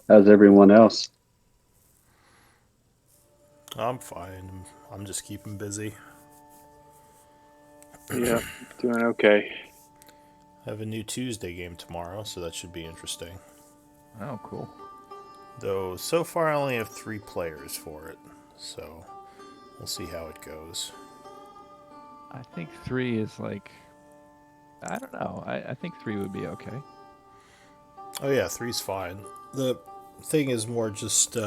How's everyone else? I'm fine. I'm just keeping busy. Yeah, doing okay. I have a new Tuesday game tomorrow, so that should be interesting. Oh, cool. Though so far I only have 3 players for it, so we'll see how it goes. I think three is like, I don't know. I think three would be okay. Oh yeah, three's fine. The thing is more just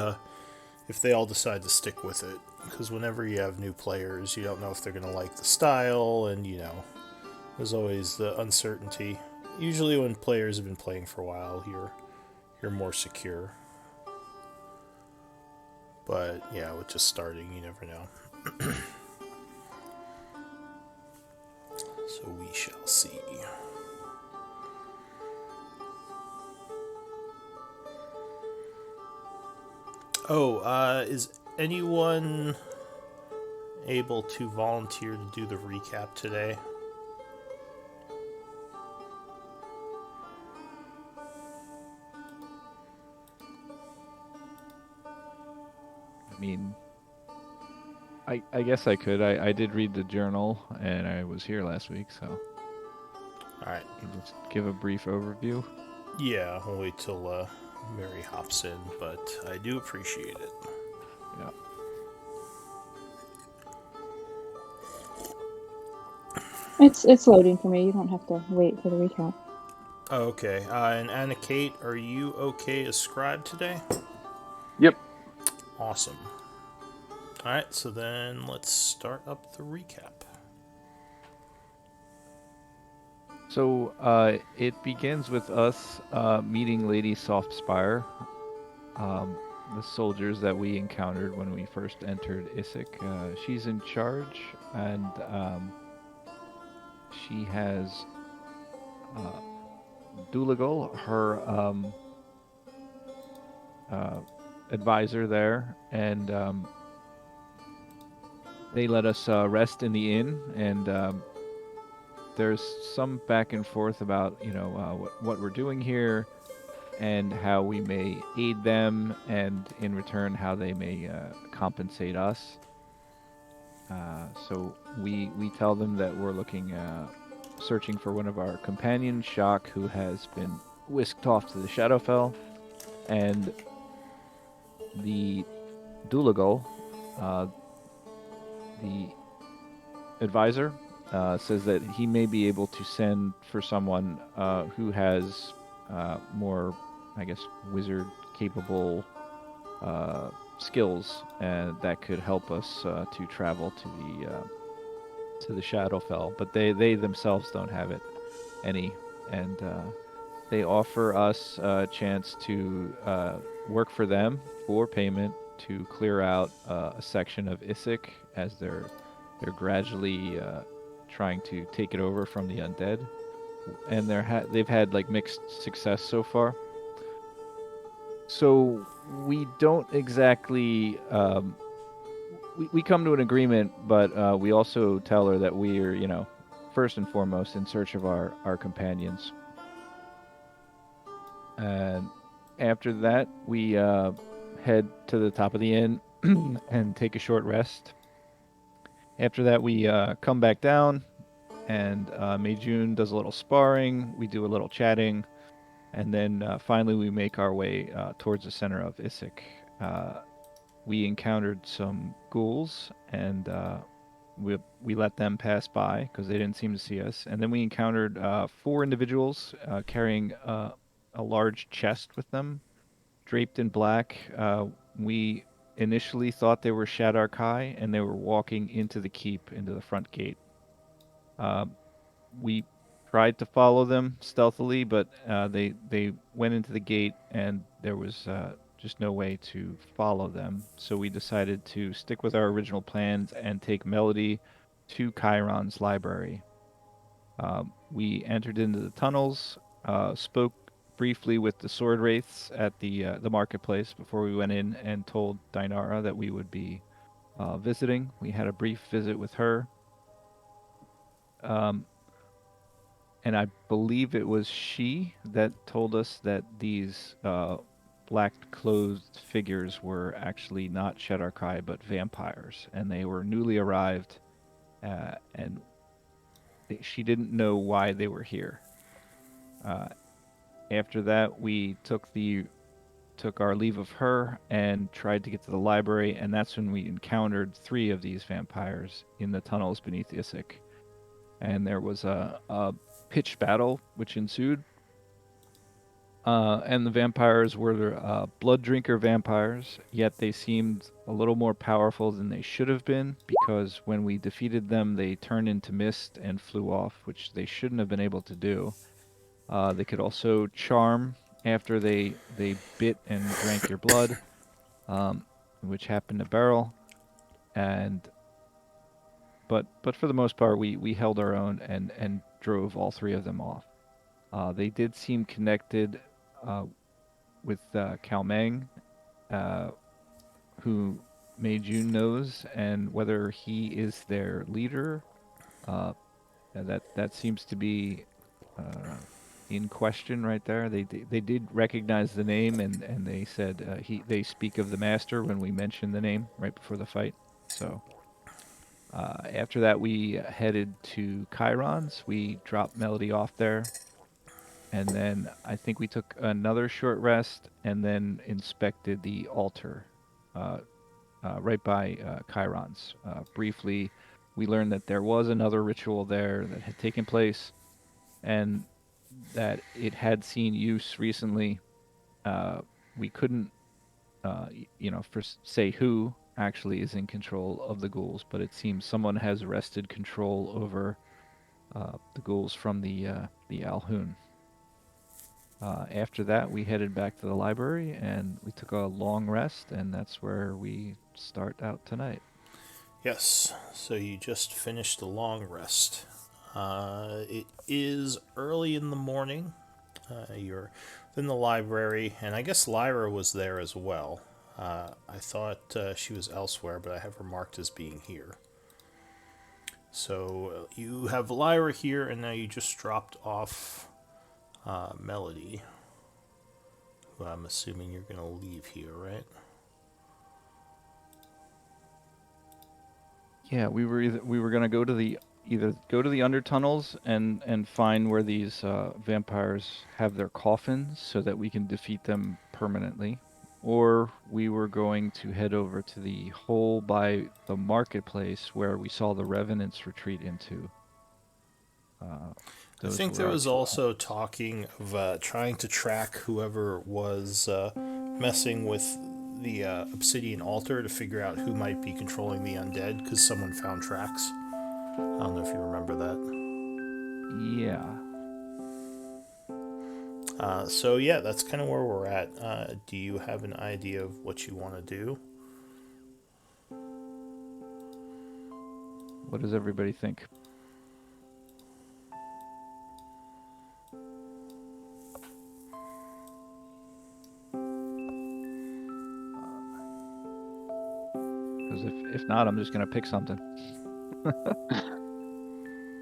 if they all decide to stick with it, because whenever you have new players, you don't know if they're gonna like the style, and there's always the uncertainty. Usually, when players have been playing for a while, you're more secure. But yeah, with just starting, you never know. So we shall see. Oh, is anyone able to volunteer to do the recap today? I mean, I guess I could. I did read the journal and I was here last week, so All right. I can just give a brief overview. Yeah, I'll wait till Mary hops in, but I do appreciate it. Yeah. It's loading for me. You don't have to wait for the recap. Oh, okay. And Anna Kate, are you okay as scribe today? Yep. Awesome. All right, so then let's start up the recap. So it begins with us meeting Lady Softspire, the soldiers that we encountered when we first entered Issyk. She's in charge, and she has uh, Dooligal, her uh, advisor there, and they let us rest in the inn. And there's some back and forth about what we're doing here and how we may aid them, and in return how they may compensate us. So we tell them that we're looking searching for one of our companions, Shock, who has been whisked off to the Shadowfell, and the Dooligal, uh, the advisor, says that he may be able to send for someone who has more, I guess, wizard capable skills, and that could help us to travel to the Shadowfell. But they themselves don't have it any, and they offer us a chance to work for them for payment to clear out a section of Issyk, as they're gradually trying to take it over from the undead, and they've had like mixed success so far. So we don't exactly we come to an agreement, but we also tell her that we are, first and foremost in search of our companions. And after that, we head to the top of the inn and take a short rest. After that, we come back down, and Mei Jun does a little sparring. We do a little chatting, and then finally we make our way towards the center of Issyk. Uh, we encountered some ghouls, and we let them pass by because they didn't seem to see us. And then we encountered 4 individuals carrying a large chest with them, draped in black. We initially thought they were Shadar Kai, and they were walking into the keep, into the front gate. Uh, we tried to follow them stealthily, but they went into the gate, and there was just no way to follow them. So we decided to stick with our original plans and take Melody to Chiron's library. We entered into the tunnels, spoke briefly with the sword wraiths at the marketplace before we went in, and told Dinara that we would be visiting. We had a brief visit with her. Um, and I believe it was she that told us that these black-clothed figures were actually not Shadar-kai, but vampires, and they were newly arrived, and she didn't know why they were here. After that, we took our leave of her and tried to get to the library, and that's when we encountered 3 of these vampires in the tunnels beneath Issyk. And there was a pitched battle which ensued. And the vampires were blood drinker vampires, yet they seemed a little more powerful than they should have been, because when we defeated them, they turned into mist and flew off, which they shouldn't have been able to do. They could also charm after they bit and drank your blood, which happened to Beryl. But for the most part, we held our own and drove all 3 of them off. They did seem connected with Cao Meng, who Mei Jun knows, and whether he is their leader, that seems to be in question right there. They did recognize the name, and they said they speak of the master when we mentioned the name right before the fight. So after that, we headed to Chiron's. We dropped Melody off there, and then I think we took another short rest, and then inspected the altar right by Chiron's. Briefly, we learned that there was another ritual there that had taken place, and that it had seen use recently. We couldn't, say who actually is in control of the ghouls, but it seems someone has wrested control over the ghouls from the Alhun. After that, we headed back to the library, and we took a long rest, and that's where we start out tonight. Yes, so you just finished a long rest. It is early in the morning. You're in the library, and I guess Lyra was there as well. I thought she was elsewhere, but I have her marked as being here. So you have Lyra here, and now you just dropped off Melody, who I'm assuming you're going to leave here, right? Yeah, we were gonna go to the under tunnels and find where these vampires have their coffins so that we can defeat them permanently, or we were going to head over to the hole by the marketplace where we saw the revenants retreat into. I think there was also talking of trying to track whoever was messing with the obsidian altar to figure out who might be controlling the undead, because someone found tracks. I don't know if you remember that. Yeah. So yeah, that's kind of where we're at. Do you have an idea of what you want to do? What does everybody think? Because if not, I'm just gonna pick something.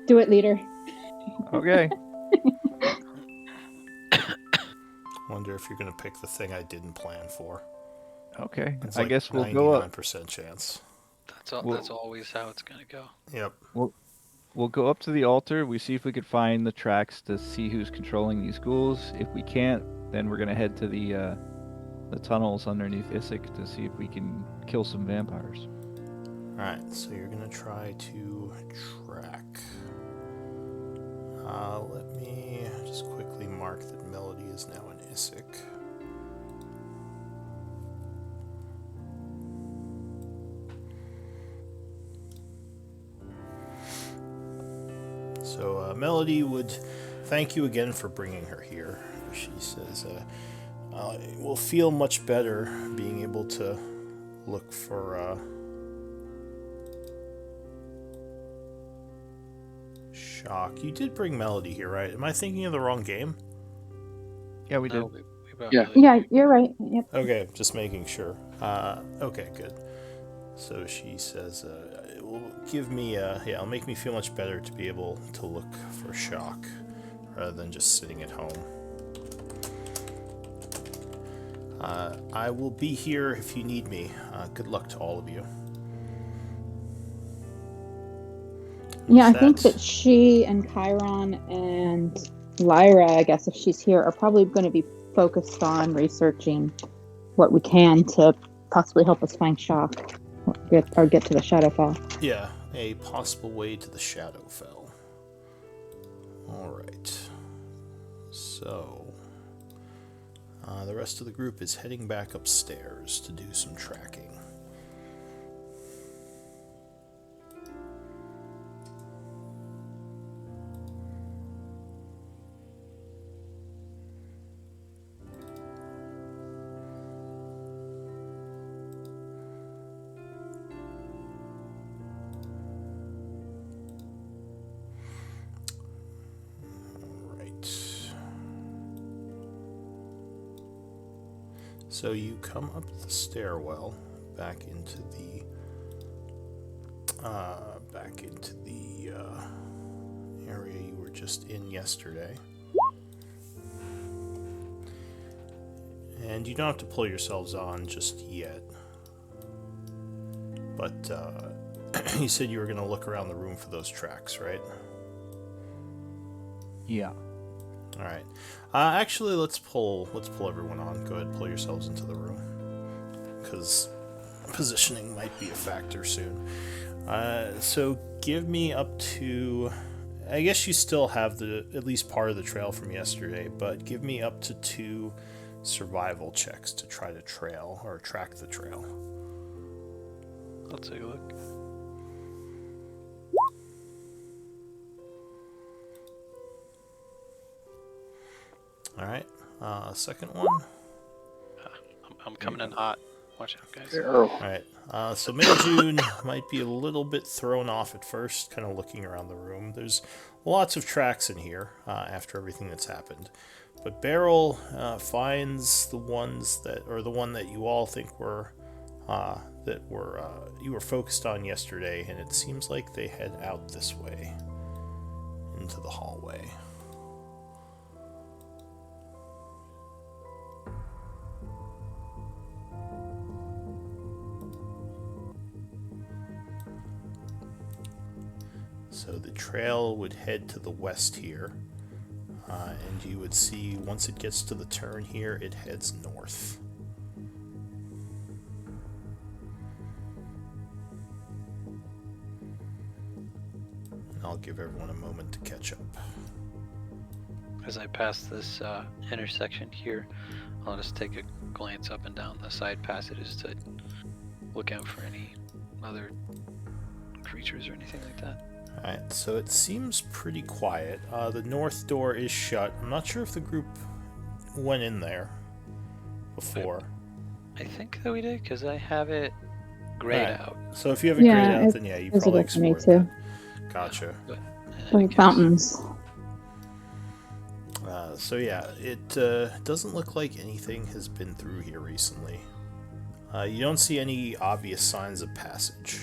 Do it, leader. Okay. Wonder if you're going to pick the thing I didn't plan for. Okay. It's I like guess we'll go up. 99% chance. That's always how it's gonna go. Yep. We'll go up to the altar. We see if we could find the tracks to see who's controlling these ghouls. If we can't, then we're gonna head to the tunnels underneath Issyk to see if we can kill some vampires. Alright, so you're going to try to track. Let me just quickly mark that Melody is now in Issyk. So Melody would thank you again for bringing her here. She says, we'll feel much better being able to look for Shock. You did bring Melody here, right? Am I thinking of the wrong game? Yeah, we did. No, we brought Yeah. Melody. Yeah, you're right. Yep. Okay, just making sure. Okay, good. So she says, it will give me, it'll make me feel much better to be able to look for Shock rather than just sitting at home. I will be here if you need me. Good luck to all of you. Yeah, I With think that she and Chiron and Lyra, I guess if she's here, are probably going to be focused on researching what we can to possibly help us find Shock or get to the Shadowfell. Yeah, a possible way to the Shadowfell. Alright. So, the rest of the group is heading back upstairs to do some tracking. So you come up the stairwell back into the area you were just in yesterday, and you don't have to pull yourselves on just yet. But you said you were going to look around the room for those tracks, right? Yeah. All right. Actually, let's pull everyone on. Go ahead, pull yourselves into the room, because positioning might be a factor soon. So give me up to. I guess you still have at least part of the trail from yesterday, but give me up to 2 survival checks to try to trail or track the trail. I'll take a look. All right. Second one. I'm coming in hot. Watch out, guys. Arrow. All right. So Mei June might be a little bit thrown off at first, kind of looking around the room. There's lots of tracks in here after everything that's happened, but Beryl finds the ones the one that you all think were you were focused on yesterday, and it seems like they head out this way into the hallway. So the trail would head to the west here, and you would see once it gets to the turn here, it heads north. And I'll give everyone a moment to catch up. As I pass this intersection here, I'll just take a glance up and down the side passages to look out for any other creatures or anything like that. Alright, so it seems pretty quiet. The north door is shut. I'm not sure if the group went in there before. I think that we did, because I have it grayed Alright, out. So if you have it Yeah, grayed out, then yeah, you visible probably to me explored too. that. Gotcha. But Oh, fountains. So yeah, it doesn't look like anything has been through here recently. You don't see any obvious signs of passage.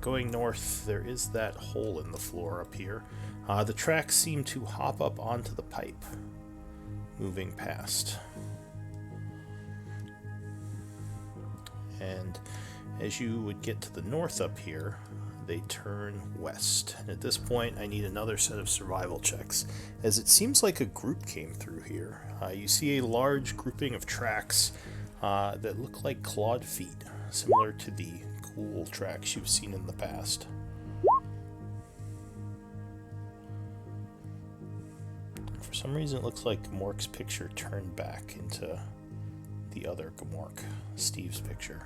Going north, there is that hole in the floor up here. The tracks seem to hop up onto the pipe, moving past. And as you would get to the north up here, they turn west. And at this point, I need another set of survival checks, as it seems like a group came through here. You see a large grouping of tracks that look like clawed feet, similar to the cool tracks you've seen in the past. For some reason, it looks like Gamork's picture turned back into the other Gamork, Steve's picture.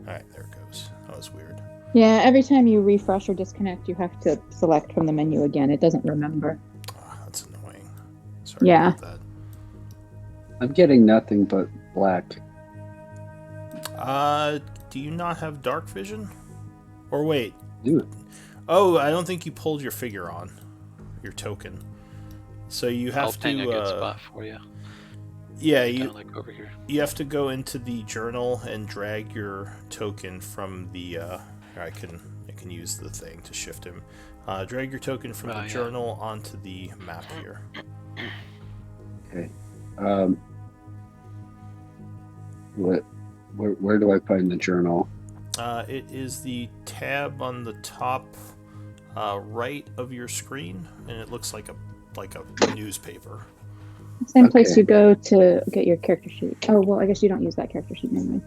Alright, there it goes. That was weird. Yeah, every time you refresh or disconnect, you have to select from the menu again. It doesn't remember. Oh, that's annoying. Sorry Yeah. about that. I'm getting nothing but black. Do you not have dark vision? Or wait. Dude, Oh, I don't think you pulled your figure on. Your token. So you I'll have ping a good to spot for you. yeah, Kind you of like over here. you have to go into the journal and drag your token from the here, I can use the thing to shift him. Drag your token from Oh, the yeah. journal onto the map here. okay. Where do I find the journal? It is the tab on the top right of your screen, and it looks like a newspaper. Same place Okay. you go to get your character sheet. Oh, well, I guess you don't use that character sheet anyway.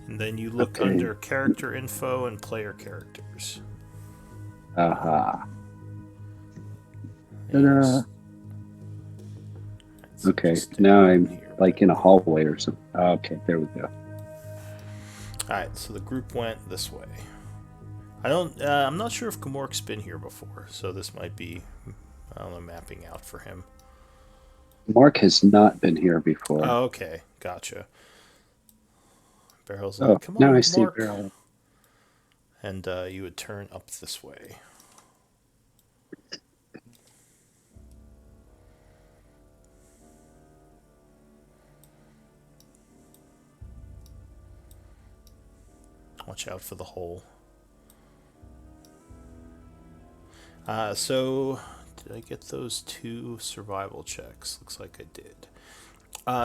And then you look Okay. under character info and player characters. Aha. And Ta-da. so Okay, just now down I'm here. like in a hallway or something. Okay, there we go. Alright, so the group went this way. I'm not sure if Gamork's been here before, so this might be, I don't know, mapping out for him. Mark has not been here before. Oh, okay, gotcha. Barrel's Oh, like, come now on, I see Gamork. Barrel. And you would turn up this way. Watch out for the hole. So, did I get those 2 survival checks? Looks like I did.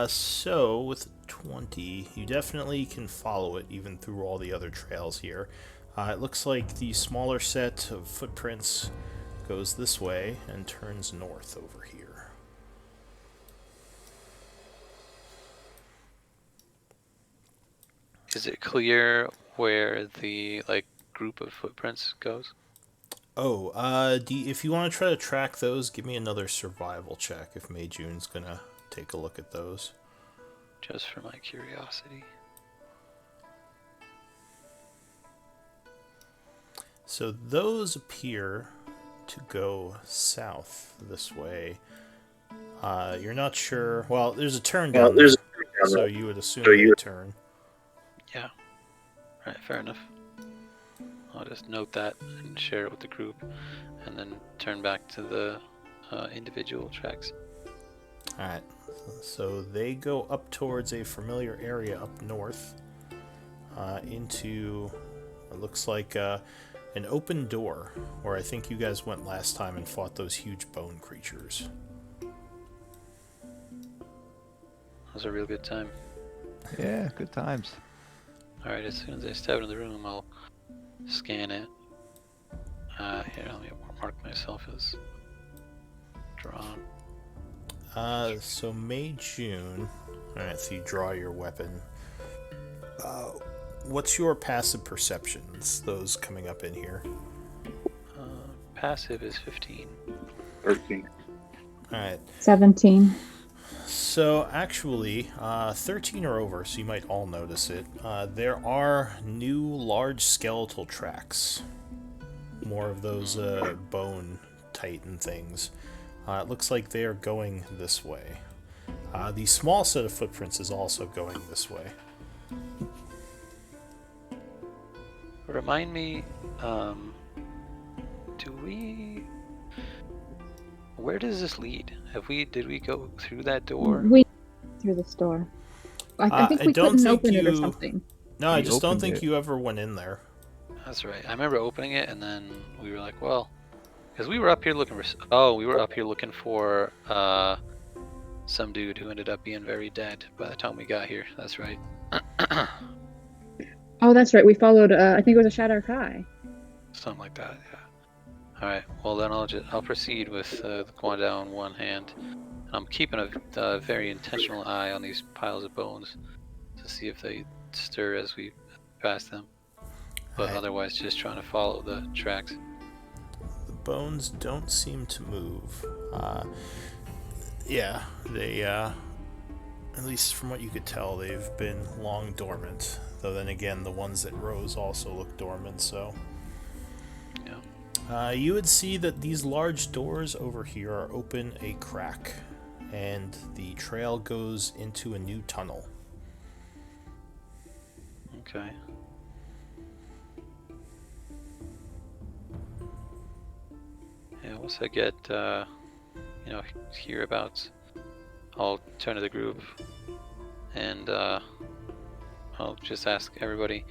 So, with 20, you definitely can follow it even through all the other trails here. It looks like the smaller set of footprints goes this way and turns north over here. Is it clear where the group of footprints goes? Oh, if you want to try to track those, give me another survival check if Mei June's gonna take a look at those. Just for my curiosity. So those appear to go south this way. You're not sure. Well, there's a turn down there, so you would assume they turn. Yeah. Right, fair enough. I'll just note that and share it with the group, and then turn back to the individual tracks. Alright, so they go up towards a familiar area up north, into, it looks like an open door, where I think you guys went last time and fought those huge bone creatures. That was a real good time. Yeah, good times. Alright, as soon as I step into the room, I'll scan it. Here, let me mark myself as drawn. So Mei June. Alright, so you draw your weapon. What's your passive perceptions, those coming up in here? Passive is 15. 13. Alright, 17. so actually, 13 or over, so you might all notice it. There are new large skeletal tracks. More of those bone titan things. It looks like they are going this way. The small set of footprints is also going this way. Remind me, do we... Where does this lead? Did we go through that door? We through this door. I think I we don't couldn't think open it or you- something. No, I We just don't opened think it. you ever went in there. That's right. I remember opening it, and then we were like, well... Because we were up here looking for... Oh, we were up here looking for some dude who ended up being very dead by the time we got here. That's right. Oh, that's right. We followed. I think it was a Shadow Kai. Something like that, yeah. Alright, well then I'll proceed with going down one hand. And I'm keeping a very intentional eye on these piles of bones to see if they stir as we pass them. But Alright. otherwise just trying to follow the tracks. The bones don't seem to move. Yeah, they, at least from what you could tell, they've been long dormant. Though then again, the ones that rose also look dormant, so... Yeah. You would see that these large doors over here are open a crack, and the trail goes into a new tunnel. Okay. Yeah, once I get, hereabouts, I'll turn to the group and I'll just ask everybody,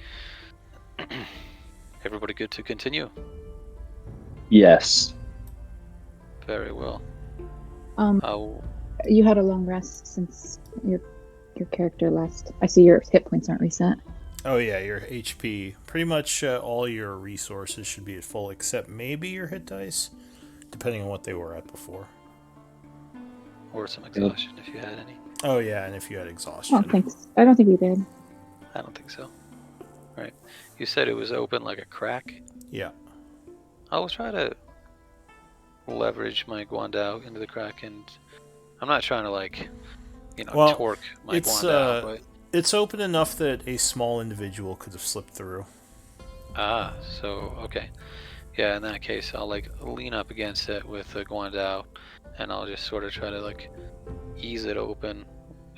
everybody good to continue? Yes. Very well. Um, You had a long rest since your character last. I see your hit points aren't reset. Oh yeah, your HP. Pretty much all your resources should be at full, except maybe your hit dice, depending on what they were at before. Or some exhaustion if you had any. Oh yeah, and if you had I exhaustion. don't think you did. I don't think so. Right. You said it was open like a crack? Yeah. I'll try to leverage my Guandao into the crack, and I'm not trying to, like, Well, torque my it's Guandao, but... it's open enough that a small individual could have slipped through. Ah, so, okay. Yeah, in that case, I'll, like, lean up against it with the Guandao, and I'll just sort of try to, like, ease it open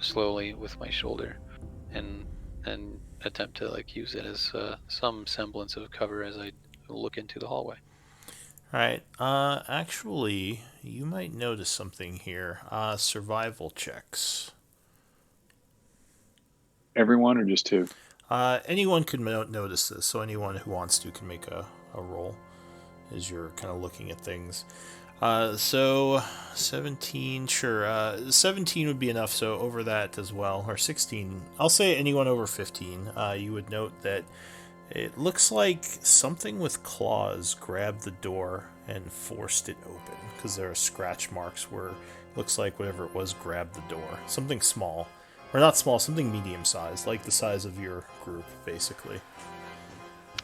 slowly with my shoulder, and attempt to, like, use it as some semblance of cover as I look into the hallway. Alright, actually, you might notice something here. Survival checks. Everyone or just two? Anyone could notice this, so anyone who wants to can make a roll as you're kind of looking at things. So 17, sure. 17 would be enough, so over that as well. Or 16. I'll say anyone over 15. You would note that it looks like something with claws grabbed the door and forced it open, because there are scratch marks where it looks like whatever it was grabbed the door. Something small. Or not small, something medium-sized, like the size of your group, basically.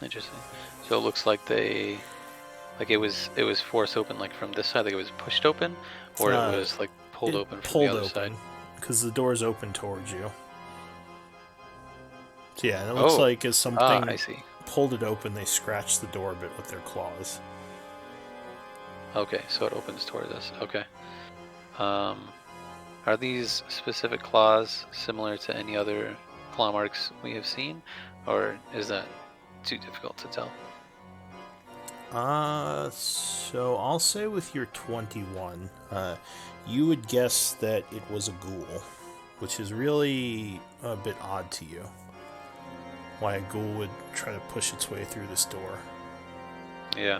Interesting. So it looks like it was forced open, like from this side, like it was pushed open, or it was like pulled open from the other side. Because the door's open towards you. So yeah, and it looks like as something I see. pulled it open, they scratched the door a bit with their claws. Okay, so it opens towards us. Okay. Are these specific claws similar to any other claw marks we have seen, or is that too difficult to tell? So I'll say with your 21, you would guess that it was a ghoul, which is really a bit odd to you. Why a ghoul would try to push its way through this door. Yeah.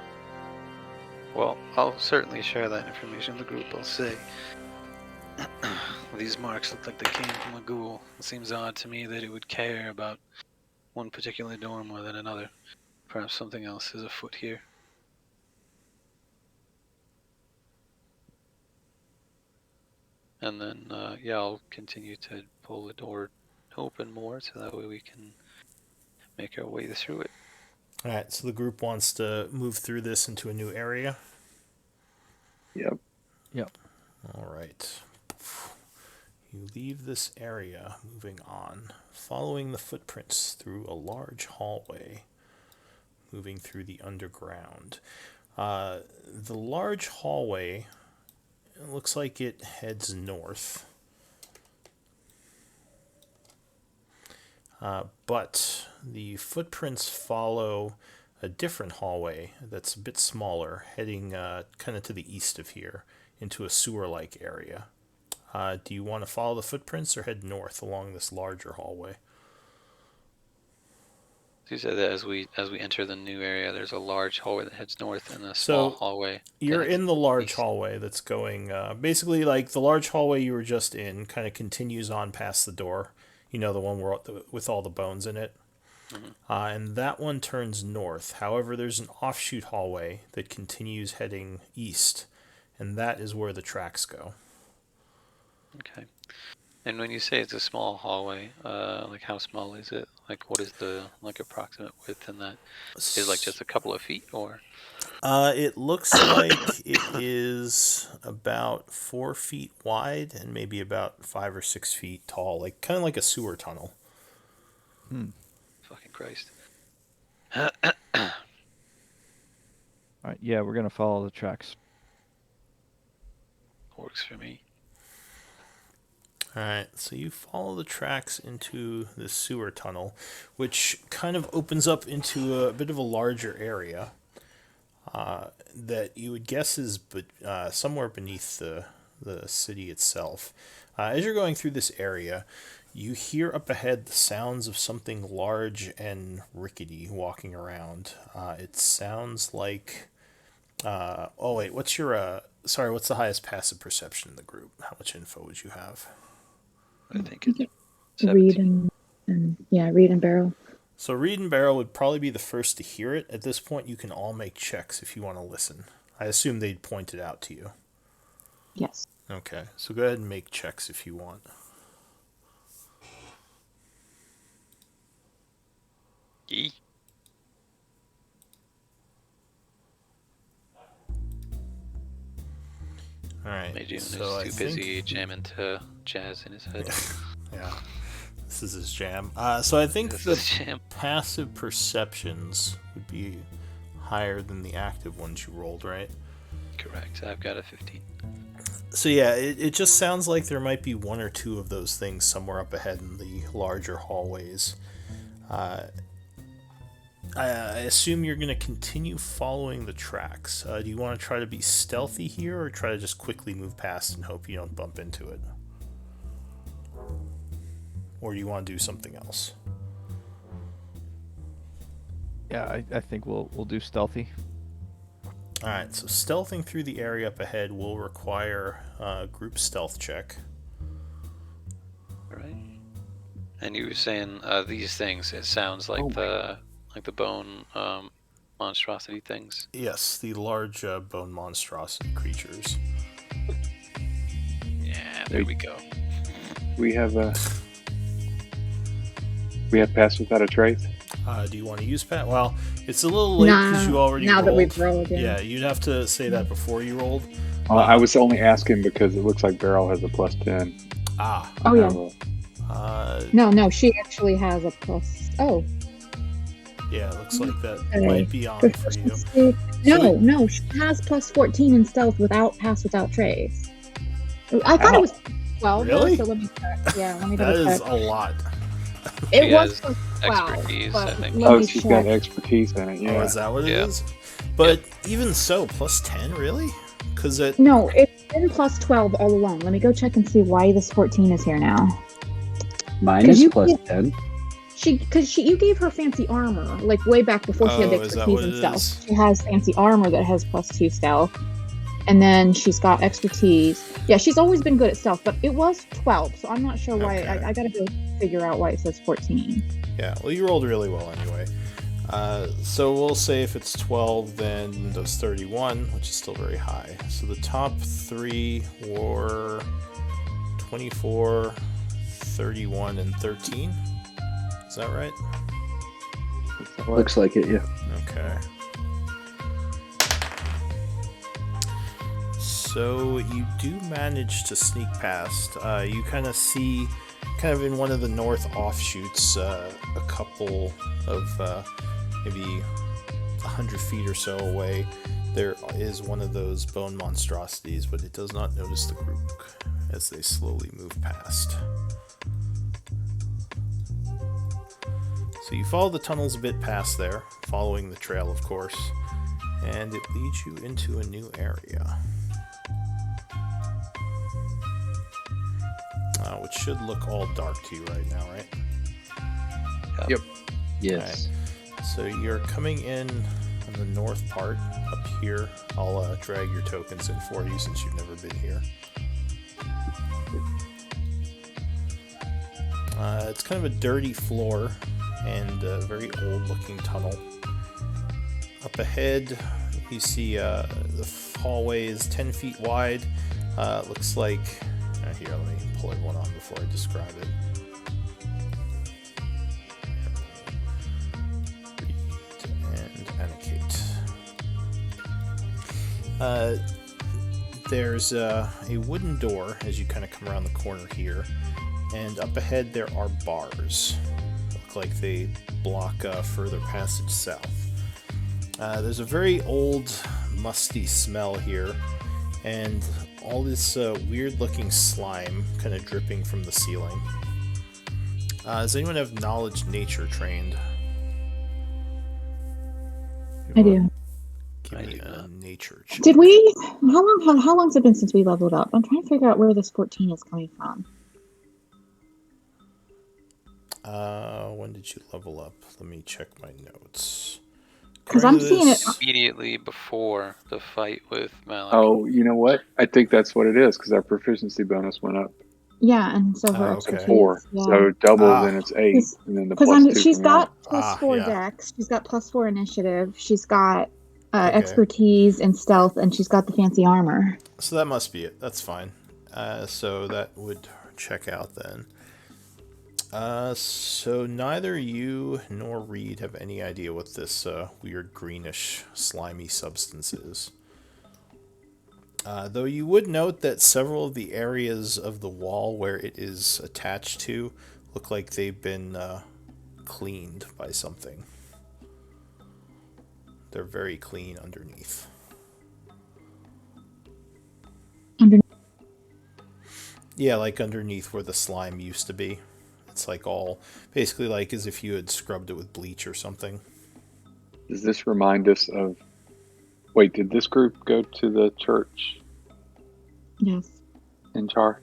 Well, I'll certainly share that information with the group. I'll say these marks look like they came from a ghoul. It seems odd to me that it would care about one particular door more than another. Perhaps something else is afoot here. And then, yeah, I'll continue to pull the door open more so that way we can make our way through it. Alright, so the group wants to move through this into a new area. Yep. Alright. You leave this area, moving on, following the footprints through a large hallway, moving through the underground. The large hallway, it looks like it heads north. But the footprints follow a different hallway that's a bit smaller, heading kind of to the east of here, into a sewer-like area. Do you want to follow the footprints or head north along this larger hallway? So you said that as we enter the new area, there's a large hallway that heads north and a small hallway. You're in the large east. hallway that's going, basically like the large hallway you were just in kind of continues on past the door. You know, the one with all the bones in it. Mm-hmm. And that one turns north. However, there's an offshoot hallway that continues heading east, and that is where the tracks go. Okay. And when you say it's a small hallway, like how small is it? Like what is the approximate width in that? Is it like just a couple of feet or? It looks like it is about 4 feet wide and maybe about 5 or 6 feet tall, like kind of like a sewer tunnel. Fucking Christ. All right, yeah, we're gonna follow the tracks. Works for me. Alright, so you follow the tracks into the sewer tunnel, which kind of opens up into a bit of a larger area that you would guess is somewhere beneath the city itself. As you're going through this area, you hear up ahead the sounds of something large and rickety walking around. It sounds like Oh wait, what's your sorry? What's the highest passive perception in the group? How much info would you have? I think Okay. it's Read 17. and yeah, read and barrel. So Reed and Barrel would probably be the first to hear it. At this point, you can all make checks if you want to listen. I assume they'd point it out to you. Yes. Okay, so go ahead and make checks if you want. Yee. All right. Majun So I is too think busy jamming to jazz in his head. yeah, this is his jam. So I think This the is jam. passive perceptions would be higher than the active ones you rolled, right? Correct. I've got a 15. So yeah, it just sounds like there might be one or two of those things somewhere up ahead in the larger hallways. I assume you're going to continue following the tracks. Do you want to try to be stealthy here, or try to just quickly move past and hope you don't bump into it? Or do you want to do something else? Yeah, I think we'll do stealthy. Alright, so stealthing through the area up ahead will require a group stealth check. All right. And you were saying these things. It sounds like the bone monstrosity things. Yes, the large bone monstrosity creatures. Yeah, there we go. We have pass without a trace. Do you want to use Pat? Well, it's a little late because you already now rolled. that we've rolled, Yeah, you'd have to say that before you rolled. I was only asking because it looks like Beryl has a +10. Ah. Oh yeah. No, she actually has a plus. Oh. Yeah, it looks like that Okay. might be on for you. No, she has plus 14 in stealth without pass without trace. I thought it was 12. Really? So let me check. Yeah, let me That double is check. a lot. It She was has 12. expertise, but I think. let Oh, me she's check. got expertise in it. Oh, Yeah. is that what it Yeah. is? But even so, plus 10, really? Because it. No, it's been plus 12 all along. Let me go check and see why this 14 is here now. Mine 'Cause is you plus can't- 10. You gave her fancy armor, like way back before she had the Oh, is that expertise what in it stealth. is? She has fancy armor that has plus 2 stealth. And then she's got expertise. Yeah, she's always been good at stealth, but it was 12, so I'm not sure why. Okay. I gotta go figure out why it says 14. Yeah, well, you rolled really well anyway. So we'll say if it's 12, then does 31, which is still very high. So the top three were 24, 31, and 13. Is that right? Looks like it, yeah. Okay. So you do manage to sneak past. You kind of see, kind of in one of the north offshoots, a couple of maybe 100 feet or so away, there is one of those bone monstrosities, but it does not notice the group as they slowly move past. So you follow the tunnels a bit past there, following the trail, of course, and it leads you into a new area. Which should look all dark to you right now, right? Yep. Yes. So you're coming in on the north part, up here. I'll drag your tokens in for you since you've never been here. It's kind of a dirty floor and a very old-looking tunnel. Up ahead, you see the hallway is 10 feet wide. Looks like... here, let me pull everyone on before I describe it. And annotate. There's a wooden door as you kind of come around the corner here, and up ahead there are bars. Look like they block further passage south. There's a very old, musty smell here, and all this weird-looking slime kind of dripping from the ceiling. Does anyone have knowledge nature trained? I do. Give me I do a not. nature check. Did we? How long's it been since we leveled up? I'm trying to figure out where this 14 is coming from. When did you level up? Let me check my notes. Because according I'm to seeing it. this, Immediately before the fight with Malik. Oh, you know what? I think that's what it is because our proficiency bonus went up Yeah, and so her okay. to expertise. 4. Yeah. So double, Ah. then it's 8, and then the Because plus 2 she's from the armor. got +4 yeah. dex, she's got +4 initiative, she's got Okay. expertise and stealth, and she's got the fancy armor. So that must be it. That's fine. So that would check out then. So neither you nor Reed have any idea what this weird greenish slimy substance is. Though you would note that several of the areas of the wall where it is attached to look like they've been cleaned by something. They're very clean underneath. Yeah, like underneath where the slime used to be. It's like all, basically like as if you had scrubbed it with bleach or something. Does this remind us of... Wait, did this group go to the church Yes. in Char?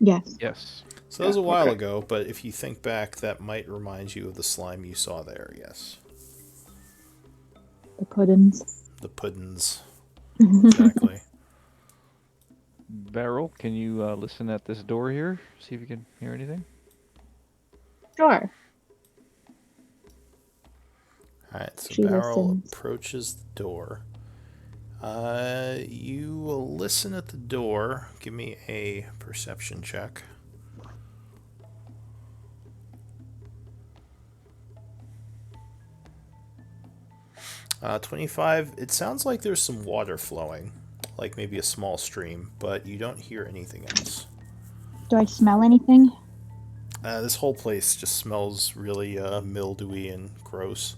Yes. Yes. So that was a Yeah, while okay. ago, but if you think back, that might remind you of the slime you saw there, yes. The puddins. The puddins. Exactly. Beryl, can you listen at this door here? See if you can hear anything? Sure. Alright, so She Beryl listens. approaches the door. You will listen at the door. Give me a perception check. Uh, 25. It sounds like there's some water flowing, like maybe a small stream, but you don't hear anything else. Do I smell anything? This whole place just smells really mildewy and gross.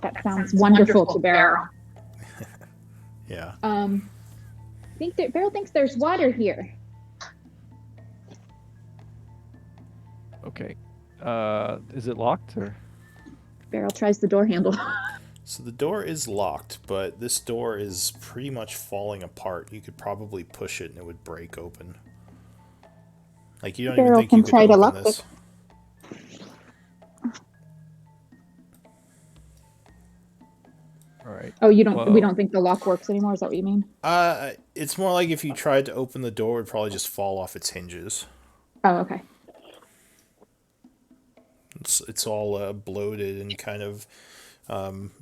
That sounds wonderful to Beryl. Yeah. I think that Beryl thinks there's water here. Okay. Is it locked or? Beryl tries the door handle. So the door is locked, but this door is pretty much falling apart. You could probably push it and it would break open. Like, you don't even Beryl think you can could try to open lock this. it. All right. Oh, you don't. Well- We don't think the lock works anymore. Is that what you mean? It's more like if you tried to open the door, it would probably just fall off its hinges. Oh, okay. It's all bloated and kind of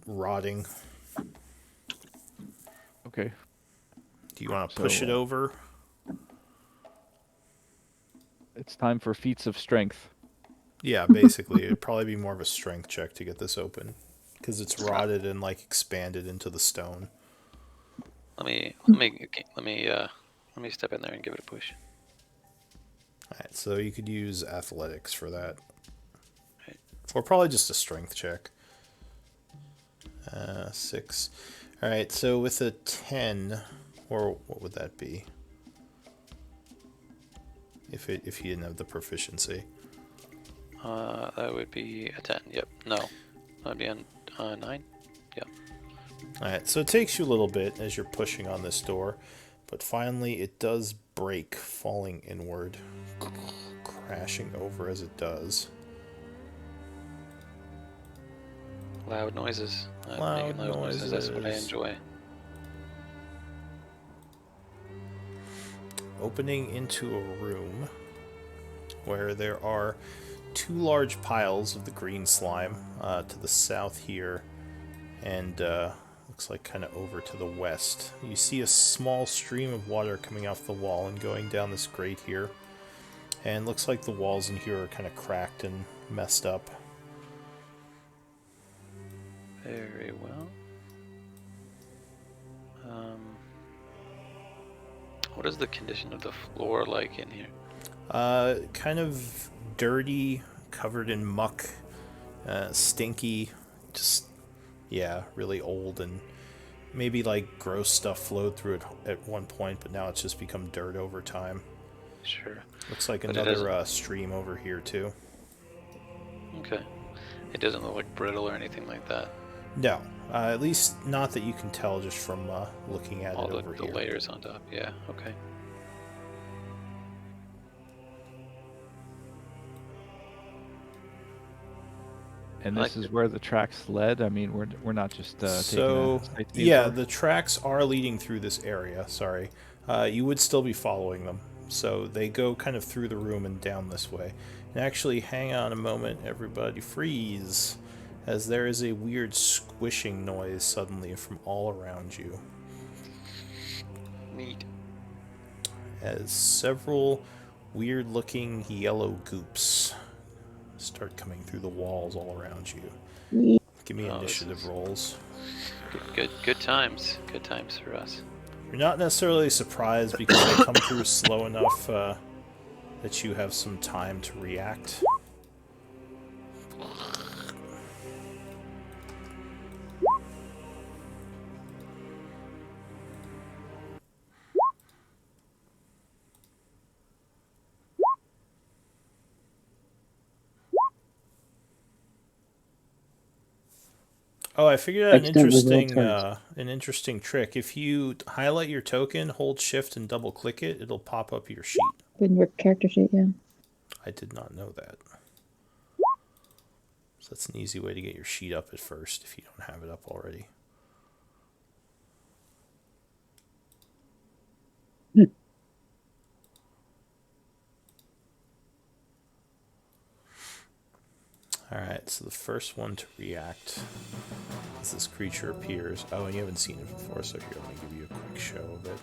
rotting. Okay. Do you want to push So, it over? It's time for feats of strength. Yeah, basically, it'd probably be more of a strength check to get this open, because it's rotted and like expanded into the stone. Let me step in there and give it a push. Alright, so you could use athletics for that. Right. Or probably just a strength check. 6. Alright, so with a 10, or what would that be? If you didn't have the proficiency. That would be a 10. Yep. No. That'd be on 9. Yep. Alright, so it takes you a little bit as you're pushing on this door, but finally it does break, falling inward, crashing over as it does. Loud noises. Loud Making loud noises. That's what I noises. enjoy. Opening into a room where there are 2 large piles of the green slime to the south here, and looks like kind of over to the west. You see a small stream of water coming off the wall and going down this grate here, and looks like the walls in here are kind of cracked and messed up. Very well. What is the condition of the floor like in here? Kind of dirty, covered in muck, stinky, just, yeah, really old, and maybe like gross stuff flowed through it at one point, but now it's just become dirt over time. Sure. Looks like But it another doesn't- stream over here too. Okay. It doesn't look like brittle or anything like that. No, at least not that you can tell just from looking at All it over the here. layers on top. Yeah. Okay. And I this like is it. where the tracks led. I mean, we're not just So, taking a sightseeing yeah, tour. the tracks are leading through this area. Sorry. You would still be following them. So they go kind of through the room and down this way. And actually, hang on a moment, everybody. Freeze. As there is a weird squishing noise suddenly from all around you. Neat. As several weird looking yellow goops start coming through the walls all around you. Give me Oh, this initiative is rolls. good times. Good times for us. You're not necessarily surprised because they come through slow enough that you have some time to react. Oh, I figured out Accidentally rolled twice. an interesting trick. If you highlight your token, hold Shift, and double click it, it'll pop up your sheet. In your character sheet, yeah. I did not know that. So that's an easy way to get your sheet up at first if you don't have it up already. Alright, so the first one to react as this creature appears. Oh, and you haven't seen it before, so here, let me give you a quick show of it.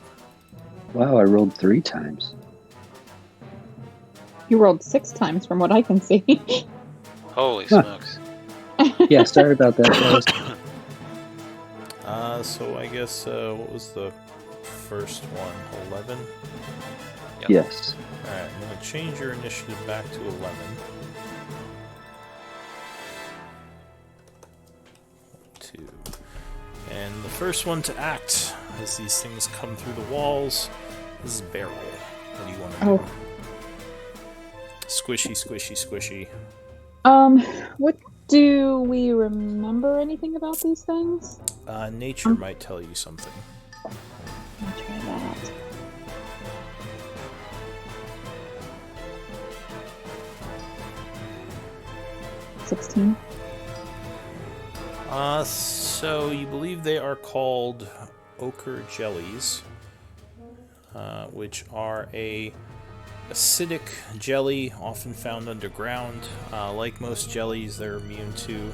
Wow, I rolled 3 times. You rolled 6 times from what I can see. Holy Huh. smokes. Yeah, sorry about that, guys. So I guess, what was the first one? 11? Yep. Yes. Alright, I'm going to change your initiative back to 11. 2. And the first one to act as these things come through the walls is Beryl. What do you want to do? Oh. Squishy, squishy, squishy. What do we remember anything about these things? Nature might tell you something. Let me try that. $16. So you believe they are called ochre jellies, which are a acidic jelly often found underground. Like most jellies, they're immune to,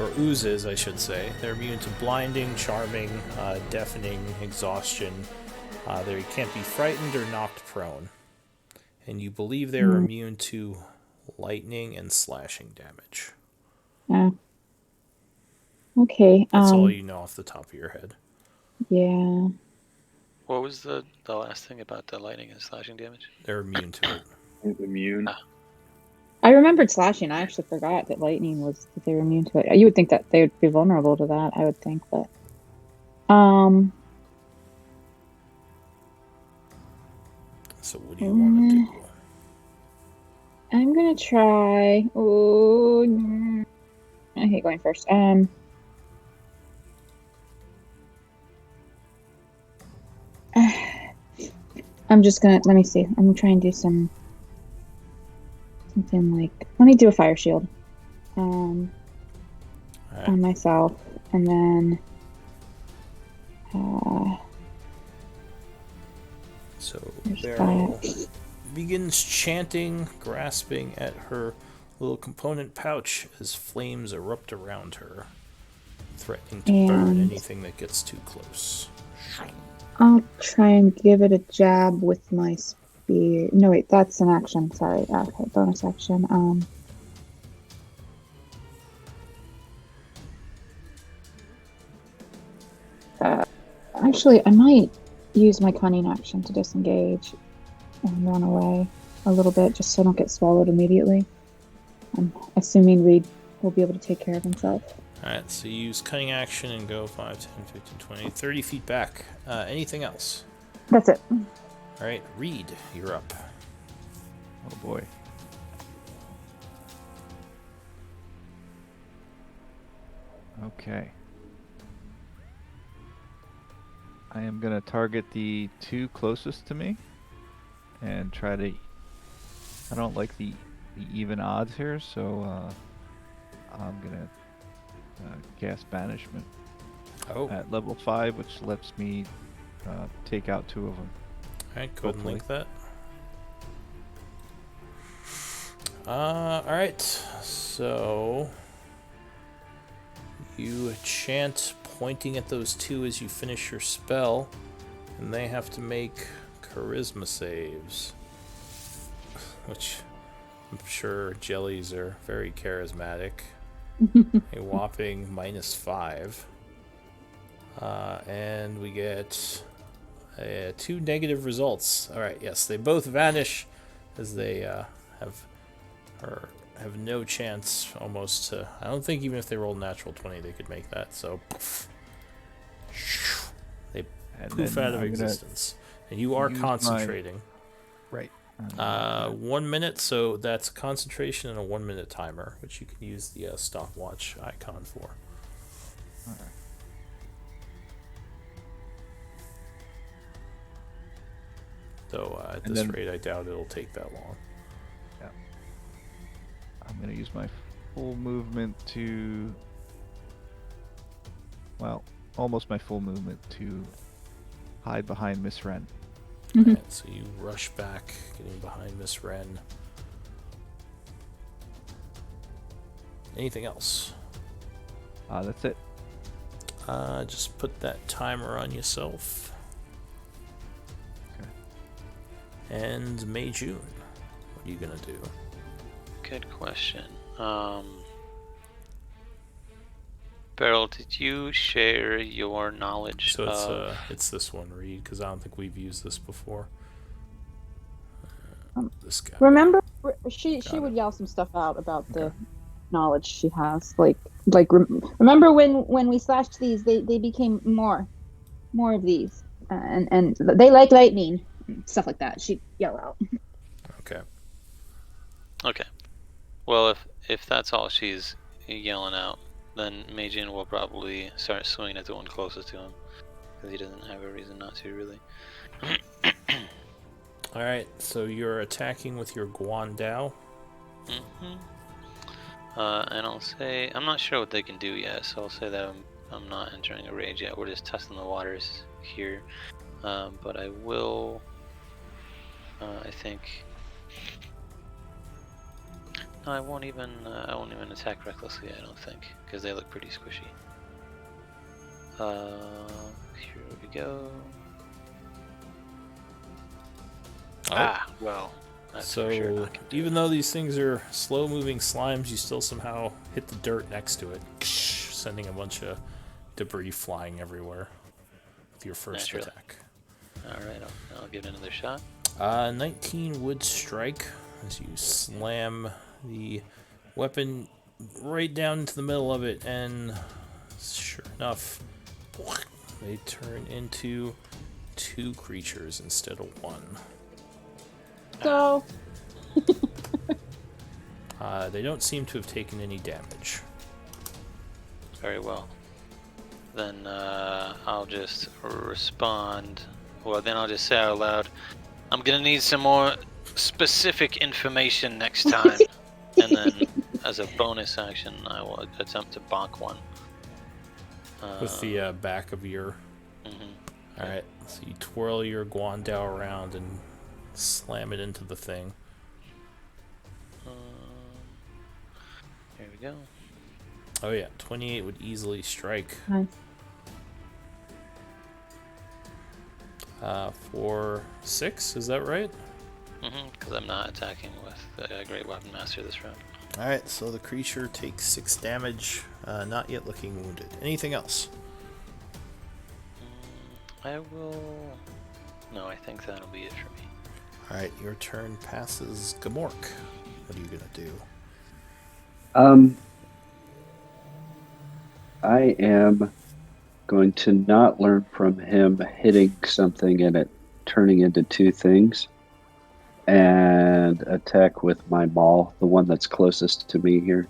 or oozes, I should say, they're immune to blinding, charming, deafening, exhaustion. They can't be frightened or knocked prone. And you believe they're immune to lightning and slashing damage. Yeah. Okay. That's all you know off the top of your head. Yeah. What was the last thing about the lightning and slashing damage? They're immune to it. Immune. I remembered slashing. I actually forgot that lightning was that they were immune to it. You would think that they would be vulnerable to that. I would think, but So what do you want to do? I'm gonna try. Oh, I hate going first. I'm just gonna let me see. I'm gonna try and do something like. Let me do a fire shield. Alright. On myself, and then So there's Beryl that. begins chanting, grasping at her little component pouch as flames erupt around her, threatening to burn And- anything that gets too close. I'll try and give it a jab with my spear. No, wait, that's an action. Sorry. Okay, bonus action. Actually, I might use my cunning action to disengage and run away a little bit, just so I don't get swallowed immediately. I'm assuming Reed will be able to take care of himself. Alright, so you use cunning action and go 5, 10, 15, 20, 30 feet back. Anything else? That's it. Alright, Reed, you're up. Oh boy. Okay. I am gonna target the 2 closest to me and try to. I don't like the even odds here, so I'm gonna cast Banishment Oh, at level 5, which lets me take out 2 of them. alright, go ahead and link hopefully. that. Alright, so you chant pointing at those 2 as you finish your spell, and they have to make charisma saves, which I'm sure jellies are very charismatic. A whopping -5. And we get 2 negative results. Alright, yes, they both vanish as they have no chance almost to. I don't think even if they rolled natural 20 they could make that, so they And poof then out of I'm gonna existence. And you are use concentrating. Right. 1 minute, so that's concentration and a 1 minute timer, which you can use the stopwatch icon for. Alright. Though at And this then- rate, I doubt it'll take that long. I'm going to use my full movement to... Well, almost my full movement to hide behind Miss Wren. Alright, so you rush back, getting behind Miss Wren. Anything else? That's it. Just put that timer on yourself. Okay. And May June, what are you gonna do? Good question. Beryl, did you share your knowledge So of... it's this one, Reed, because I don't think we've used this before. This guy. Remember, she Got would it. yell some stuff out about the Okay. knowledge she has. Remember when we slashed these, they became more of these, and they like lightning, stuff like that. She'd yell out. Okay. Okay. Well, if that's all she's yelling out, then Meijin will probably start swinging at the one closest to him, because he doesn't have a reason not to, really. Alright, so you're attacking with your Guandao. And I'll say, I'm not sure what they can do yet, so I'll say that I'm not entering a rage yet. We're just testing the waters here. But I will, I think... No, I won't even attack recklessly, I don't think, because they look pretty squishy. Here we go. Well, that's for sure So not gonna do even it. though these things are slow-moving slimes, you still somehow hit the dirt next to it, sending a bunch of debris flying everywhere with your first Naturally. attack. Alright, I'll give it another shot. 19 would strike as you slam the weapon right down into the middle of it, and sure enough, they turn into 2 creatures instead of 1. So They don't seem to have taken any damage. Very well. Then I'll just respond. Well, then I'll just say out loud, I'm gonna need some more specific information next time. And then, as a bonus action, I will attempt to bonk one. With the back of your... Mhm. Alright, so you twirl your Guandao around and slam it into the thing. Here we go. Oh yeah, 28 would easily strike. nice. For 6, is that right? Because I'm not attacking with the Great Weapon Master this round. Alright, so the creature takes 6 damage, not yet looking wounded. Anything else? I will... No, I think that'll be it for me. Alright, your turn passes Gamork. What are you gonna do? I am going to not learn from him hitting something and it turning into 2 things, and attack with my maul, the one that's closest to me here.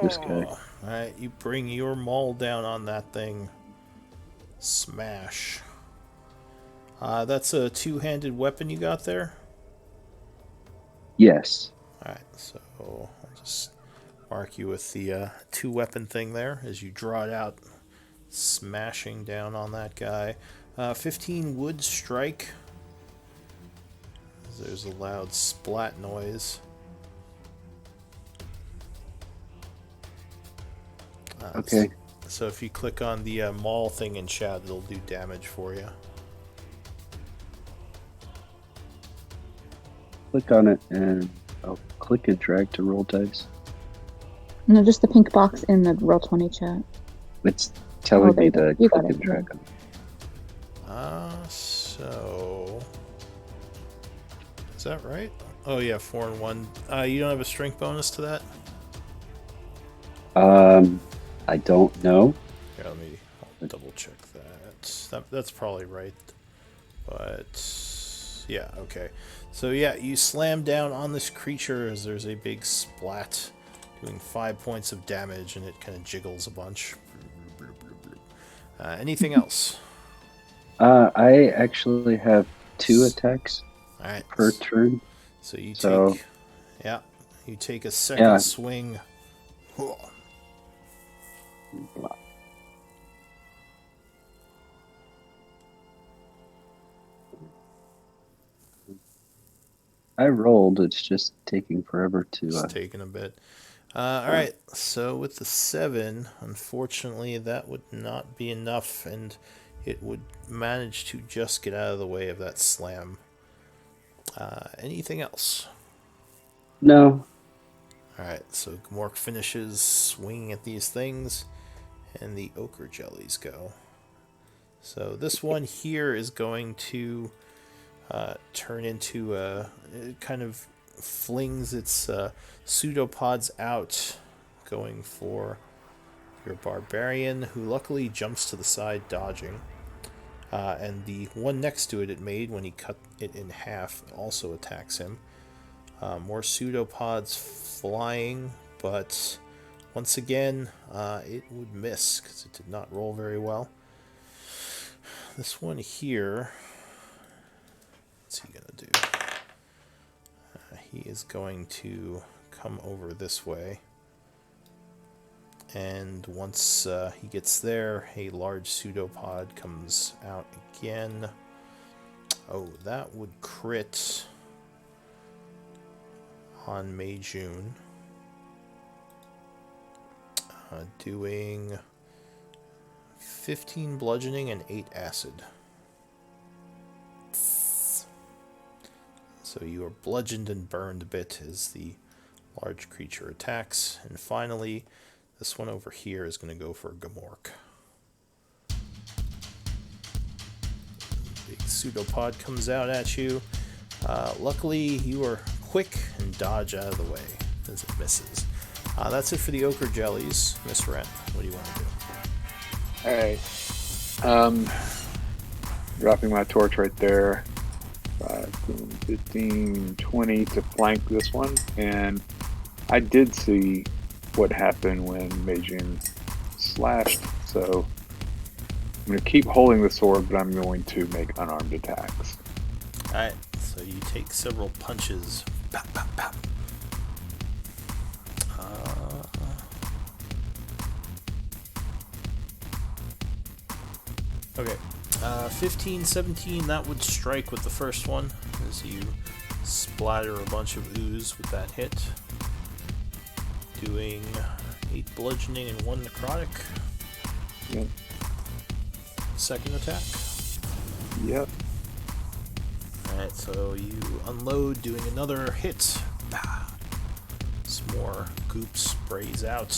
This guy. Alright, you bring your maul down on that thing. Smash. That's a 2-handed weapon you got there? Yes. Alright, so I'll just mark you with the 2-weapon thing there as you draw it out, smashing down on that guy. 15 would strike. There's a loud splat noise. Okay. So if you click on the maul thing in chat, it'll do damage for you. Click on it and I'll click and drag to roll dice. No, just the pink box in the Roll20 chat. It's telling there me you go. to You click got it. and drag on it. So is that right? Oh yeah, 4 and 1. You don't have a strength bonus to that? I don't know. Here, I'll double check that. That's probably right. But yeah, okay. So yeah, you slam down on this creature as there's a big splat, doing 5 points of damage, and it kind of jiggles a bunch. Anything else? I actually have 2 attacks All right. per turn. So you So- take, you take a second swing. I rolled. It's just taking forever to. It's taking a bit. All right. So with the 7, unfortunately, that would not be enough, and it would manage to just get out of the way of that slam. Anything else? No. Alright, so Gmork finishes swinging at these things, and the ochre jellies go. So this one here is going to turn into it kind of flings its pseudopods out, going for your barbarian, who luckily jumps to the side, dodging. And the one next to it made when he cut it in half also attacks him. More pseudopods flying, but once again, it would miss because it did not roll very well. This one here, what's he gonna do? He is going to come over this way. And once he gets there, a large pseudopod comes out again. Oh, that would crit on Mei June. Doing 15 bludgeoning and 8 acid. So you are bludgeoned and burned a bit as the large creature attacks. And finally, this one over here is going to go for Gmork. Big pseudopod comes out at you. Luckily, you are quick and dodge out of the way as it misses. That's it for the ochre jellies. Miss Wren, what do you want to do? Alright. Dropping my torch right there. 5, 15, 20 to flank this one. And I did see what happened when Meijun slashed, so I'm going to keep holding the sword, but I'm going to make unarmed attacks. Alright, so you take several punches. Pop, pop, pop. Okay, 15, 17, that would strike with the first one as you splatter a bunch of ooze with that hit. Doing 8 bludgeoning and 1 necrotic. Yep. Second attack. Yep. Alright, so you unload, doing another hit. Some more goop sprays out.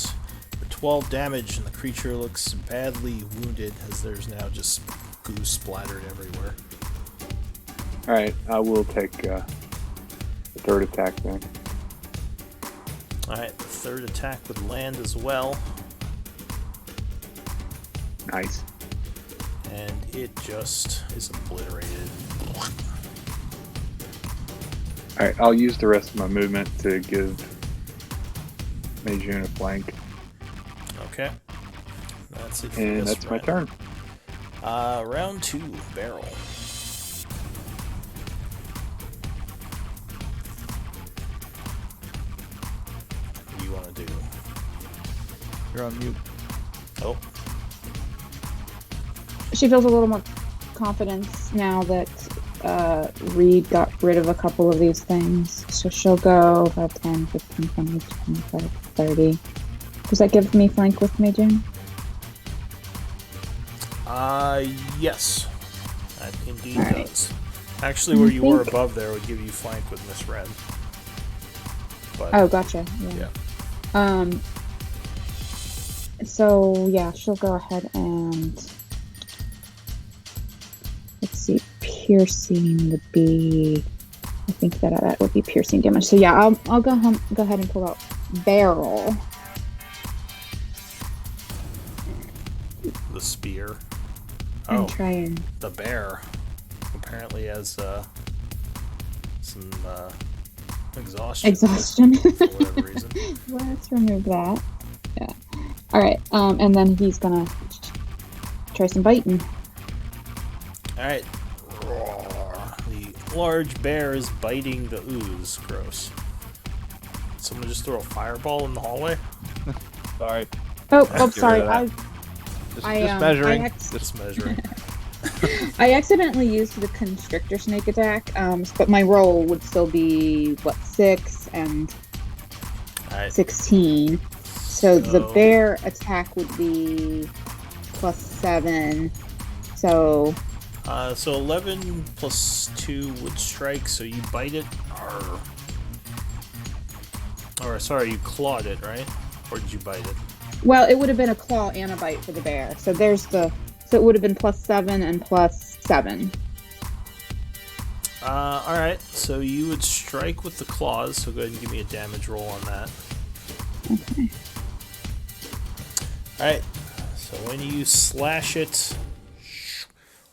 For 12 damage, and the creature looks badly wounded as there's now just goo splattered everywhere. Alright, I will take the third attack then. Alright, the third attack would land as well. Nice. And it just is obliterated. Alright, I'll use the rest of my movement to give Meijun a flank. Okay. That's it for And this that's my round. turn. Round 2, barrel. What do you want to do? You're on mute. Oh, She feels a little more confidence now that Reed got rid of a couple of these things. So she'll go 5, 10, 15, 20, 25, 30. Does that give me flank with me, June? yes. That indeed All right. does. Actually, where you were think- above there would give you flank with Miss Red. But, Oh, gotcha. Yeah. So yeah, she'll go ahead and let's see. Piercing would be. I think that would be piercing damage. So yeah, I'll go ahead and pull out barrel. the spear. And Oh, try and the bear apparently has some exhaustion for whatever reason. Let's remove that. Yeah. All right. And then he's gonna try some biting. All right. The large bear is biting the ooze. Gross. Someone just throw a fireball in the hallway? Sorry. Oh, Get rid sorry. of that. Just measuring. Just measuring. I accidentally used the constrictor snake attack, but my roll would still be 6 and All right. 16. So the bear attack would be +7. So So 11 plus 2 would strike, so you bite it, or sorry, you clawed it, right? Or did you bite it? well, it would have been a claw and a bite for the bear. So so it would have been +7 and +7. Alright, so you would strike with the claws, so go ahead and give me a damage roll on that. Okay. Alright, so when you slash it,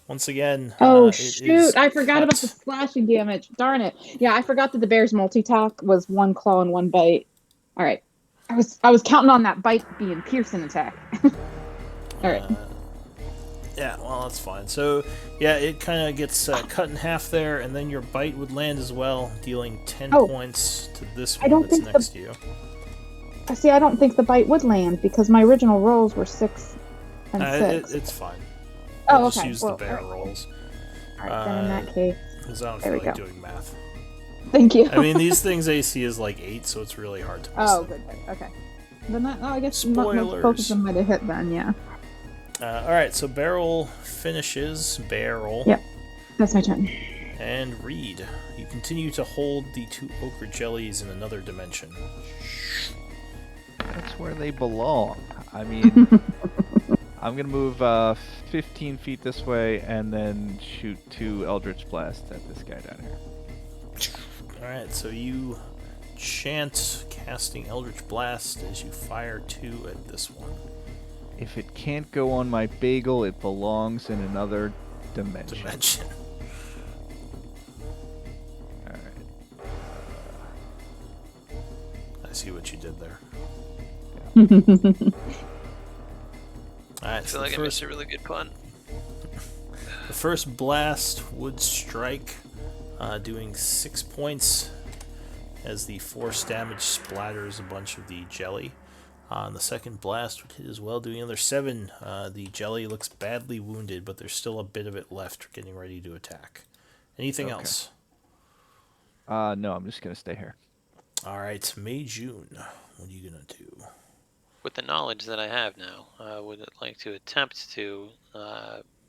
once again, Oh it shoot! is I forgot about cut. the slashing damage. Darn it! Yeah, I forgot that the bear's multi-tack was 1 claw and 1 bite. All right, I was counting on that bite being piercing attack. All right. Yeah, well, that's fine. So, yeah, it kind of gets cut in half there, and then your bite would land as well, dealing 10 points to this one don't that's think next to you. See, I don't think the bite would land because my original rolls were 6 and 6. It's fine. Oh, I'll just okay. use Well, the bear rolls. All right, then in that case, Because I don't there feel we like go. doing math. Thank you. I mean, these things AC is like 8, so it's really hard to miss Oh, them. good. Okay. Then I guess Spoilers. both of them might have hit then. Yeah. Alright, so Barrel finishes. Barrel. Yep. That's my turn. And Reed. You continue to hold the 2 ochre jellies in another dimension. That's where they belong. I mean, I'm gonna move 15 feet this way and then shoot 2 Eldritch Blasts at this guy down here. Alright, so you chant casting Eldritch Blast as you fire 2 at this one. If it can't go on my bagel, it belongs in another dimension. Alright. I see what you did there. I Alright, feel so like I missed a really good pun. the first blast would strike, doing 6 points as the force damage splatters a bunch of the jelly. The second blast would hit as well, doing another 7. The jelly looks badly wounded, but there's still a bit of it left, getting ready to attack. Anything else? No, I'm just gonna stay here. Alright, May June. What are you gonna do? With the knowledge that I have now, I would like to attempt to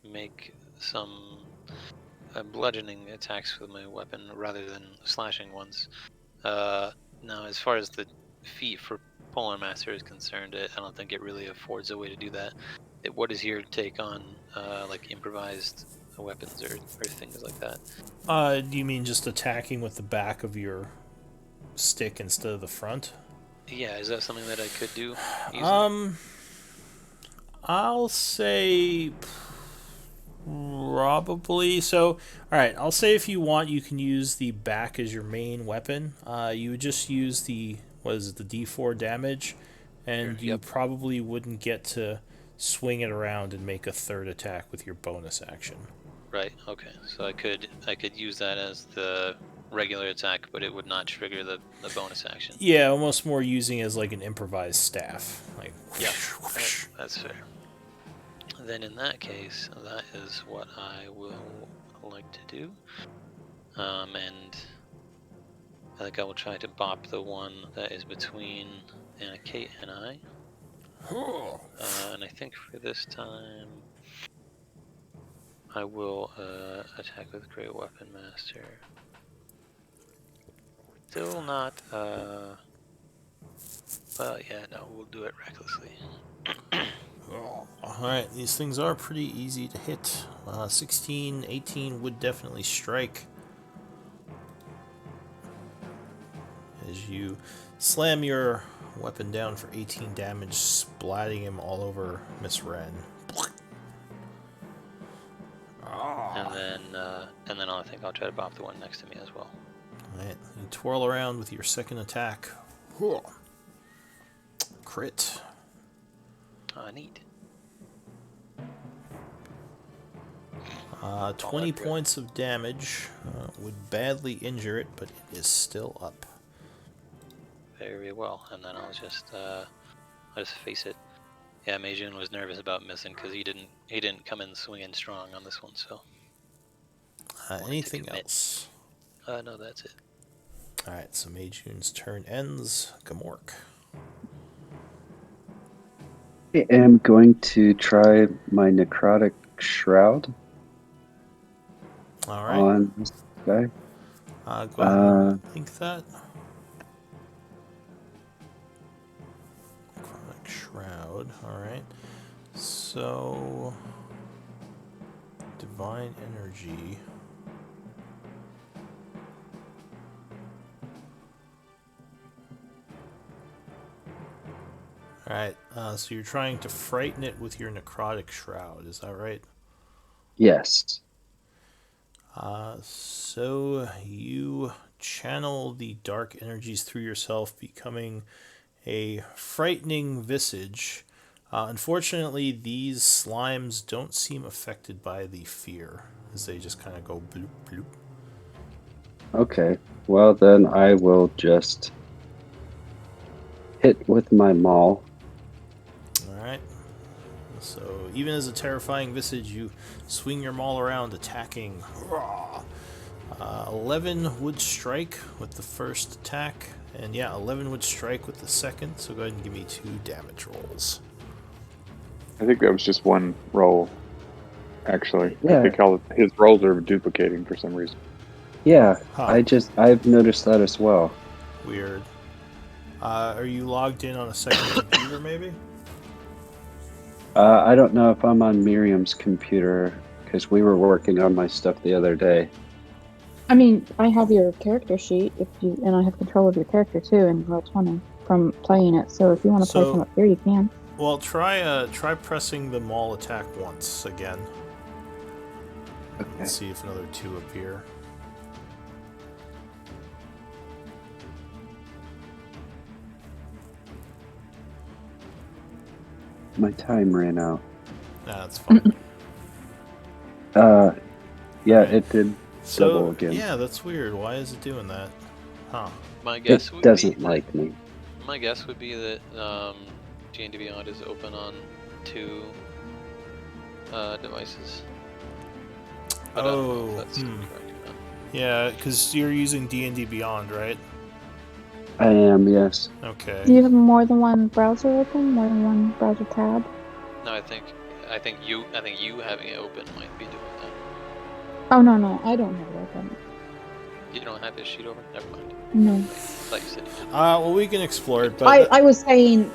make some bludgeoning attacks with my weapon rather than slashing ones. Now, as far as the feat for Polar Master is concerned, I don't think it really affords a way to do that. What is your take on like improvised weapons or things like that? Do you mean just attacking with the back of your stick instead of the front? Yeah, is that something that I could do? Easily? I'll say probably. So, alright, I'll say if you want, you can use the back as your main weapon. You would just use the D4 damage, and you probably wouldn't get to swing it around and make a third attack with your bonus action. Right. Okay. So I could use that as the regular attack, but it would not trigger the bonus action. Yeah, almost more using it as like an improvised staff. Like, Yeah, that's fair. Then in that case, that is what I will like to do. And I think I will try to bop the one that is between Kate and I. And I think for this time, I will attack with Great Weapon Master. Still not, well, yeah, no, we'll do it recklessly. Alright, these things are pretty easy to hit. 16, 18 would definitely strike. As you slam your weapon down for 18 damage, splatting him all over Miss Wren. And then I think I'll try to bop the one next to me as well. Alright, you twirl around with your second attack. Crit. Neat. 20 points of damage. Would badly injure it, but it is still up. Very well, and then I'll just face it. Yeah, Meijun was nervous about missing because he didn't come in swinging strong on this one. So. Anything else? No, that's it. Alright, so Meijun's turn ends. Gamork. I am going to try my necrotic shroud Alright. on this guy. Go ahead and think that. Necrotic shroud. Alright. So divine energy. Alright, so you're trying to frighten it with your necrotic shroud, is that right? Yes. So you channel the dark energies through yourself, becoming a frightening visage. Unfortunately, these slimes don't seem affected by the fear, as they just kind of go bloop, bloop. Okay. Well, then I will just hit with my maul. Alright. So, even as a terrifying visage, you swing your maul around, attacking. 11 would strike with the first attack, and yeah, 11 would strike with the second, so go ahead and give me 2 damage rolls. I think that was just one roll, actually. Yeah. I think how his rolls are duplicating for some reason. Yeah, Huh. I've noticed that as well. Weird. Are you logged in on a second computer, maybe? I don't know if I'm on Miriam's computer, because we were working on my stuff the other day. I mean, I have your character sheet, and I have control of your character too in Roll20 from playing it. So if you want to play from up here, you can. Well, try pressing the maul attack once again. Okay. Let's see if another 2 appear. My time ran out. Nah, that's fine. Yeah, it did So, double again. yeah, that's weird. Why is it doing that? Huh. My guess It would doesn't be like me. My guess would be that D&D Beyond is open on 2 devices. But I don't know if that's correct or not. Yeah, because you're using D&D Beyond, right? I am, yes. Okay. Do you have more than one browser open? More than one browser tab? No, I think you having it open might be doing that. Oh no, I don't have it open. You don't have this sheet open? Never mind. No. I thought you said you did. Well, we can explore it, but I was saying,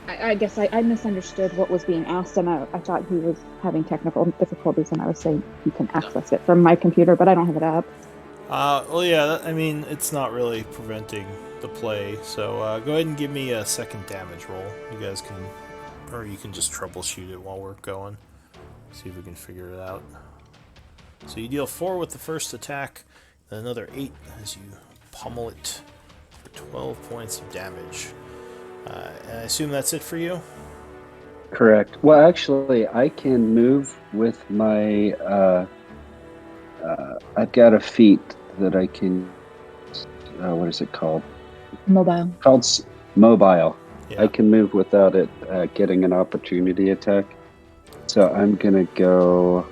I guess I misunderstood what was being asked, and I thought he was having technical difficulties, and I was saying you can access it from my computer, but I don't have it up. well, yeah, I mean, it's not really preventing the play, so go ahead and give me a second damage roll. You guys can, or you can just troubleshoot it while we're going. See if we can figure it out. So you deal 4 with the first attack, then another 8 as you pummel it for 12 points of damage. And I assume that's it for you? Correct. Well, actually, I can move with my... I've got a feat that I can. What is it called? Mobile. Mobile. Yeah. I can move without it getting an opportunity attack. So I'm gonna go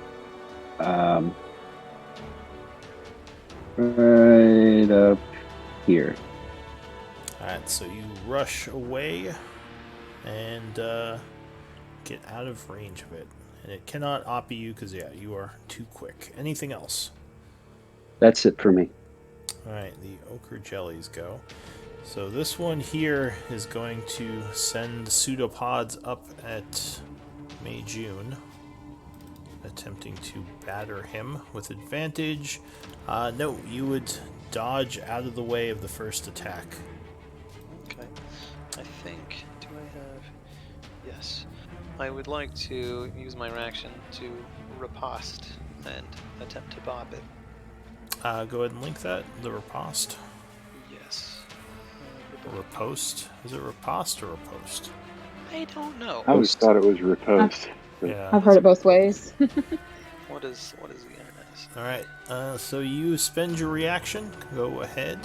right up here. Alright, so you rush away and get out of range of it. And it cannot oppie you because, yeah, you are too quick. Anything else? That's it for me. Alright, the ochre jellies go. So this one here is going to send pseudopods up at Mei Jun, attempting to batter him with advantage. No, you would dodge out of the way of the first attack. Okay. I think. Do I have? Yes. I would like to use my reaction to riposte and attempt to bop it. Go ahead and link that, the riposte. Yes. Riposte? Is it riposte or riposte? I don't know. I always thought it was riposte. Yeah. I've heard it both ways. What is the internet? Alright, so you spend your reaction. Go ahead.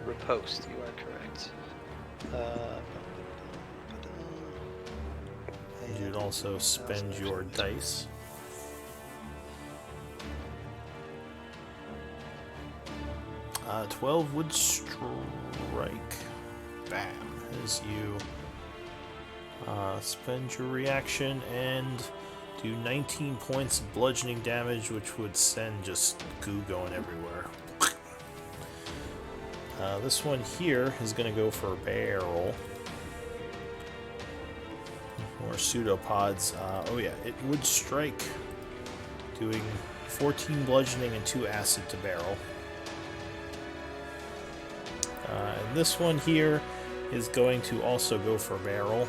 Riposte, you are correct. You'd also spend your dice. Uh, 12 would strike. Bam. As you spend your reaction and do 19 points of bludgeoning damage, which would send just goo going everywhere. This one here is going to go for a barrel. More pseudopods. Oh yeah, it would strike, doing 14 bludgeoning and 2 acid to barrel. And this one here is going to also go for a barrel,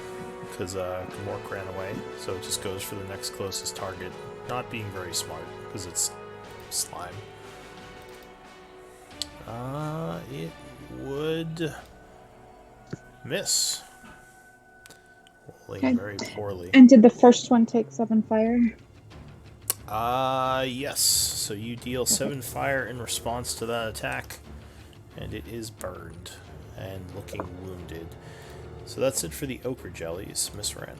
because Gamork ran away, so it just goes for the next closest target. Not being very smart, because it's slime. It would miss. Rolling Okay. very poorly. And did the first one take 7 fire? Yes. So you deal 7 fire in response to that attack, and it is burned and looking wounded. So that's it for the ochre jellies, Miss Wren.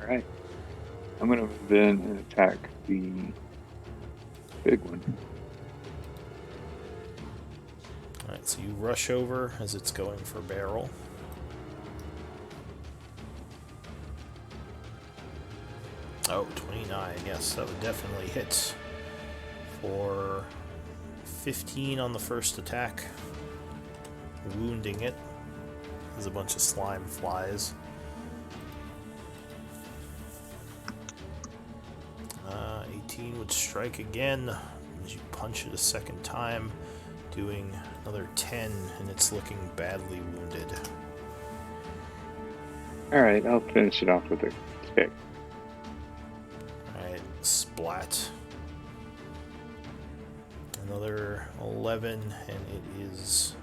Alright. I'm going to move in and attack the big one. Alright, so you rush over as it's going for barrel. Oh, 29. Yes, that would definitely hit for 15 on the first attack, wounding it. There's a bunch of slime flies. 18 would strike again as you punch it a second time, doing another 10, and it's looking badly wounded. Alright, I'll finish it off with a stick. Alright, splat. Another 11, and it is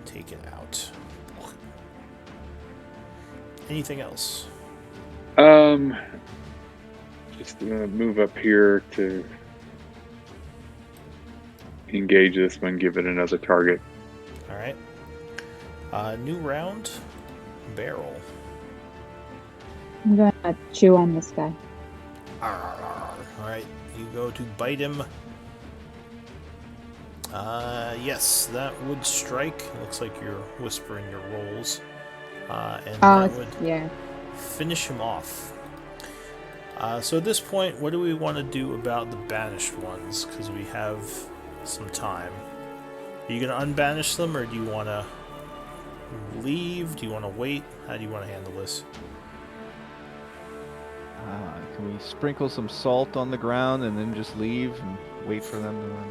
taken out. Anything else? Just gonna move up here to engage this one, give it another target. Alright. New round. Barrel. I'm gonna chew on this guy. Alright, you go to bite him. Yes, that would strike. It looks like you're whispering your rolls. And that would yeah. finish him off. So at this point, what do we want to do about the banished ones? Because we have some time. Are you going to unbanish them, or do you want to leave? Do you want to wait? How do you want to handle this? Can we sprinkle some salt on the ground and then just leave and wait for them to run?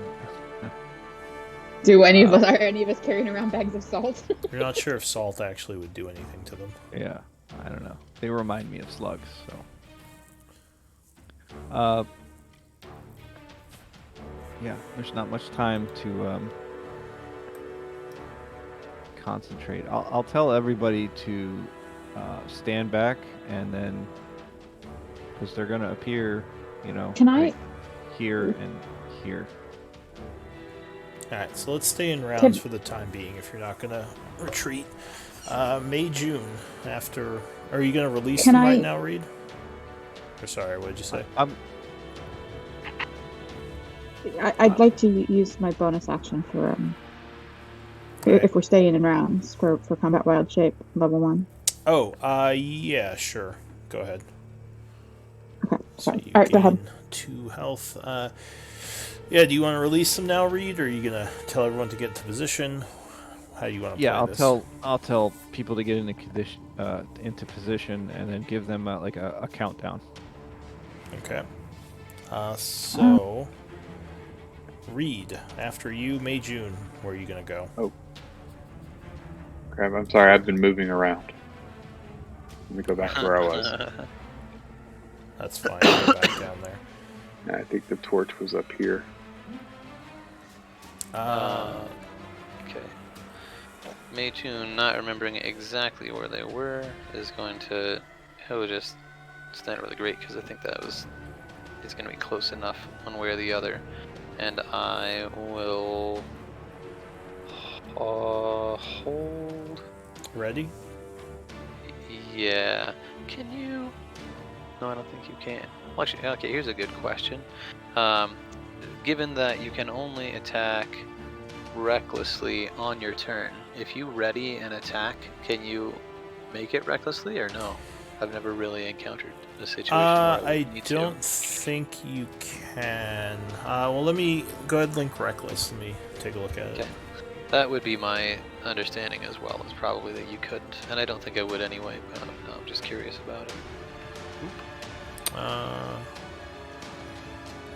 Do any of us carrying around bags of salt? You're not sure if salt actually would do anything to them. Yeah, I don't know. They remind me of slugs, so. Yeah, there's not much time to concentrate. I'll tell everybody to stand back, and then because they're gonna appear, Can I? here and here. Alright, so let's stay in rounds for the time being if you're not going to retreat. May, June, after... Are you going to release Can them I- right now, Reed? Or sorry, what did you say? I'd like to use my bonus action for Right. if we're staying in rounds for combat wild shape level 1. Oh, yeah, sure. Go ahead. Okay, So sorry. you All right, go gain ahead. 2 health. Yeah, do you want to release them now, Reed, or are you gonna tell everyone to get into position? How do you want to play this? I'll tell people to get into position, and then give them like a countdown. Okay. So, Reed, after you, May June, where are you gonna go? Oh, crap! I'm sorry. I've been moving around. Let me go back to where I was. That's fine. Go back down there. I think the torch was up here. Okay. May June, not remembering exactly where they were, is going to. He'll just stand really great because I think it's going to be close enough one way or the other, and I will hold. Ready? Yeah. Can you? No, I don't think you can. Well, actually, okay. Here's a good question. Given that you can only attack recklessly on your turn, if you ready an attack, can you make it recklessly or no? I've never really encountered a situation where I need don't to. think you can. Well, let me go ahead and link reckless. Let me take a look at it. Okay. That would be my understanding as well, is probably that you couldn't. And I don't think I would anyway, but I'm just curious about it.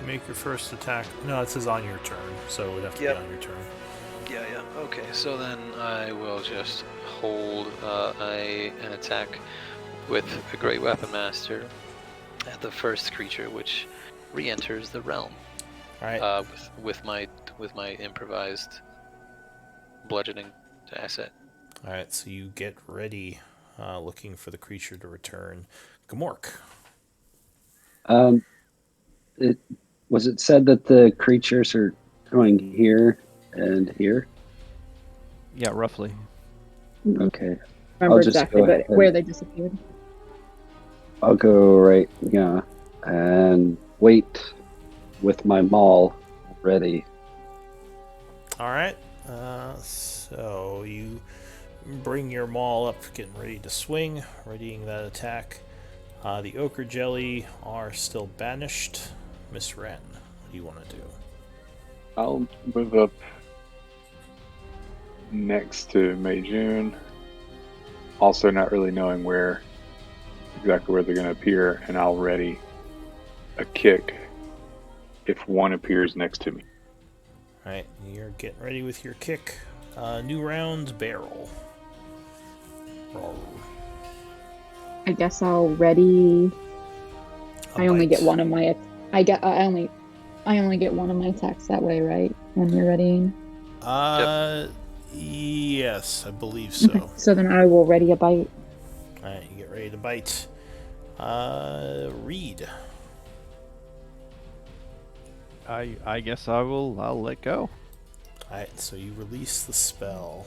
Make your first attack. No, it says on your turn, so it would have to Yep. be on your turn. Yeah. Okay, so then I will just hold an attack with a Great Weapon Master at the first creature which re-enters the realm. All right. With my improvised bludgeoning asset. All right. So you get ready, looking for the creature to return. Gamork. Was it said that the creatures are going here and here? Yeah, roughly. Okay. Remember I'll just exactly, go but ahead. where they disappeared. I'll go right, and wait with my maul ready. All right. So you bring your maul up, getting ready to swing, readying that attack. The ochre jelly are still banished. Miss Wren, what do you want to do? I'll move up next to Mei June. Also, not really knowing exactly where they're going to appear, and I'll ready a kick if one appears next to me. All right, you're getting ready with your kick. New round, barrel. Roll. I guess I'll ready. I only bite. get one of my. I only get one of my attacks that way, right? When you're readying. Yes, I believe so. Okay, so then I will ready a bite. All right, you get ready to bite. Reed. I guess I'll let go. All right, so you release the spell.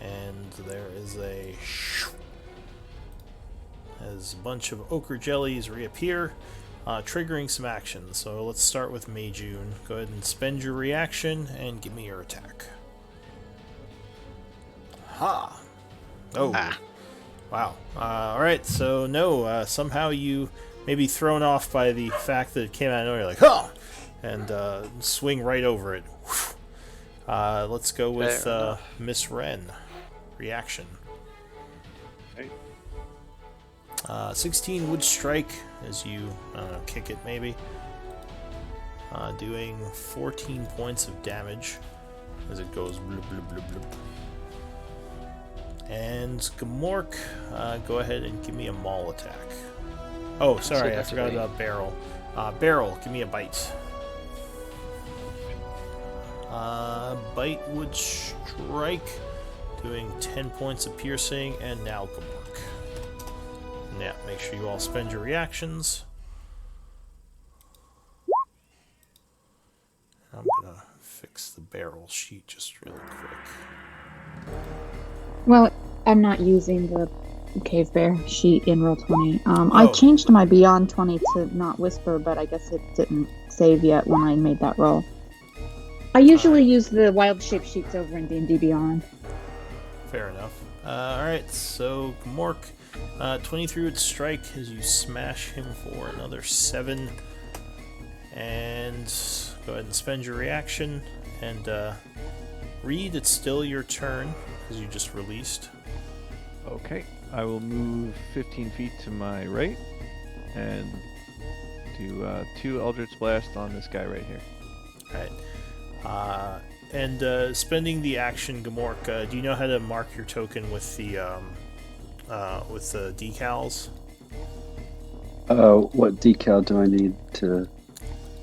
And there is as a bunch of ochre jellies reappear, triggering some actions. So let's start with Mei June. Go ahead and spend your reaction and give me your attack. Ha! Oh. Wow. Alright, so no, somehow you may be thrown off by the fact that it came out of nowhere, like, huh! And swing right over it. Let's go with Miss Wren. Reaction. 16 would strike as you, kick it maybe. Doing 14 points of damage as it goes bloop, bloop, bloop, bloop. And Gamork, go ahead and give me a maul attack. Oh, sorry, I forgot about Barrel. Barrel, give me a bite. Bite would strike, doing 10 points of piercing, and now Gamork. Yeah, make sure you all spend your reactions. barrel sheet just really quick. Well, I'm not using the cave bear sheet in Roll20. I Oh. changed my Beyond 20 to not whisper, but I guess it didn't save yet when I made that roll. I usually use the wild shape sheets over in D&D Beyond. Fair enough. Alright, so Mork, 23 would strike as you smash him for another 7. And go ahead and spend your reaction. And Reed, it's still your turn because you just released. Okay, I will move 15 feet to my right and do 2 Eldritch Blast on this guy right here. Alright. And spending the action, Gamork, do you know how to mark your token with the decals? What decal do I need to...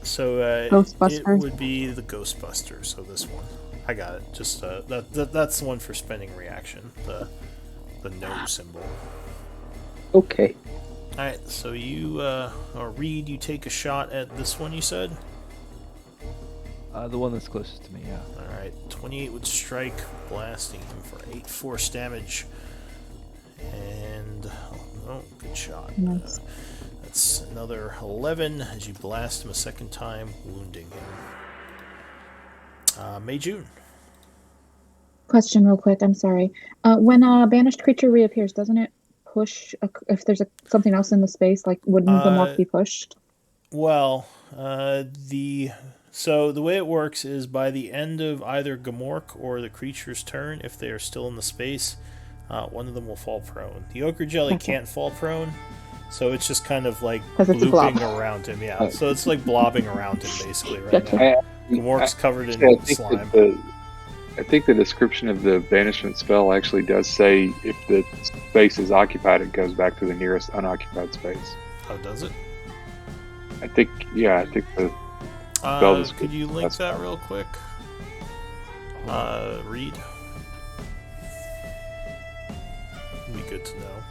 So it Ghostbusters? would be the Ghostbuster, so this one. I got it. Just that's the one for spending reaction, the no symbol. Okay. Alright, so you, or Reed, you take a shot at this one, you said? The one that's closest to me, yeah. Alright, 28 would strike, blasting him for 8 force damage. And, oh, good shot. Nice. That's another 11 as you blast him a second time, wounding him. Mei June. Question real quick, I'm sorry. When a banished creature reappears, doesn't it push, if there's something else in the space, like wouldn't the morph be pushed? Well, so the way it works is by the end of either Gamork or the creature's turn, if they are still in the space, one of them will fall prone. The Ochre Jelly can't fall prone, so it's just kind of like looping around him. Yeah, so it's like blobbing around him basically right now. Gamork's covered in slime. I think the description of the banishment spell actually does say if the space is occupied, it goes back to the nearest unoccupied space. Oh, does it? I think the spell description. Could you link that real quick? Read. Be good to know.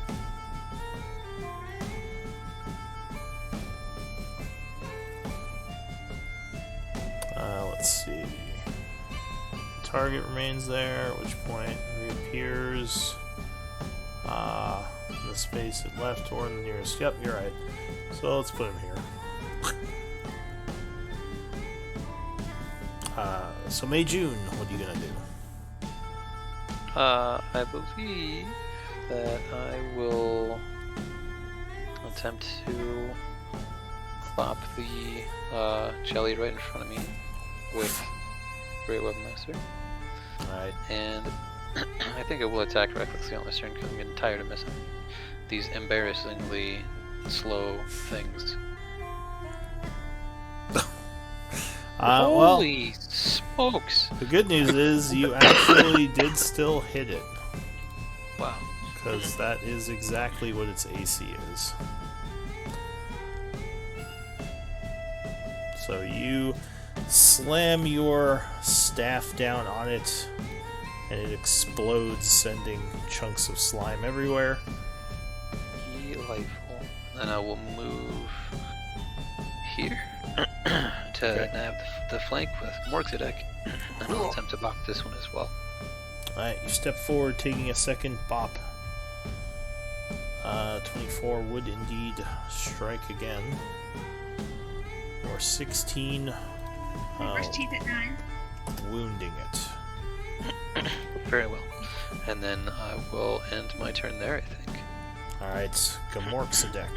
Let's see. Target remains there, at which point reappears in the space it left or in the nearest. Yep, you're right. So let's put him here. So Mei June, what are you gonna do? I believe that I will attempt to plop the jelly right in front of me with Great Webmaster. Alright. And I think it will attack recklessly on this turn because I'm getting tired of missing these embarrassingly slow things. Holy smokes! The good news is you actually did still hit it. Wow. Because that is exactly what its AC is. So you slam your staff down on it, and it explodes, sending chunks of slime everywhere. Delightful. Then I will move here to nab the flank with Morkzadek, and I'll attempt to bop this one as well. Alright, you step forward, taking a second bop. 24 would indeed strike again. Or 16. First teeth at 9. Wounding it. Very well. And then I will end my turn there, I think. Alright, Gamorkzadek.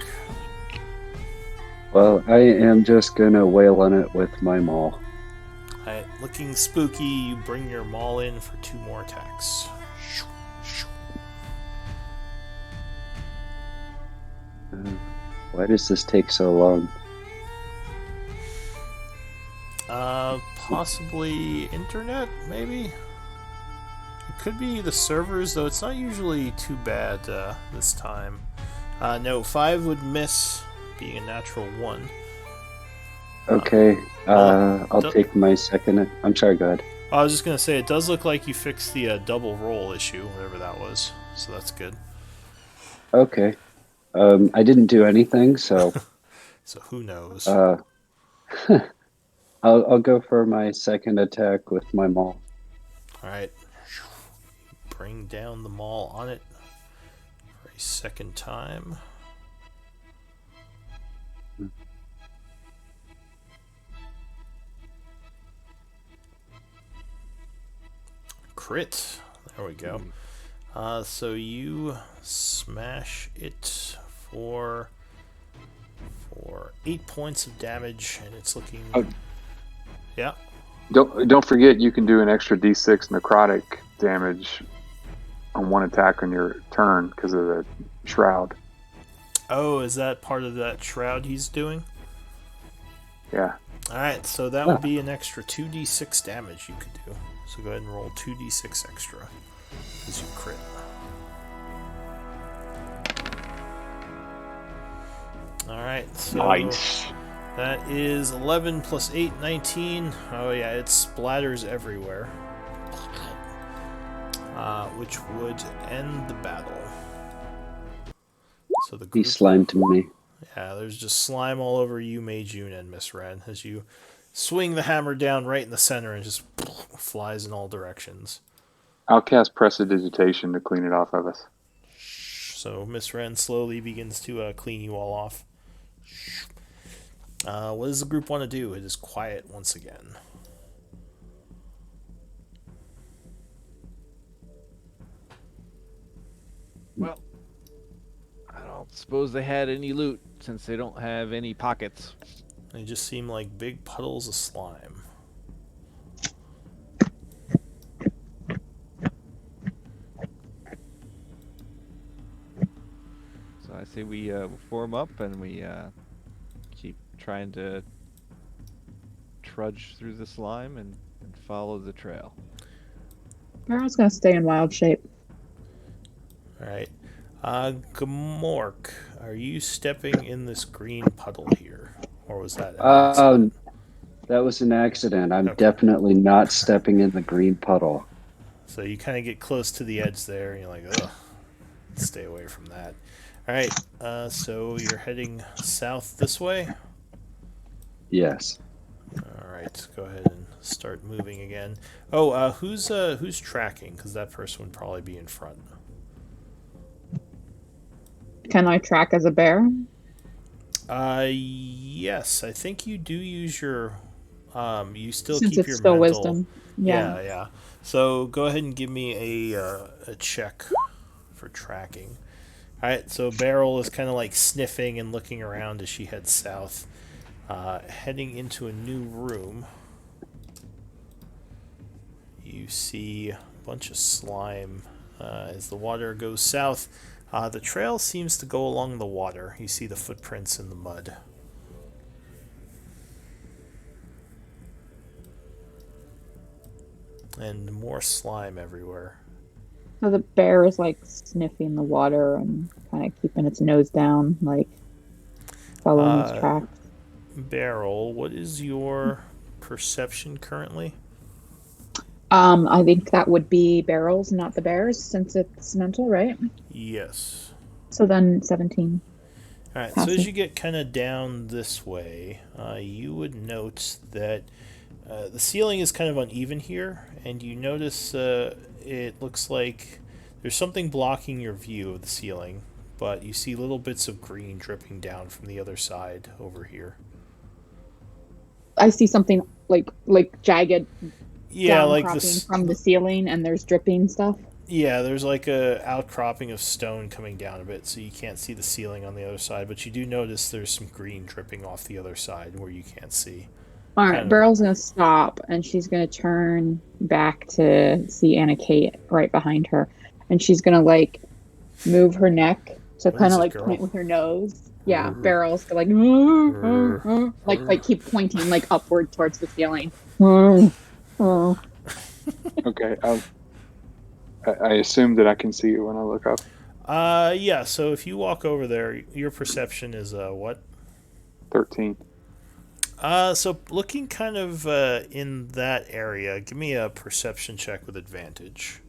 Well, I am just gonna wail on it with my maul. Alright, looking spooky, you bring your maul in for 2 more attacks. Why does this take so long? Possibly internet, maybe? It could be the servers, though it's not usually too bad this time. No, 5 would miss, being a natural 1. Okay, I'll take my second. I'm sorry, go ahead. I was just going to say, it does look like you fixed the double roll issue, whatever that was, so that's good. Okay. I didn't do anything, so... So who knows? I'll go for my second attack with my maul. All right. Bring down the maul on it for a second time. Crit. There we go. So you smash it for 8 points of damage, and it's looking. Yeah. Don't forget you can do an extra D6 necrotic damage on one attack on your turn because of the shroud. Oh, is that part of that shroud he's doing? Yeah. All right, so that would be an extra 2d6 damage you could do. So go ahead and roll 2d6 extra as you crit. All right, so Nice. that is 11 plus 8, 19. Oh yeah, it splatters everywhere, which would end the battle. So the He group, slimed me. yeah, there's just slime all over you, Mei Jun and Miss Ren, as you swing the hammer down right in the center and just flies in all directions. I'll cast Prestidigitation to clean it off of us. So Miss Ren slowly begins to clean you all off. What does the group want to do? It is quiet once again. Well, I don't suppose they had any loot since they don't have any pockets. They just seem like big puddles of slime. So I say we form up and we keep trying to trudge through the slime and follow the trail. Barrel's gonna stay in wild shape. Alright. Gamork, are you stepping in this green puddle here? Or was that an accident? That was an accident. I'm Okay. definitely not stepping in the green puddle. So you kind of get close to the edge there, and you're like, ugh, stay away from that. Alright, so you're heading south this way? Yes. Alright, go ahead and start moving again. Oh, who's tracking? Because that person would probably be in front. Can I track as a bear? Yes, I think you do use your, you still Since keep it's your still mental. wisdom. Yeah. Yeah. So go ahead and give me a check for tracking. Alright, so Beryl is kind of like sniffing and looking around as she heads south, heading into a new room. You see a bunch of slime as the water goes south. The trail seems to go along the water. You see the footprints in the mud. And more slime everywhere. So the bear is like sniffing the water and kind of keeping its nose down, like following its tracks. Beryl, what is your perception currently? I think that would be Barrel's, not the bear's, since it's mental, right? Yes. So then 17. Alright, so as you get kind of down this way, you would note that the ceiling is kind of uneven here, and you notice it looks like there's something blocking your view of the ceiling, but you see little bits of green dripping down from the other side over here. I see something like jagged Yeah, like downcropping this from the ceiling, and there's dripping stuff. Yeah, there's like a outcropping of stone coming down a bit, so you can't see the ceiling on the other side, but you do notice there's some green dripping off the other side where you can't see. All right, Kind of- Beryl's gonna stop, and she's gonna turn back to see Anna Kate right behind her, and she's gonna like move her neck to What kind is of it, like girl? point with her nose. Yeah, Grr. Beryl's gonna like like keep pointing like upward towards the ceiling. Okay. I assume that I can see you when I look up. Yeah, so if you walk over there, your perception is what? 13. So looking kind of in that area, give me a perception check with advantage.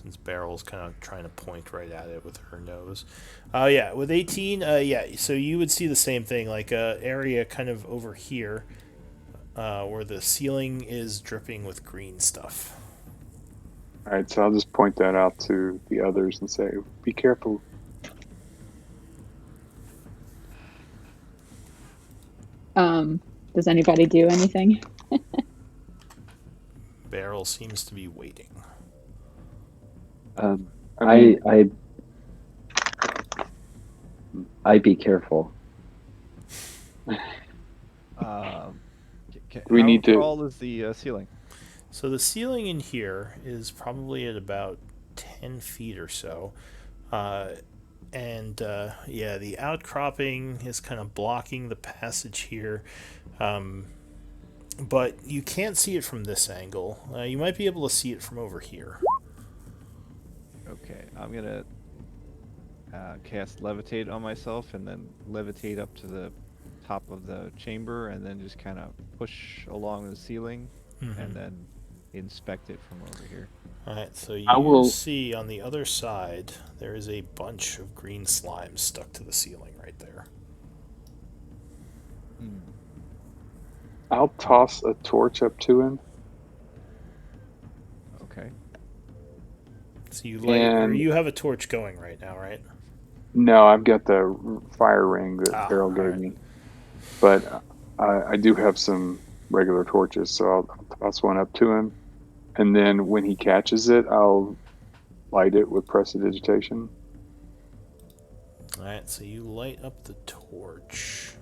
since Barrel's kind of trying to point right at it with her nose. Yeah, with 18, yeah, so you would see the same thing, like a area kind of over here where the ceiling is dripping with green stuff. All right, so I'll just point that out to the others and say, be careful. Does anybody do anything? Barrel seems to be waiting. I mean, I be careful. We How need to- tall is the ceiling? So the ceiling in here is probably at about 10 feet or so. Yeah, the outcropping is kind of blocking the passage here. But you can't see it from this angle. You might be able to see it from over here. Okay, I'm gonna cast levitate on myself and then levitate up to the top of the chamber and then just kind of push along the ceiling and then inspect it from over here. Alright, so I you will- see on the other side there is a bunch of green slime stuck to the ceiling right there. I'll toss a torch up to him. Okay. So you light, or And- you have a torch going right now, right? No, I've got the fire ring that Ah, Carol gave alright. me. But I do have some regular torches, so I'll toss one up to him. And then when he catches it, I'll light it with prestidigitation. Alright, so you light up the torch.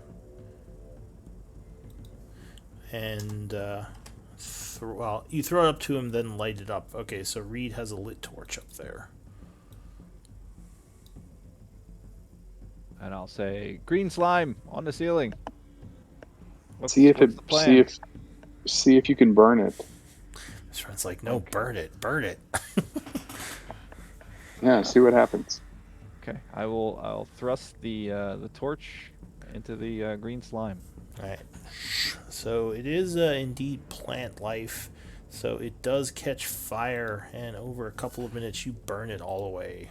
And, well, you throw it up to him, then light it up. Okay, so Reed has a lit torch up there. And I'll say, green slime on the ceiling. What's See if the plan? see if you can burn it. His friend's like, no, burn it, burn it. Yeah, see what happens. Okay, I'll thrust the torch into the green slime. Alright. So it is indeed plant life. So it does catch fire, and over a couple of minutes you burn it all away.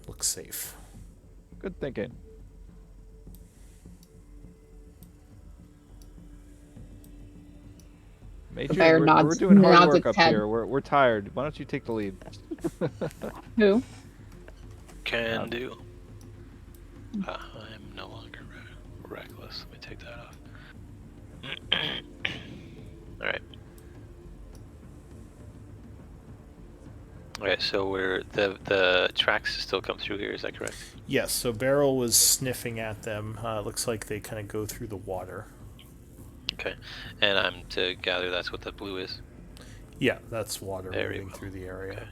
Looks safe. Good thinking. Major, bear we're nods- doing hard nods work its up head. here. We're tired. Why don't you take the lead? Who? Can do. I'm no longer reckless. Let me take that off. Alright. Alright, so we're the tracks still come through here, is that correct? Yes, so Beryl was sniffing at them. Looks like they kind of go through the water. Okay. And I'm to gather that's what the blue is. Yeah, that's water Very moving well. through the area. Okay.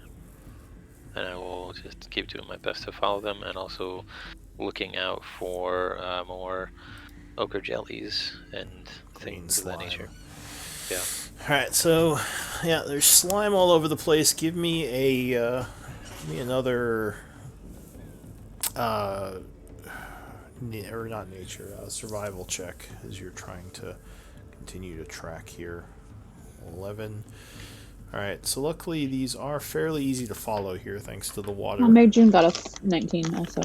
And I will just keep doing my best to follow them, and also looking out for more ochre jellies and Green things of that slime. nature. Yeah. Alright, so yeah, there's slime all over the place. Give me another or not nature, survival check as you're trying to continue to track here. 11. Alright, so luckily these are fairly easy to follow here thanks to the water. Well, Mary June got us 19 also.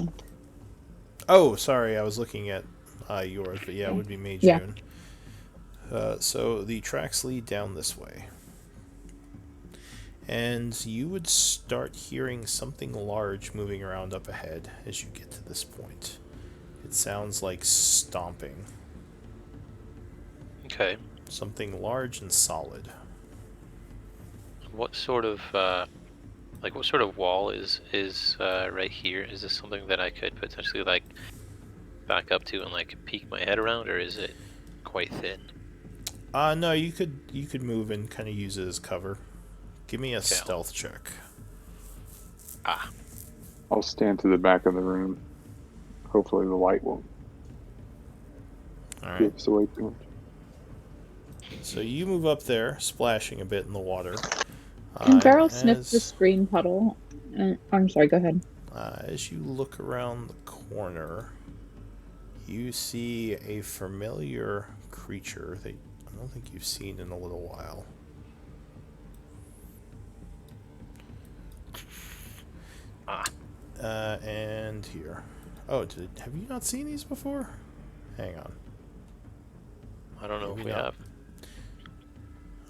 Oh, sorry, I was looking at yours, but yeah, it would be May Yeah. June. So the tracks lead down this way. And you would start hearing something large moving around up ahead as you get to this point. It sounds like stomping. Okay. Something large and solid. What sort of what sort of wall is right here? Is this something that I could potentially like back up to and like peek my head around, or is it quite thin? No, you could move and kind of use it as cover. Give me a Okay. stealth check. Ah. I'll stand to the back of the room. Hopefully the light won't All give right. us away too much. So you move up there, splashing a bit in the water. Can Beryl as- sniff this green puddle? I'm sorry, go ahead. As you look around the corner, you see a familiar creature that I don't think you've seen in a little while. And here. Oh, have you not seen these before? Hang on. I don't know Maybe if we not.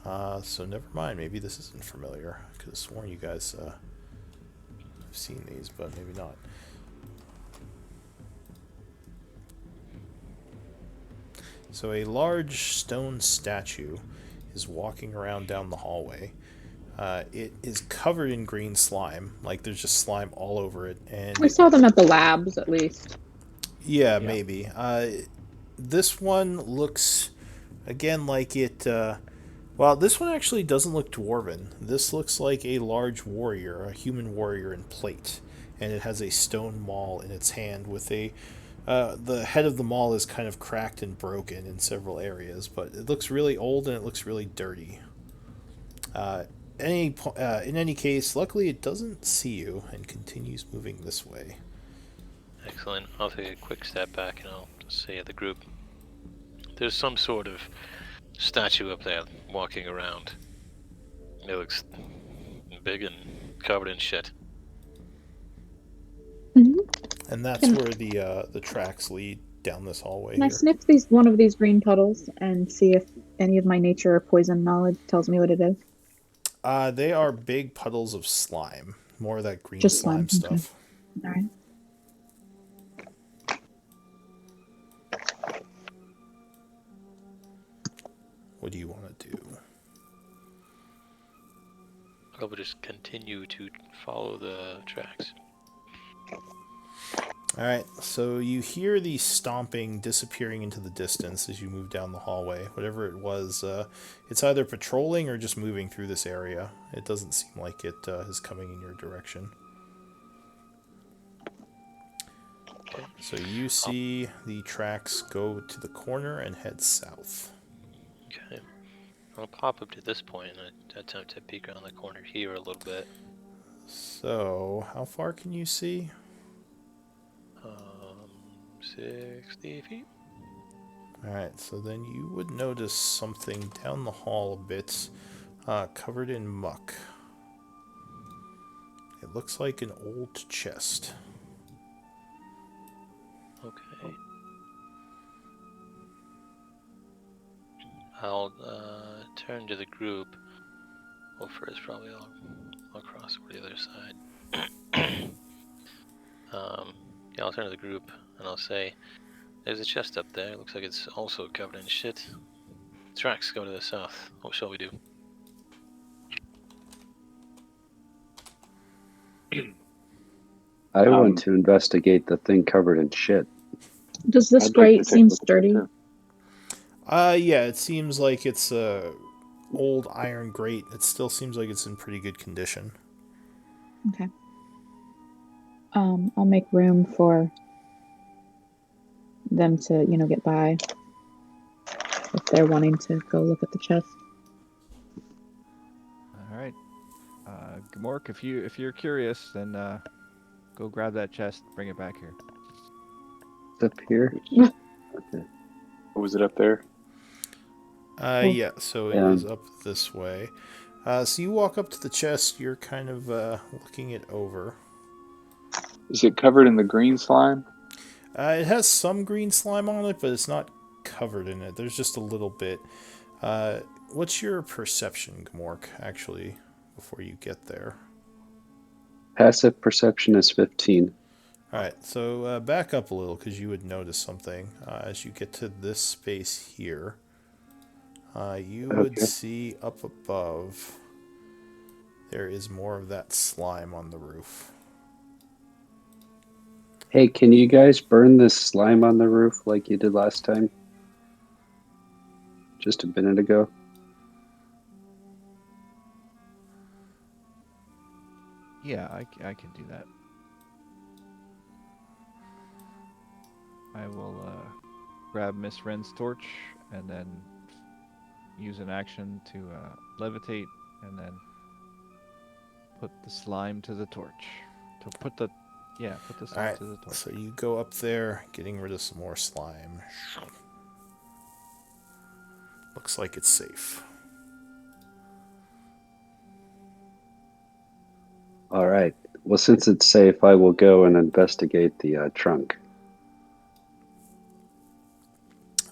have. So never mind. Maybe this isn't familiar. I could have sworn you guys have seen these, but maybe not. So a large stone statue is walking around down the hallway. It is covered in green slime, like there's just slime all over it. And We saw them at the labs, at least. yeah, Yeah. maybe. This one looks again like it. Well, this one actually doesn't look dwarven. This looks like a large warrior, a human warrior in plate, and it has a stone maul in its hand with a. The head of the maul is kind of cracked and broken in several areas, but it looks really old and it looks really dirty. In any case, luckily it doesn't see you and continues moving this way. Excellent. I'll take a quick step back and I'll just say to the group, there's some sort of statue up there walking around. It looks big and covered in shit. Mm-hmm. And that's where the tracks lead down this hallway Can I here. sniff one of these green puddles and see if any of my nature or poison knowledge tells me what it is? They are big puddles of slime. More of that green Just slime slime, stuff. All right. What do you want to do? I will just continue to follow the tracks. Alright, so you hear the stomping disappearing into the distance as you move down the hallway. Whatever it was, it's either patrolling or just moving through this area. It doesn't seem like it is coming in your direction. Okay. So you see the tracks go to the corner and head south. Okay. I'll pop up to this point and attempt to peek around the corner here a little bit. So, how far can you see? 60 feet. Alright, so then you would notice something down the hall a bit, covered in muck. It looks like an old chest. Okay. I'll turn to the group. Well, first probably I'll cross over to the other side. Yeah, I'll turn to the group and I'll say, there's a chest up there. Looks like it's also covered in shit. Tracks go to the south. What shall we do? I want to investigate the thing covered in shit. Does this I'd like to grate take a seem look at that, sturdy? too. Yeah, it seems like it's a old iron grate. It still seems like it's in pretty good condition. Okay. I'll make room for them to, get by if they're wanting to go look at the chest. All right. Gamork, if you're curious, then go grab that chest, bring it back here. It's up here. Or was it up there? Yeah, so it Yeah. is up this way. So you walk up to the chest, you're kind of looking it over. Is it covered in the green slime? It has some green slime on it, but it's not covered in it. There's just a little bit. What's your perception, Gamork, actually, before you get there? Passive perception is 15. Alright, so back up a little, because you would notice something. As you get to this space here, you would Okay. see up above, there is more of that slime on the roof. Hey, can you guys burn this slime on the roof like you did last time? Just a minute ago? Yeah, I can do that. I will grab Miss Wren's torch and then use an action to levitate and then put the slime to the torch. Put the slime Alright, to the torch. so you go up there, getting rid of some more slime. Looks like it's safe. All right. Well, since it's safe, I will go and investigate the trunk.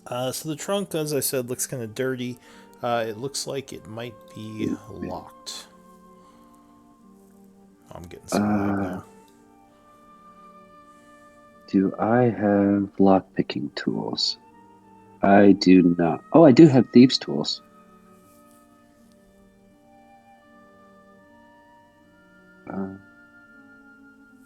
So the trunk, as I said, looks kind of dirty. It looks like it might be locked. I'm getting some lag now. Do I have lockpicking tools? I do not. Oh, I do have thieves' tools.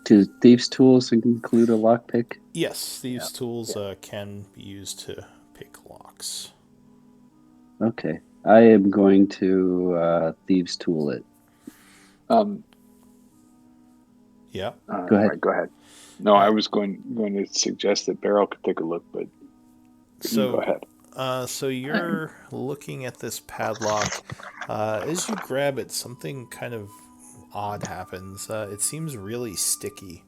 Do thieves' tools include a lockpick? Yes, these tools can be used to pick locks. Okay. I am going to thieves' tool it. Yeah. Go ahead. Right, go ahead. No, I was going to suggest that Beryl could take a look, but you go ahead. So you're looking at this padlock. As you grab it, something kind of odd happens. It seems really sticky,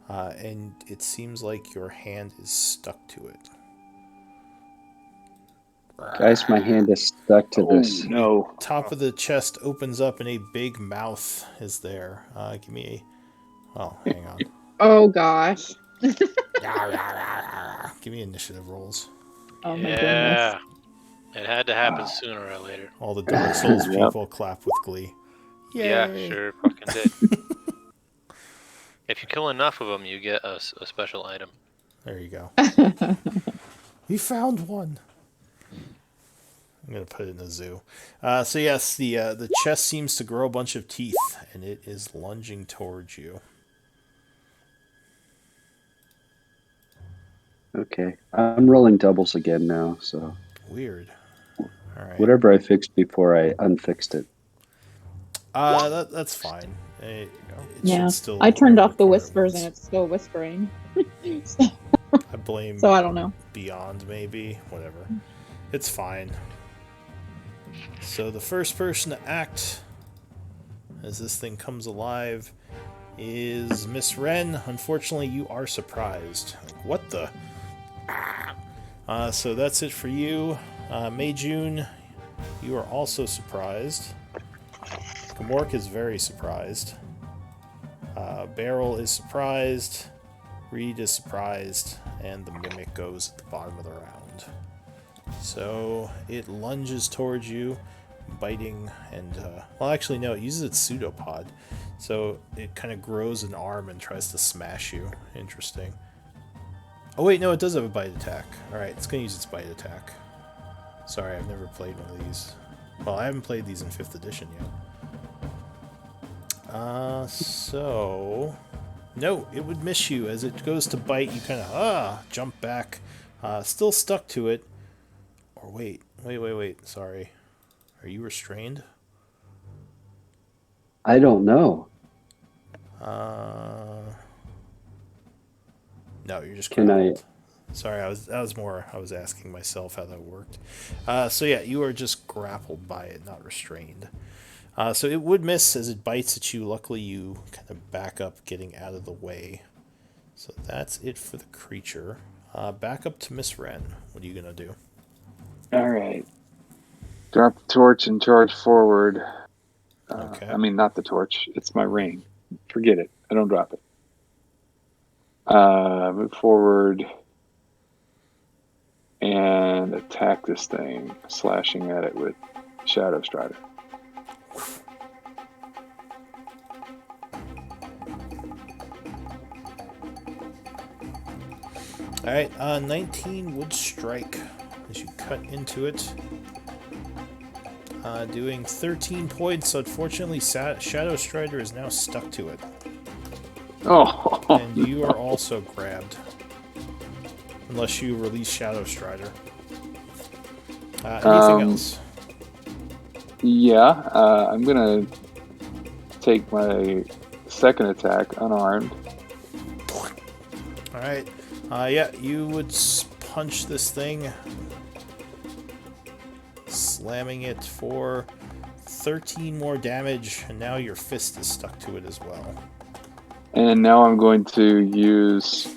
and it seems like your hand is stuck to it. Guys, my hand is stuck to this. No. Top of the chest opens up, and a big mouth is there. Give me a... Oh, hang on. Oh gosh. Give me initiative rolls. Oh my goodness. Yeah. It had to happen sooner or later. All the Dark Souls Yep. people clap with glee. Yay. Yeah, sure fucking did. If you kill enough of them, you get a special item. There you go. We found one. I'm gonna put it in the zoo. So yes, the chest seems to grow a bunch of teeth, and it is lunging towards you. Okay. I'm rolling doubles again now, so Weird. All right. whatever I fixed before, I unfixed it. That's fine. It Yeah. should still I turned roll off the whispers and requirements. it's still whispering. I blame So I don't know. Beyond, maybe. Whatever. It's fine. So the first person to act as this thing comes alive is Miss Wren. Unfortunately, you are surprised. Like, what the? So that's it for you. Mei June, you are also surprised. Gamork is very surprised. Beryl is surprised. Reed is surprised. And the Mimic goes at the bottom of the round. So it lunges towards you, biting, and well, actually no, it uses its pseudopod, so it kind of grows an arm and tries to smash you. Interesting. Oh wait, no, it does have a bite attack. All right, it's gonna use its bite attack. Sorry, I've never played one of these. Well, I haven't played these in 5th edition yet. So no, it would miss you as it goes to bite. You kind of jump back, still stuck to it. Or wait. Sorry. Are you restrained? I don't know. No, you're just Can grappled. Sorry, I was asking myself how that worked. So yeah, you are just grappled by it, not restrained. So it would miss as it bites at you. Luckily, you kind of back up, getting out of the way. So that's it for the creature. Back up to Miss Wren. What are you gonna do? All right. Drop the torch and charge forward. Okay. I mean, not the torch. It's my ring. Forget it. I don't drop it. Move forward and attack this thing, slashing at it with Shadow Strider. All right, 19 would strike as you cut into it, doing 13 points. Unfortunately, Shadow Strider is now stuck to it, Oh, and you are also grabbed, unless you release Shadow Strider. Anything else? yeah. I'm gonna take my second attack unarmed. All right. Yeah, you would punch this thing, slamming it for 13 more damage, and now your fist is stuck to it as well. And now I'm going to use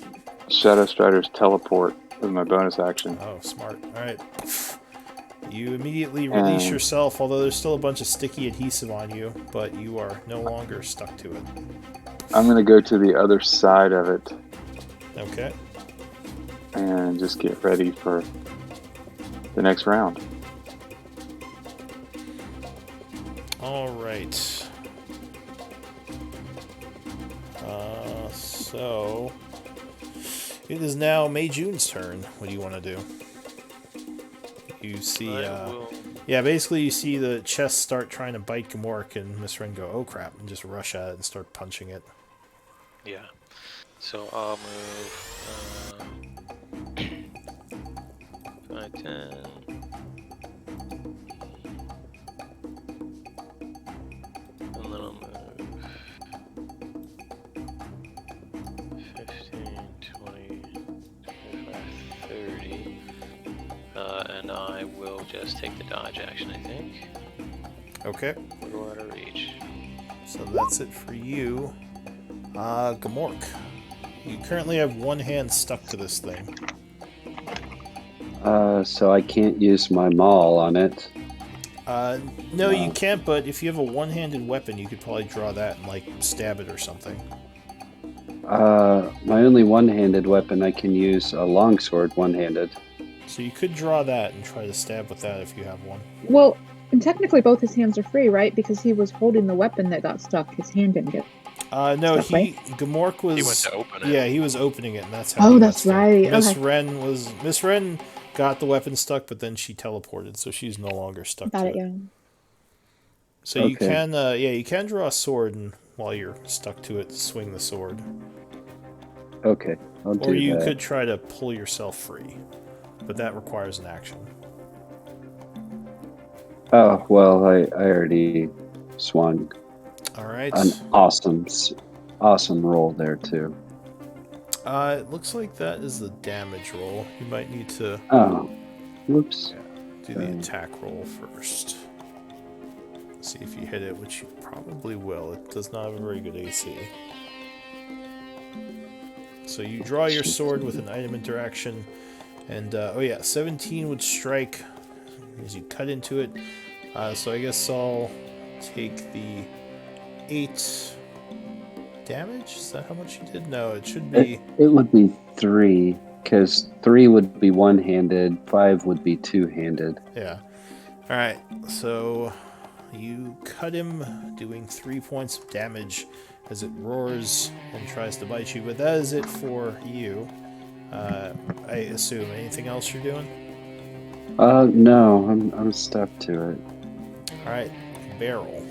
Shadow Strider's teleport as my bonus action. Oh, smart. All right. You immediately release And- yourself, although there's still a bunch of sticky adhesive on you, but you are no longer stuck to it. I'm going to go to the other side of it Okay. and just get ready for the next round. All right. So it is now Mei June's turn. What do you want to do? You see, yeah, basically you see the chest start trying to bite Gamork, and Miss Ren go, "Oh crap!" and just rush at it and start punching it. Yeah. So I'll move 5, 10. And then I'll move 15, 20, 25, 30. And I will just take the dodge action, I think. Okay. We're out of reach. So that's it for you. Gamork. You currently have one hand stuck to this thing. So I can't use my maul on it. No, you can't, but if you have a one-handed weapon, you could probably draw that and, like, stab it or something. My only one-handed weapon, I can use a longsword one-handed. So you could draw that and try to stab with that if you have one. Well, and technically both his hands are free, right? Because he was holding the weapon that got stuck. His hand didn't get No, stuck, right? Gamork was... He went to open it. Yeah, he was opening it, and that's how Oh, he got that's stuck. right. Miss Okay. Ren got the weapon stuck, but then she teleported, so she's no longer stuck Got to it, yeah. So you Okay. can, you can draw a sword, and while you're stuck to it, swing the sword. Okay, I'll do Or you that. could try to pull yourself free, but that requires an action. Oh, well, I already swung All right. an awesome roll there, too. It looks like that is the damage roll. You might need to Oh, whoops. do the attack roll first. See if you hit it, which you probably will. It does not have a very good AC. So you draw your sword with an item interaction, and 17 would strike as you cut into it. So I guess I'll take the 8 damage. Is that how much you did? No, it should be. It would be 3, because 3 would be one-handed, 5 would be two-handed. Yeah. All right. So you cut him, doing 3 points of damage as it roars and tries to bite you. But that is it for you. I assume. Anything else you're doing? No, I'm stuck to it. All right. Barrel.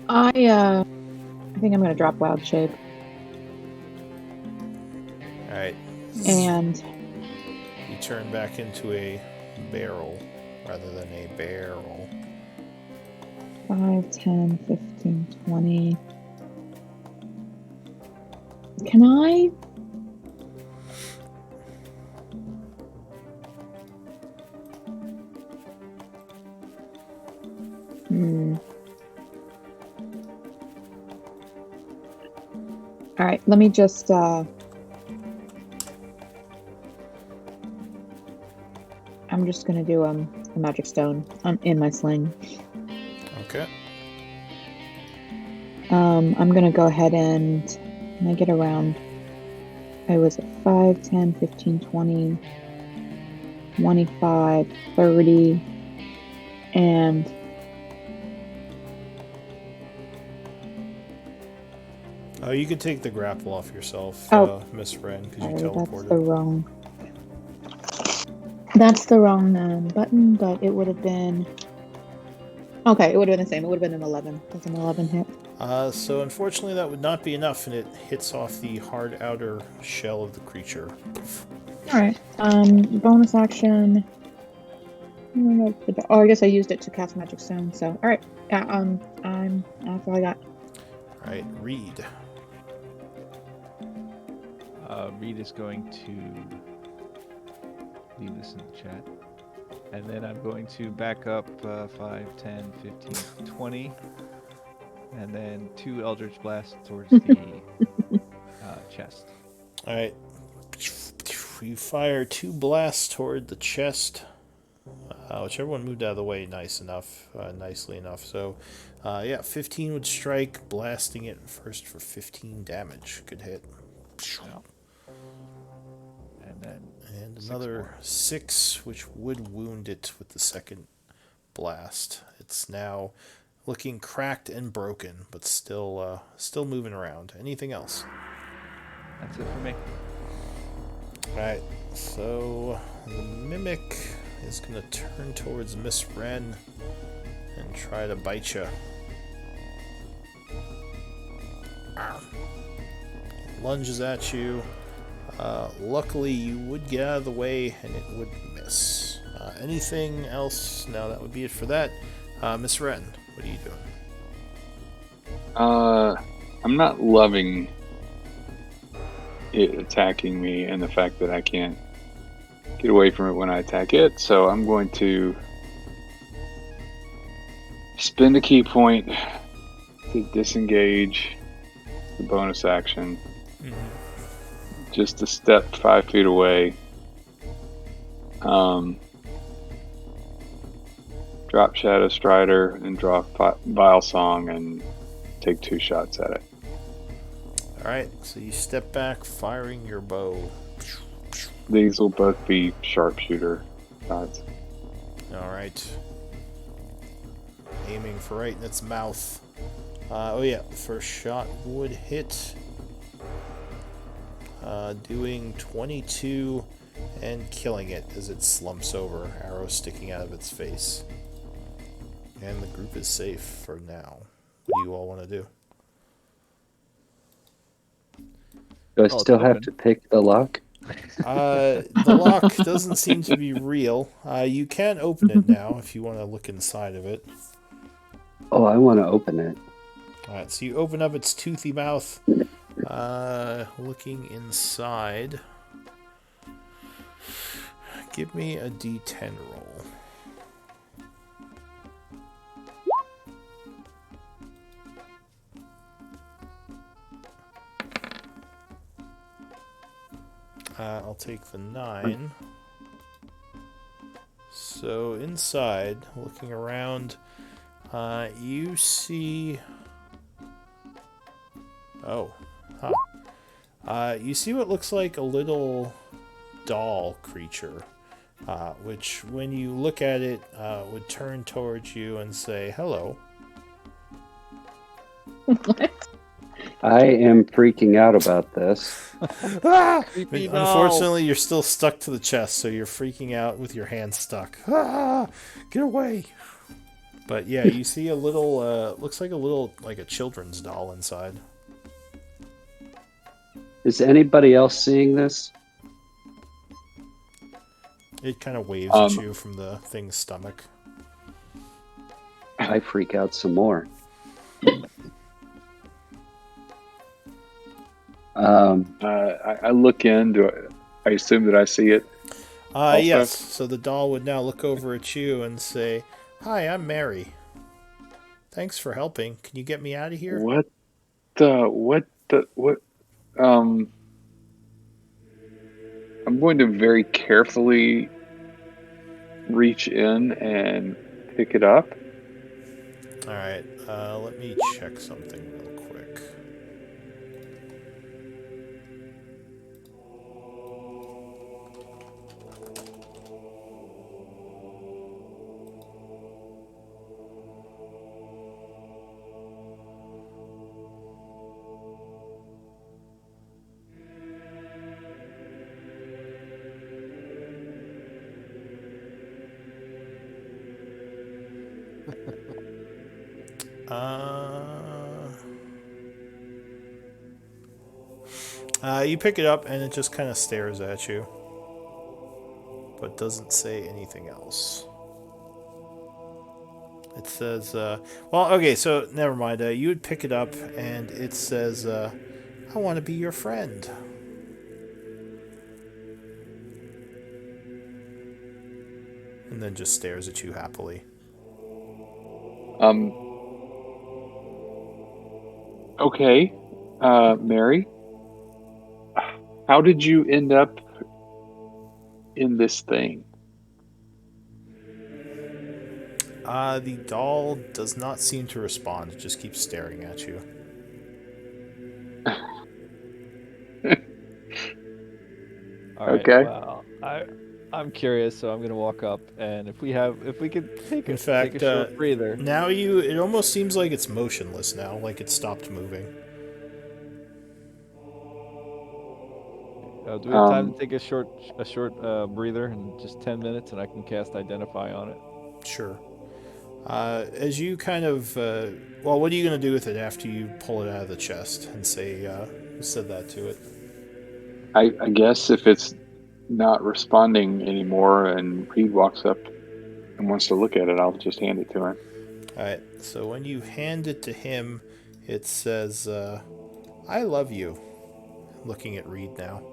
I think I'm gonna drop Wild Shape All right. and You turn back into a barrel rather than a barrel. 5, 10, 15, 20. Can I? All right, let me just I'm just gonna do a magic stone in my sling. Okay. I'm gonna go ahead and when I get around, I was at 5, 10, 15, 20, 25, 30, and Oh, you could take the grapple off yourself, Miss Ren, because you sorry, teleported. that's the wrong button, but it would have been okay. It would have been the same. It would have been an 11. That's an 11 hit. So unfortunately that would not be enough, and it hits off the hard outer shell of the creature. All right. Bonus action. Oh, I guess I used it to cast magic stone. So, all right. That's all I got. All right, Reed. Reed is going to leave this in the chat. And then I'm going to back up 5, 10, 15, 20. And then 2 Eldritch Blasts towards the chest. Alright. You fire 2 blasts toward the chest. Whichever one moved out of the way nicely enough. So, 15 would strike, blasting it first for 15 damage. Good hit. Yeah. And then And 6 another more. 6, which would wound it with the second blast. It's now looking cracked and broken, but still moving around. Anything else? That's it for me. Alright, so the Mimic is going to turn towards Miss Wren and try to bite you. Lunges at you. Luckily, you would get out of the way and it would miss. Anything else? No, that would be it for that. Miss Wren, what are you doing? I'm not loving it attacking me and the fact that I can't get away from it when I attack it, so I'm going to spend a key point to disengage the bonus action. Just to step 5 feet away. Drop Shadow Strider and draw Vile Song and take 2 shots at it. Alright, so you step back, firing your bow. These will both be sharpshooter shots. Alright. Aiming for right in its mouth. The first shot would hit. Doing 22 and killing it as it slumps over, arrow sticking out of its face. And the group is safe for now. What do you all want to do? Do I it's still have open. to pick the lock? The lock doesn't seem to be real. You can open it now if you want to look inside of it. Oh, I want to open it. Alright, so you open up its toothy mouth. Looking inside. Give me a D10 roll. I'll take the 9. So inside, looking around, you see... Oh. Huh. You see what looks like a little doll creature, which, when you look at it, would turn towards you and say, hello. What? I am freaking out about this. Creepy doll. Unfortunately, you're still stuck to the chest, so you're freaking out with your hand stuck. Get away! But yeah, you see a little, looks like a children's doll inside. Is anybody else seeing this? It kind of waves at you from the thing's stomach. I freak out some more. I look in. I assume that I see it? Also? Yes. So the doll would now look over at you and say, "Hi, I'm Mary. Thanks for helping. Can you get me out of here?" What? I'm going to very carefully reach in and pick it up. All right. Let me check something real quick. You pick it up and it just kind of stares at you, but doesn't say anything else. It says, so never mind. You would pick it up and it says, I want to be your friend. And then just stares at you happily. Okay, Mary. How did you end up in this thing? The doll does not seem to respond. It just keeps staring at you. All right. Okay. Well, I'm curious, so I'm gonna walk up, and if we could take In a fact, short breather. now it almost seems like it's motionless now, like it stopped moving. Do we have time to take a short breather in just 10 minutes, and I can cast Identify on it? Sure. As you kind of, well, what are you going to do with it after you pull it out of the chest and say, said that to it? I guess if it's not responding anymore and Reed walks up and wants to look at it, I'll just hand it to him. Alright, so when you hand it to him, it says, I love you. Looking at Reed now.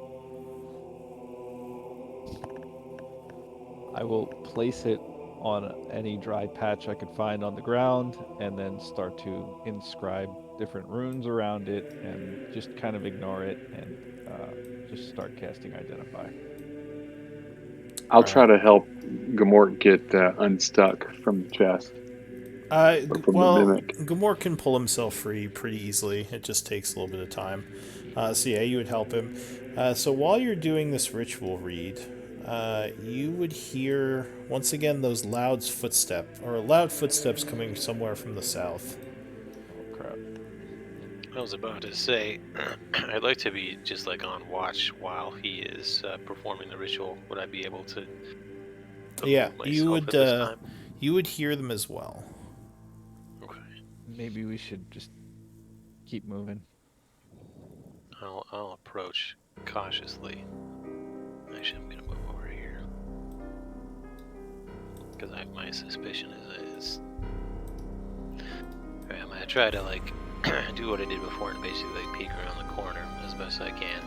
I will place it on any dry patch I could find on the ground, and then start to inscribe different runes around it, and just kind of ignore it, and just start casting Identify. I'll try Alright. to help Gamort get unstuck from the chest. Or from the Well, mimic. Gamor can pull himself free pretty easily. It just takes a little bit of time. So yeah, you would help him. So while you're doing this ritual, Reed, you would hear once again those loud footsteps coming somewhere from the south. Oh crap! I was about to say, I'd like to be just like on watch while he is performing the ritual. Would I be able to? Yeah, myself at this time? you would hear them as well. Okay. Maybe we should just keep moving. I'll approach cautiously. Actually, I'm gonna move over here because my suspicion is. Alright, I'm gonna try to like do what I did before and basically like peek around the corner as best I can.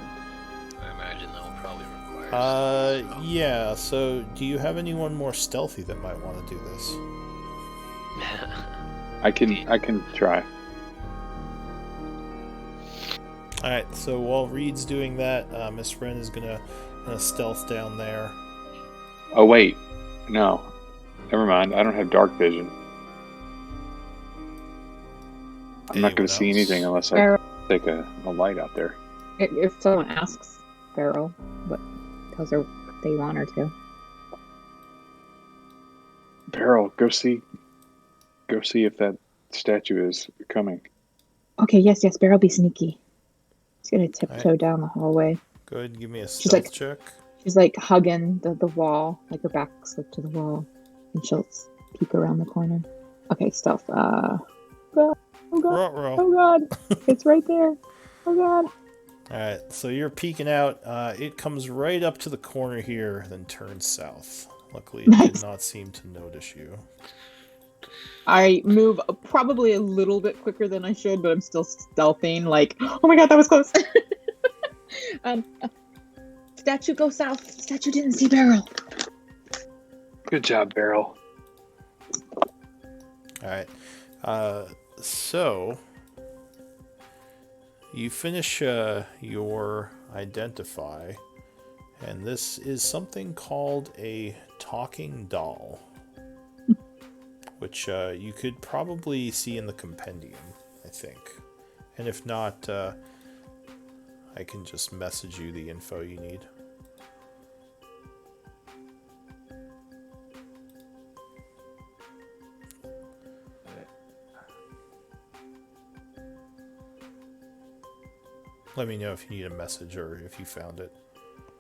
I imagine that will probably require. Stealth, so. Yeah. So do you have anyone more stealthy that might want to do this? I can try. Alright, so while Reed's doing that, Miss Wren is gonna stealth down there. Oh wait, no, never mind. I don't have dark vision. I'm not going to see anything unless I take a light out there. If someone asks Beryl, what tells her what they want her to. Beryl, go see if that statue is coming. Okay, yes, Beryl, be sneaky. She's gonna tiptoe down the hallway. Go ahead and give me a stealth check. She's like hugging the wall, like her back's like to the wall, and she'll peek around the corner. Okay, stealth. Oh god! Ruh-roh. Oh god! It's right there. Oh god! Alright, so you're peeking out. It comes right up to the corner here, then turns south. Luckily, it did not seem to notice you. I move probably a little bit quicker than I should, but I'm still stealthing. Like, oh my god, that was close. Statue, go south. Statue didn't see Beryl. Good job, Beryl. Alright. So you finish your identify, and this is something called a talking doll, which you could probably see in the compendium, I think. And if not, I can just message you the info you need. Let me know if you need a message or if you found it.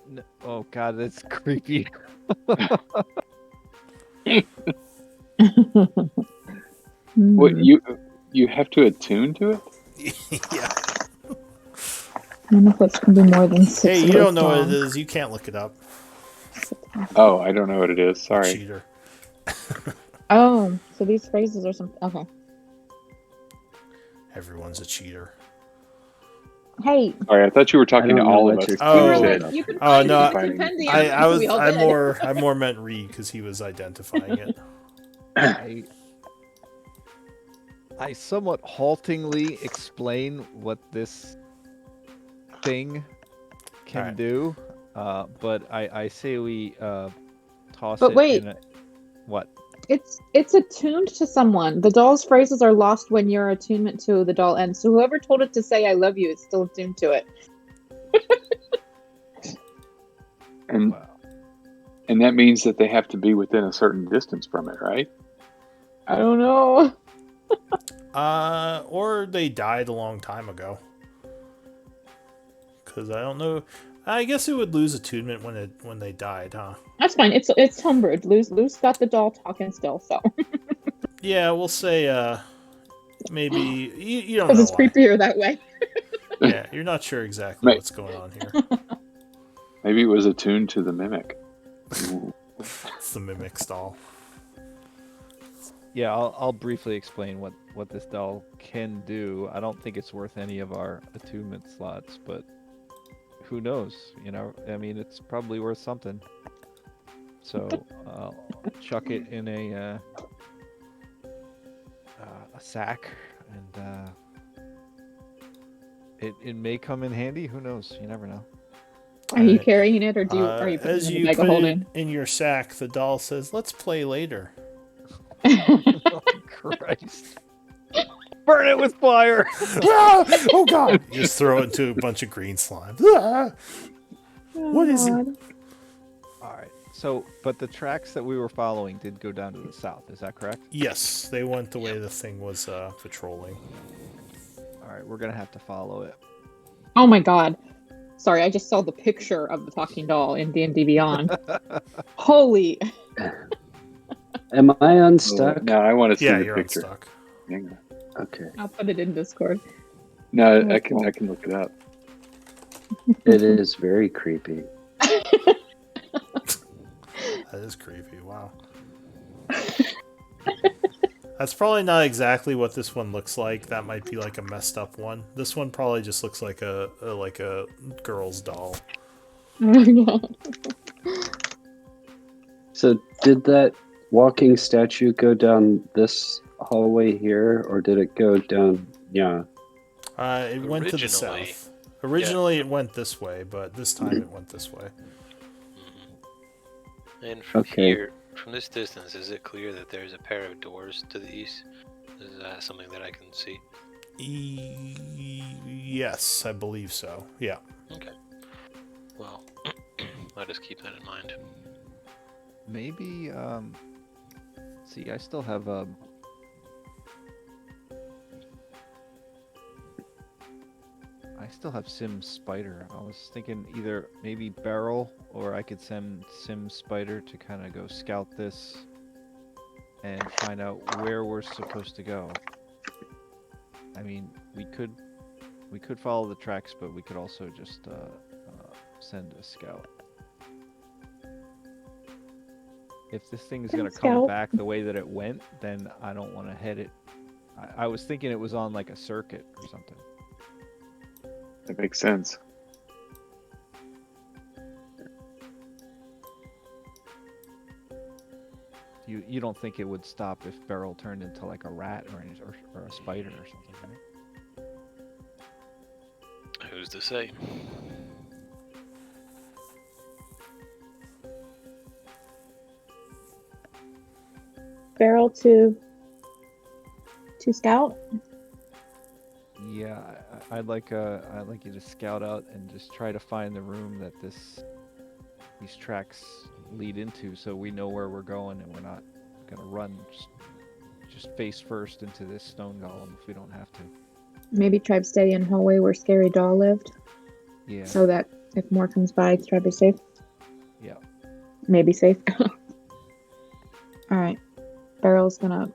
No, oh god, that's creepy. What, you have to attune to it? Yeah. I don't know if it's gonna be more than 6 Hey, you words don't know what long. it is. You can't look it up. Oh, I don't know what it is. Sorry. Cheater. Oh, so these phrases are something. Okay. Everyone's a cheater. Hey, Sorry, I thought you were talking to don't know all of what us. you're Oh. you were said- like, you can Oh, find no, it in the compendium. I was We all I did. more meant Reed because he was identifying it. I somewhat haltingly explain what this thing can Alright. do, but I say we toss But it wait. in a... What? It's attuned to someone. The doll's phrases are lost when your attunement to the doll ends. So whoever told it to say "I love you" is still attuned to it. And Wow. and that means that they have to be within a certain distance from it, right? I don't know. Or they died a long time ago. Because I don't know. I guess it would lose attunement when they died, huh? That's fine. It's homebrewed. Lou's got the doll talking still, so Yeah, we'll say maybe you don't because know it's why. creepier that way. Yeah, you're not sure exactly Right. what's going on here. Maybe it was attuned to the mimic. It's the mimic doll. Yeah, I'll briefly explain what this doll can do. I don't think it's worth any of our attunement slots, but who knows? You know, I mean, it's probably worth something. So I'll chuck it in a sack, and it may come in handy. Who knows? You never know. Are you Alright. carrying it, or are you putting As it in you the bag of put it holding? in your sack, the doll says, "Let's play later." Oh, Christ! Burn it with fire! Oh God! You just throw it into a bunch of green slime. What is it? God. All right. So, but the tracks that we were following did go down to the south. Is that correct? Yes, they went the way the thing was patrolling. All right. We're gonna have to follow it. Oh my God. Sorry, I just saw the picture of the talking doll in D&D Beyond. Holy. Am I unstuck? No, I want to see Yeah, the you're picture. unstuck. Hang on. Okay. I'll put it in Discord. No, Oh, I can cool. I can look it up. It is very creepy. That is creepy. Wow. That's probably not exactly what this one looks like. That might be like a messed up one. This one probably just looks like a girl's doll. Oh my God. So did that walking statue go down this hallway here, or did it go down? Yeah. It went to the Originally, south. Originally, it went this way, but this time it went this way. And from Okay. here, from this distance, is it clear that there's a pair of doors to the east? Is that something that I can see? Yes, I believe so. Yeah. Okay. Well, I'll just keep that in mind. Maybe. See, I still have I still have Sim Spider. I was thinking either maybe Barrel, or I could send Sim Spider to kind of go scout this and find out where we're supposed to go. I mean, we could follow the tracks, but we could also just send a scout. If this thing is Send gonna come scout. back the way that it went, then I don't want to head it. I was thinking it was on like a circuit or something. That makes sense. You don't think it would stop if Beryl turned into like a rat or a spider or something, right? Who's to say? Barrel to scout. Yeah, I'd like you to scout out and just try to find the room that these tracks lead into, so we know where we're going and we're not gonna run just face first into this stone golem if we don't have to. Maybe try to stay in hallway where Scary Doll lived, Yeah. so that if more comes by, try to be safe. Yeah. Maybe safe. All right, Barrel's gonna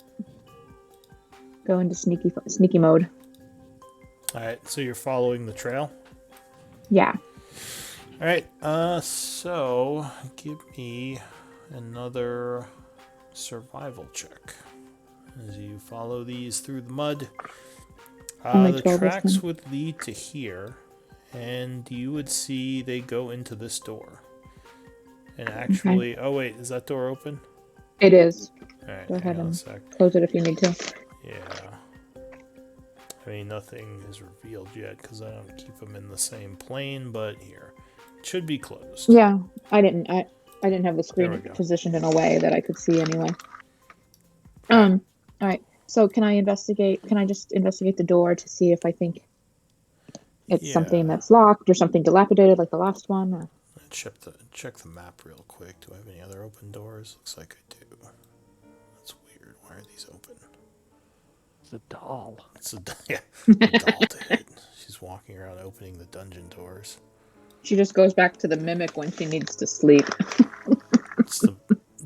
go into sneaky mode. All right. So you're following the trail. Yeah. All right. So give me another survival check as you follow these through the mud. Only The 12 this tracks time. would lead to here, and you would see they go into this door. And actually, oh wait, is that door open? It is. All right, Go hang ahead on a and sec. close it if you need to. Yeah. I mean, nothing is revealed yet because I don't keep them in the same plane, but here. Should be closed. Yeah, I didn't have the There we screen go. positioned in a way that I could see anyway. Alright. All right. So can I investigate? Can I just investigate the door to see if I think it's something Yeah. that's locked or something dilapidated like the last one? Or... Check the map real quick. Do I have any other open doors? Looks like I do. That's weird. Why are these open? It's a doll. It's a yeah. The doll did. She's walking around opening the dungeon doors. She just goes back to the mimic when she needs to sleep. It's the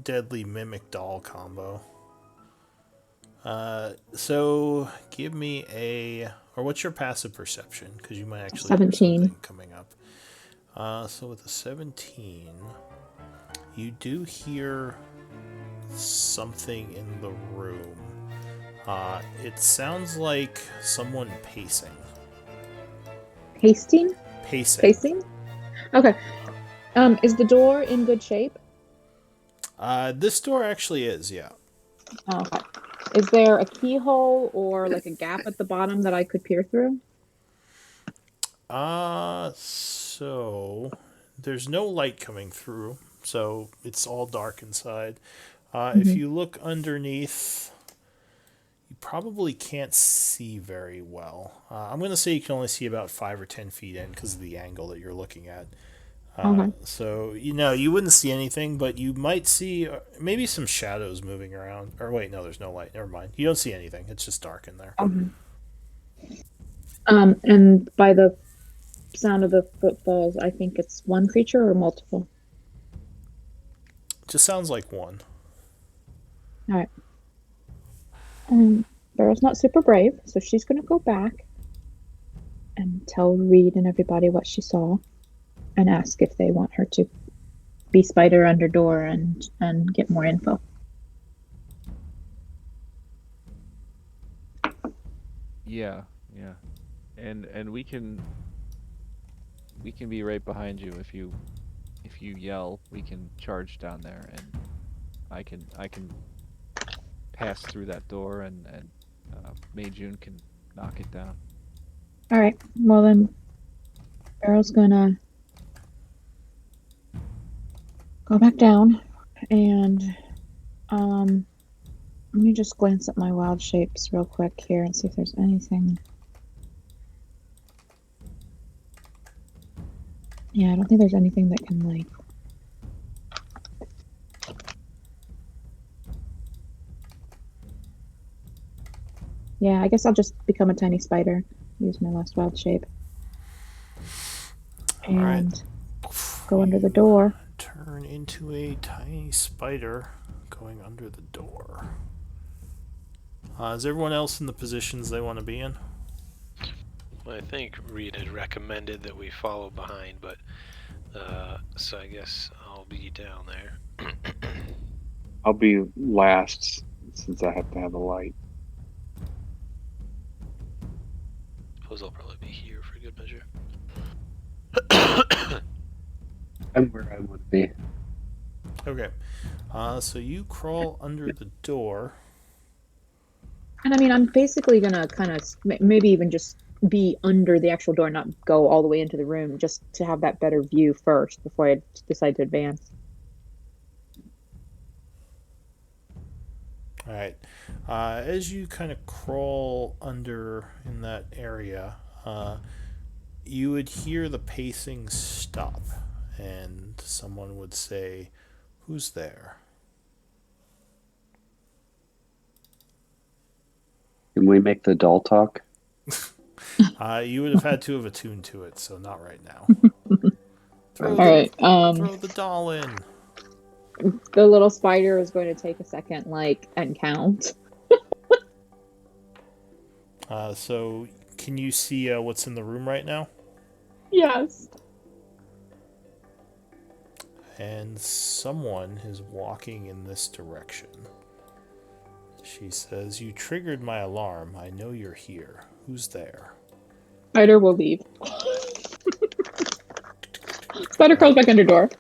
deadly mimic doll combo. So give me or what's your passive perception? Because you might actually hear 17. something coming up. So with a 17, you do hear something in the room. It sounds like someone pacing. Pacing? Pacing. Okay. Is the door in good shape? This door actually is, yeah. Oh, okay. Is there a keyhole or like a gap at the bottom that I could peer through? So there's no light coming through, so it's all dark inside. If you look underneath, you probably can't see very well. I'm going to say you can only see about 5 or 10 feet in because of the angle that you're looking at. Okay. So, you wouldn't see anything, but you might see maybe some shadows moving around. Or wait, no, there's no light. Never mind. You don't see anything. It's just dark in there. Okay. And by the sound of the footfalls, I think it's one creature or multiple. Just sounds like one. All right. Beryl's not super brave, so she's going to go back and tell Reed and everybody what she saw and ask if they want her to be spider under door and get more info. Yeah. And we can be right behind you if you yell. We can charge down there, and I can pass through that door, and Mei Jun can knock it down. All right. Well then, Beryl's gonna go back down, and let me just glance at my wild shapes real quick here and see if there's anything. Yeah, I don't think there's anything that can like. Yeah, I guess I'll just become a tiny spider. Use my last wild shape. And Alright. go under the door. Turn into a tiny spider going under the door. Is everyone else in the positions they want to be in? Well, I think Reed had recommended that we follow behind, but so I guess I'll be down there. I'll be last since I have to have a light. Suppose I'll probably be here for good measure. I'm where I want to be. Okay. So you crawl under the door. And I mean, I'm basically gonna kind of maybe even just be under the actual door, not go all the way into the room, just to have that better view first before I decide to advance. All right. As you kind of crawl under in that area, you would hear the pacing stop, and someone would say, "Who's there?" Can we make the doll talk? You would have had to have attuned to it, so not right now. All right. Throw the doll in. The little spider is going to take a second, like, and count. So can you see what's in the room right now? Yes. And someone is walking in this direction. She says, "You triggered my alarm. I know you're here. Who's there?" Spider will leave. Spider crawls back under door.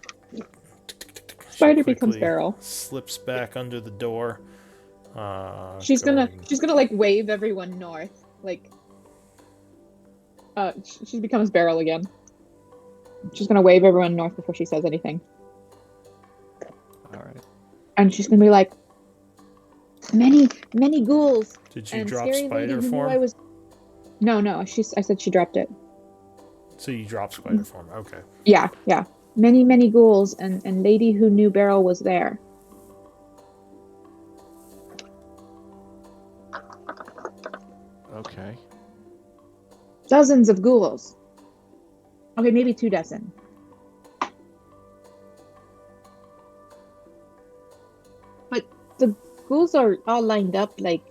Spider becomes Quickly Beryl. slips back under the door. She's gonna going- like wave everyone north, like. She becomes Beryl again. She's gonna wave everyone north before she says anything. All right. And she's gonna be like, many ghouls. Did you And drop scary lady spider who knew form? I was. No. I said she dropped it. So you dropped spider form. Okay. Yeah. Many ghouls and lady who knew Beryl was there. Okay. Dozens of ghouls. Okay, maybe 2 dozen. But the ghouls are all lined up like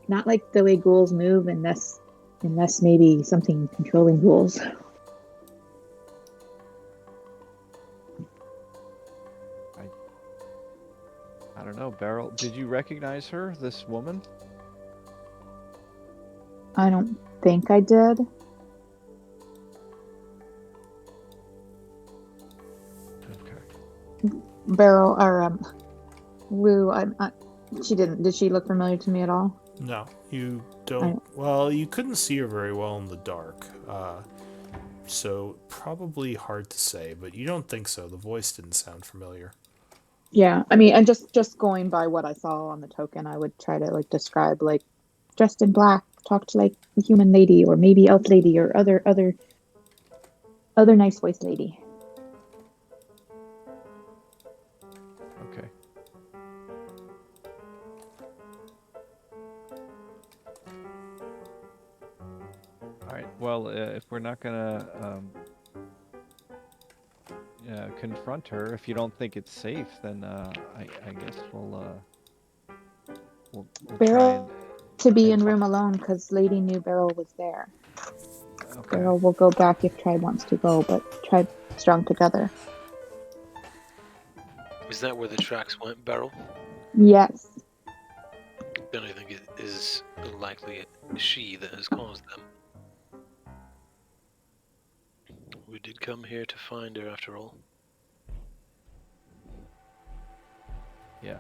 not like the way ghouls move unless maybe something controlling ghouls. I don't know, Beryl. Did you recognize her, this woman? I don't think I did. Okay. Beryl or Lou, she didn't. Did she look familiar to me at all? No, you don't. Well, you couldn't see her very well in the dark. So probably hard to say, but you don't think so. The voice didn't sound familiar. Yeah, I mean, and just going by what I saw on the token, I would try to like describe like dressed in black, talked like a human lady, or maybe elf lady, or other nice voice lady. Okay. All right. Well, if we're not gonna confront her, if you don't think it's safe, then I guess we'll try Beryl and to be in talk. room alone because Lady knew Beryl was there. Okay. Beryl will go back if Tribe wants to go, but Tribe strong together. Is that where the tracks went, Beryl? Yes. Then I think it is likely she that has caused them. We did come here to find her after all. Yeah.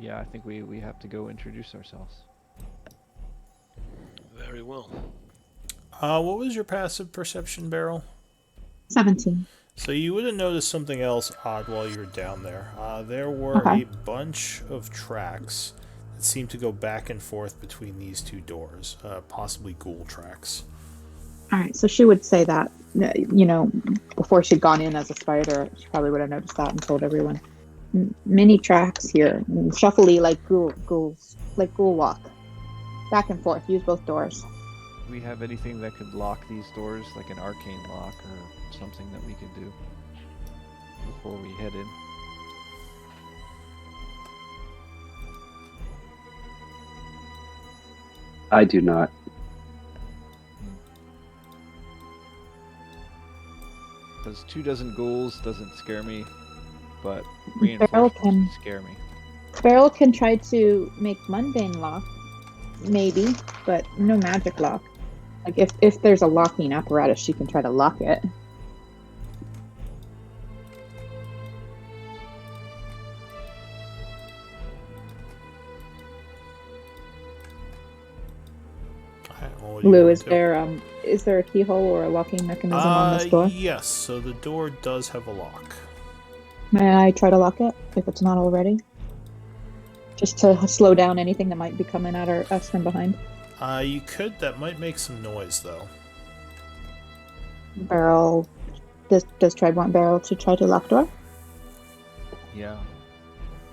Yeah, I think we have to go introduce ourselves. Very well. What was your passive perception, Beryl? 17. So you would have noticed something else odd while you were down there. There were a bunch of tracks that seemed to go back and forth between these 2 doors, possibly ghoul tracks. All right, so she would say that, you know, before she'd gone in as a spider, she probably would have noticed that and told everyone. Many tracks here, shuffly like ghouls, like ghoul walk, back and forth. Use both doors. Do we have anything that could lock these doors, like an arcane lock or something that we could do before we head in? I do not. Because 2 dozen ghouls doesn't scare me, but Beryl reinforcements can would scare me. Beryl can try to make mundane lock, maybe, but no magic lock. Like if there's a locking apparatus, she can try to lock it. Lou, is there a keyhole or a locking mechanism on this door? Yes, so the door does have a lock. May I try to lock it if it's not already? Just to slow down anything that might be coming at us from behind. You could. That might make some noise, though. Beryl, does Tribe want Beryl to try to lock door? Yeah.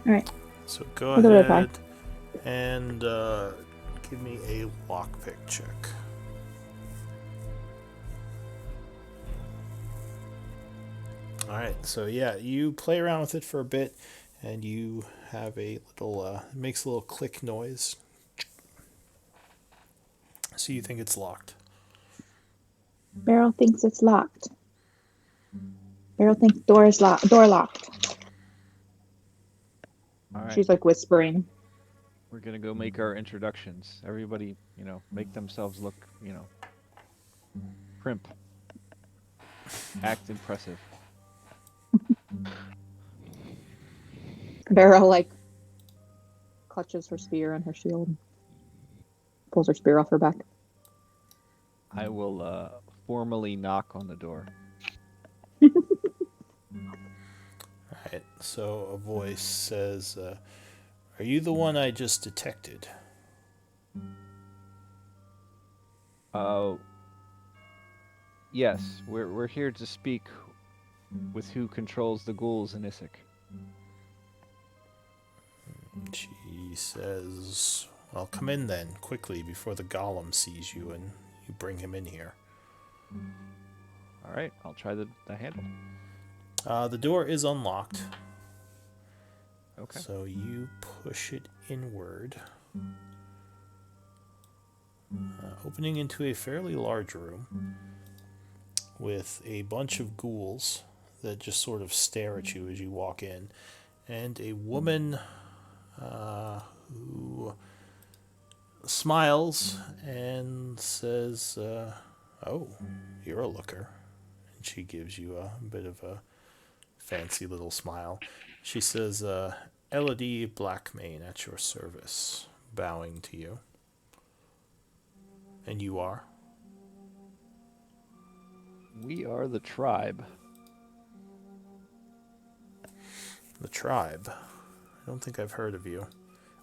All right. So go I'll give it a ahead and give me a lockpick check. Alright, so yeah, you play around with it for a bit, and you have a little, it makes a little click noise. So you think it's locked. Beryl thinks it's locked. Beryl thinks door locked. All right. She's like whispering. We're gonna go make our introductions. Everybody, make themselves look, primp. Act impressive. Beryl like clutches her spear and her shield. Pulls her spear off her back. I will formally knock on the door. Alright, so a voice says, "Are you the one I just detected?" Uh, yes, we're here to speak with who controls the ghouls in Issac. She says, "Well, come in then, quickly, before the golem sees you and you bring him in here." All right, I'll try the handle. The door is unlocked, Okay. so you push it inward, opening into a fairly large room with a bunch of ghouls that just sort of stare at you as you walk in, and a woman who smiles and says, "Oh, you're a looker." And she gives you a bit of a fancy little smile. She says, "Elodie Blackmane at your service," bowing to you. And you are? We are the tribe. The tribe. I don't think I've heard of you.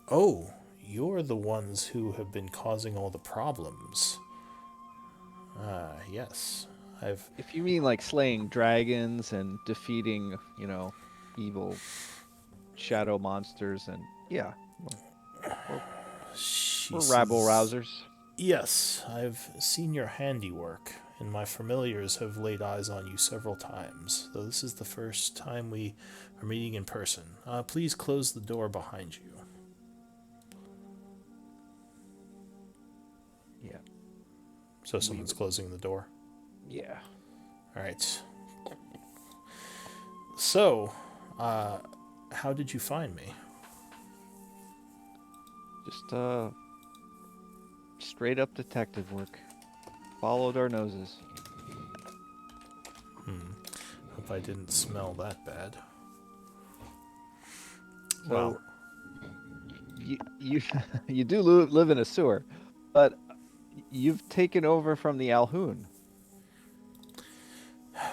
Oh, you're the ones who have been causing all the problems. Yes. I've. If you mean like slaying dragons and defeating, evil shadow monsters, and yeah, we're, She we're rabble says, rousers. "Yes, I've seen your handiwork, and my familiars have laid eyes on you several times, though this is the first time we are meeting in person. Please close the door behind you." Yeah. So someone's closing the door. Yeah. Alright. So, how did you find me? Just straight up detective work. Followed our noses. Hope I didn't smell that bad. So Well, you you do live in a sewer, but you've taken over from the Alhoun.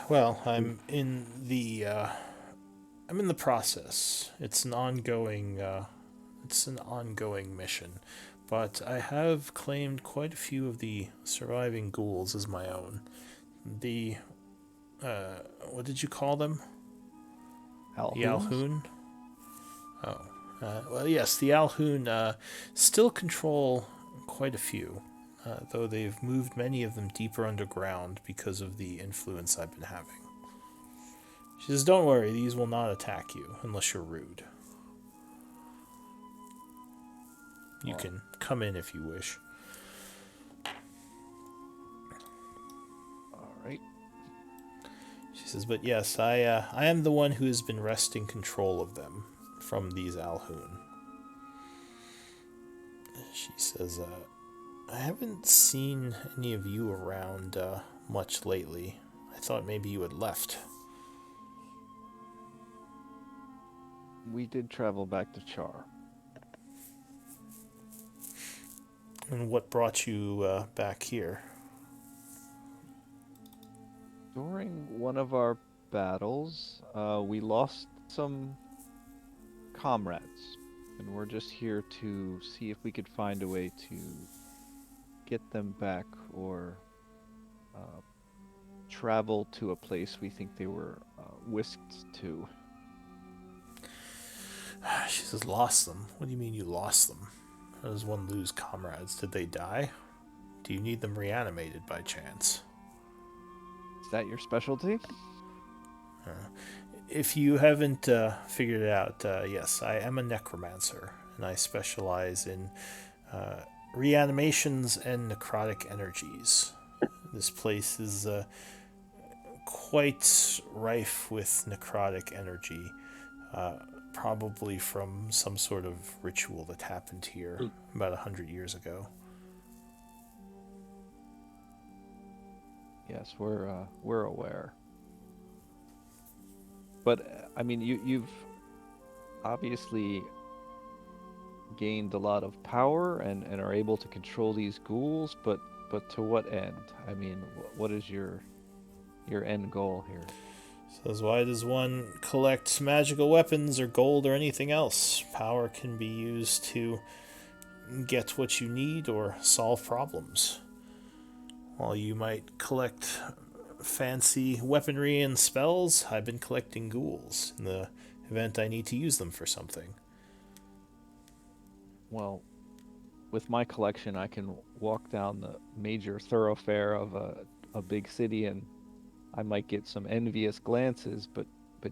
well, I'm in the process. It's an ongoing mission, but I have claimed quite a few of the surviving ghouls as my own. The what did you call them? The Alhouns? Alhoun? Oh. Well, yes, the Alhoun still control quite a few, though they've moved many of them deeper underground because of the influence I've been having. She says, "Don't worry, these will not attack you unless you're rude. You can come in if you wish." All right. She says, "But yes, I am the one who has been wresting control of them from these Alhoun." She says, "I haven't seen any of you around much lately. I thought maybe you had left." We did travel back to Char. "And what brought you back here?" During one of our battles, we lost some comrades, and we're just here to see if we could find a way to get them back or travel to a place we think they were whisked to. She says, "Lost them? What do you mean you lost them? How does one lose comrades? Did they die? Do you need them reanimated by chance?" Is that your specialty? If you haven't figured it out, yes, I am a necromancer, and I specialize in reanimations and necrotic energies. This place is quite rife with necrotic energy, probably from some sort of ritual that happened here about 100 years ago. Yes, we're aware. But I mean, you've obviously gained a lot of power and are able to control these ghouls. But but to what end? I mean, what is your end goal here? Says, why does one collect magical weapons or gold or anything else? Power can be used to get what you need or solve problems. While you might collect fancy weaponry and spells, I've been collecting ghouls in the event I need to use them for something. Well, with my collection, I can walk down the major thoroughfare of a big city, and I might get some envious glances, but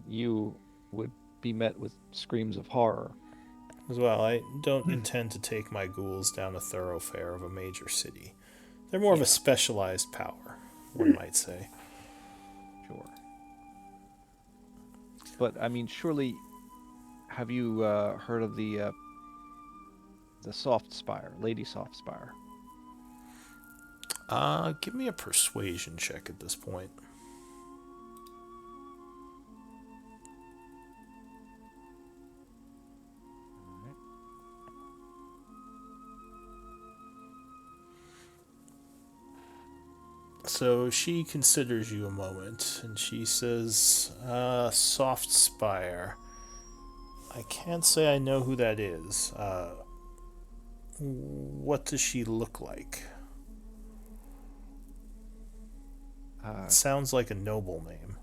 you would be met with screams of horror. As well, I don't intend to take my ghouls down a thoroughfare of a major city. They're more of a specialized power, one might say. Sure. But I mean, surely, have you heard of the Soft Spire, Lady Soft Spire? Give me a persuasion check at this point. So she considers you a moment, and she says, Soft Spire. I can't say I know who that is. What does she look like? Sounds like a noble name.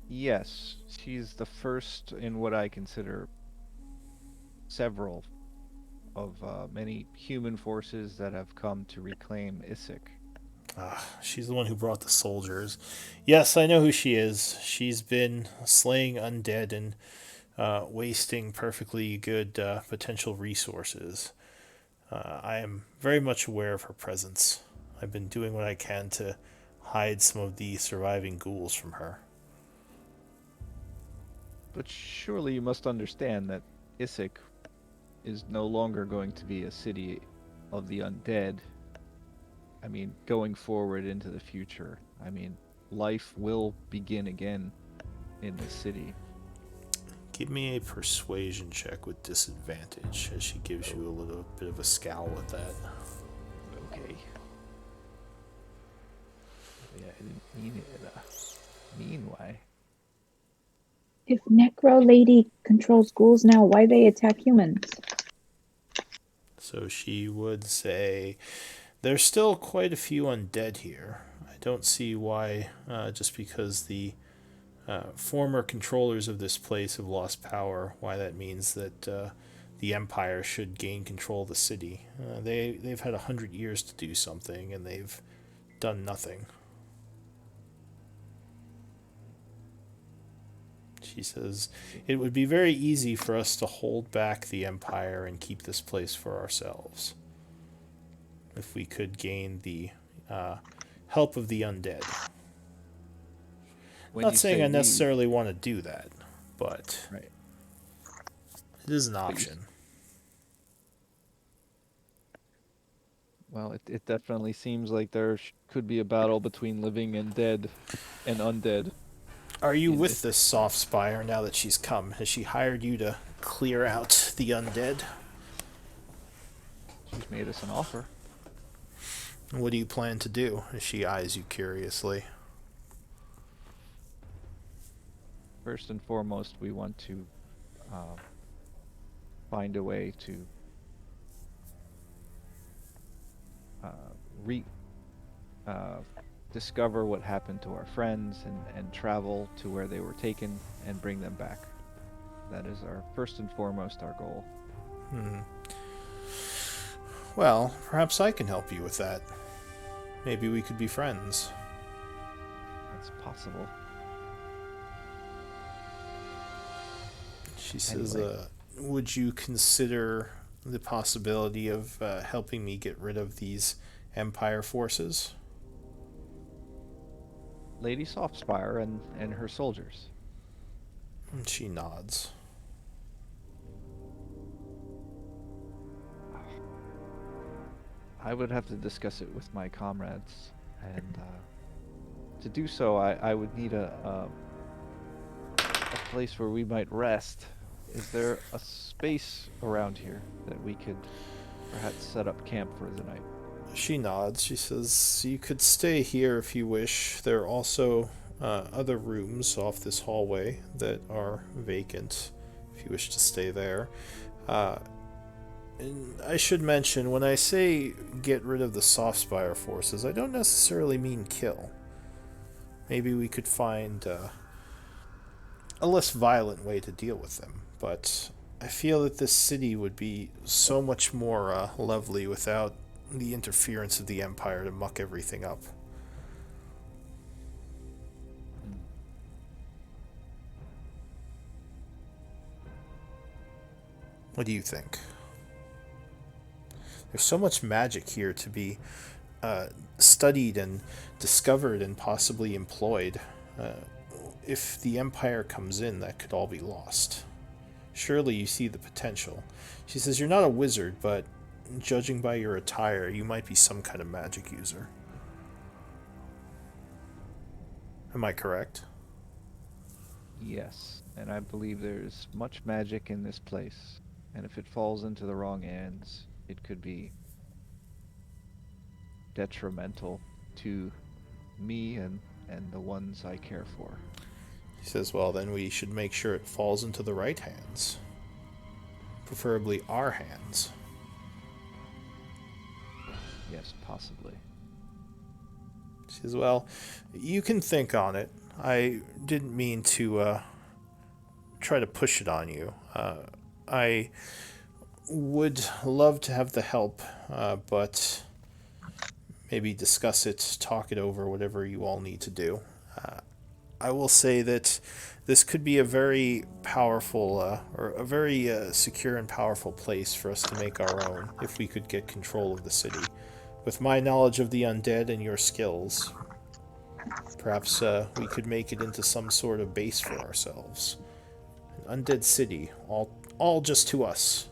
Yes, she's the first in what I consider several of many human forces that have come to reclaim Isik. She's the one who brought the soldiers. Yes, I know who she is. She's been slaying undead and wasting perfectly good potential resources. I am very much aware of her presence. I've been doing what I can to hide some of the surviving ghouls from her. But surely you must understand that Isik is no longer going to be a city of the undead. I mean, going forward into the future, I mean, life will begin again in this city. Give me a persuasion check with disadvantage, as she gives you a little bit of a scowl at that. Okay. Yeah, I didn't mean it. Mean why? If Necro Lady controls ghouls now, why they attack humans? So she would say, there's still quite a few undead here. I don't see why, just because the former controllers of this place have lost power, why that means that the Empire should gain control of the city. They've had 100 years to do something, and they've done nothing. She says, it would be very easy for us to hold back the Empire and keep this place for ourselves, if we could gain the help of the undead. Not saying I necessarily want to do that, but right. It is an option. Well, it definitely seems like there could be a battle between living and dead and undead. Are you with this Soft Spire now that she's come? Has she hired you to clear out the undead? She's made us an offer. What do you plan to do? As she eyes you curiously. First and foremost, we want to find a way to discover what happened to our friends and travel to where they were taken and bring them back. That is our first and foremost our goal. Well, perhaps I can help you with that. Maybe we could be friends. That's possible. She says, Anyway. would you consider the possibility of helping me get rid of these Empire forces? Lady Softspire and her soldiers. And she nods. I would have to discuss it with my comrades, and to do so, I would need a place where we might rest. Is there a space around here that we could perhaps set up camp for the night? She nods. She says, "You could stay here if you wish. There are also other rooms off this hallway that are vacant if you wish to stay there. Uh, and I should mention, when I say get rid of the Softspire forces, I don't necessarily mean kill. Maybe we could find a less violent way to deal with them, but I feel that this city would be so much more lovely without the interference of the Empire to muck everything up." What do you think? There's so much magic here to be studied and discovered and possibly employed. If the Empire comes in, that could all be lost. Surely you see the potential. She says, "You're not a wizard, but judging by your attire, you might be some kind of magic user. Am I correct?" Yes, and I believe there's much magic in this place. And if it falls into the wrong hands, it could be detrimental to me and the ones I care for. He says, "Well, then we should make sure it falls into the right hands. Preferably our hands." Yes, possibly. She says, "Well, you can think on it. I didn't mean to try to push it on you. I would love to have the help, but maybe discuss it, talk it over, whatever you all need to do. I will say that this could be a very powerful, or a very secure and powerful place for us to make our own if we could get control of the city. With my knowledge of the undead and your skills, perhaps we could make it into some sort of base for ourselves. An undead city, all just to us,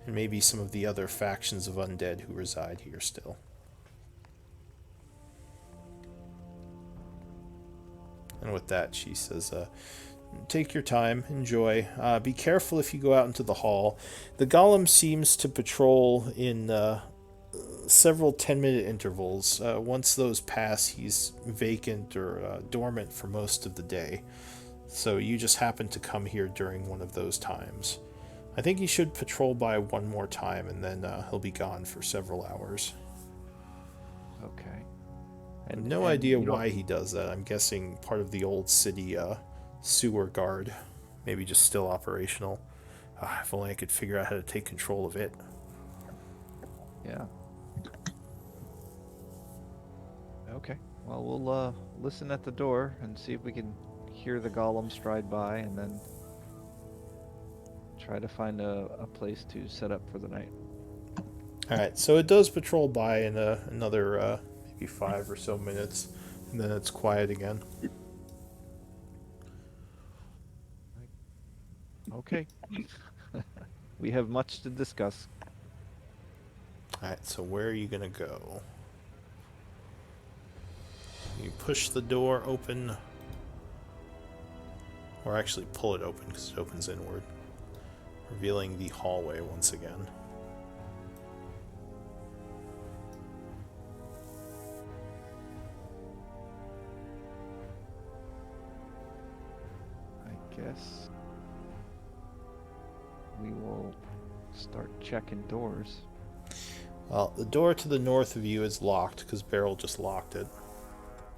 and maybe some of the other factions of undead who reside here still." And with that, she says, "Take your time, enjoy. Be careful if you go out into the hall. The golem seems to patrol in several 10-minute intervals. Once those pass, he's vacant or dormant for most of the day. So you just happen to come here during one of those times. I think he should patrol by one more time, and then he'll be gone for several hours." Okay. I have no idea why he does that. I'm guessing part of the old city sewer guard. Maybe just still operational. If only I could figure out how to take control of it. Yeah. Okay. Well, we'll listen at the door and see if we can hear the golem stride by, and then try to find a place to set up for the night. Alright, so it does patrol by in another maybe 5 or so minutes, and then it's quiet again. Okay. We have much to discuss. Alright, so where are you going to go? You push the door open, or actually pull it open because it opens inward, revealing the hallway once again. I guess we will start checking doors. Well, the door to the north of you is locked because Beryl just locked it.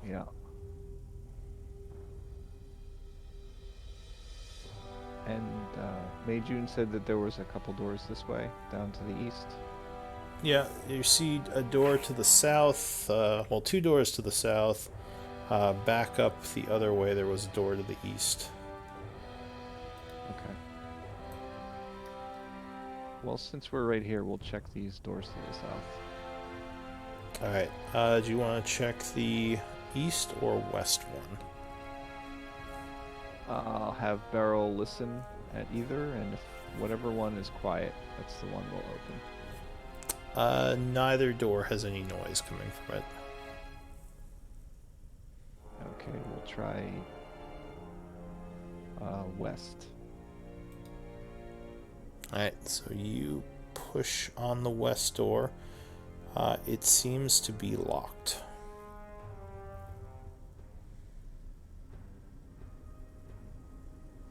Yeah. And Mei Jun said that there was a couple doors this way, down to the east. Yeah, you see a door to the south, well, 2 doors to the south. Back up the other way, there was a door to the east. Okay. Well, since we're right here, we'll check these doors to the south. Alright, do you want to check the east or west one? I'll have Beryl listen at either, and if whatever one is quiet, that's the one we'll open. Neither door has any noise coming from it. Okay, we'll try west. Alright, so you push on the west door. It seems to be locked.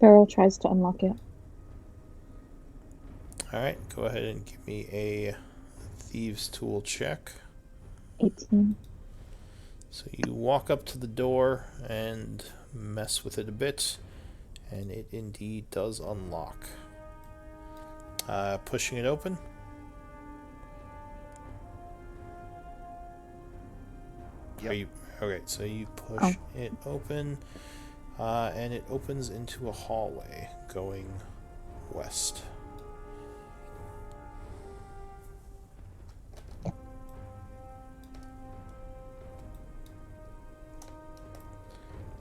Beryl tries to unlock it. Alright, go ahead and give me a Thieves' Tool check. 18. So you walk up to the door and mess with it a bit, and it indeed does unlock. Pushing it open. Yep. Okay, so you push it open, and it opens into a hallway going west.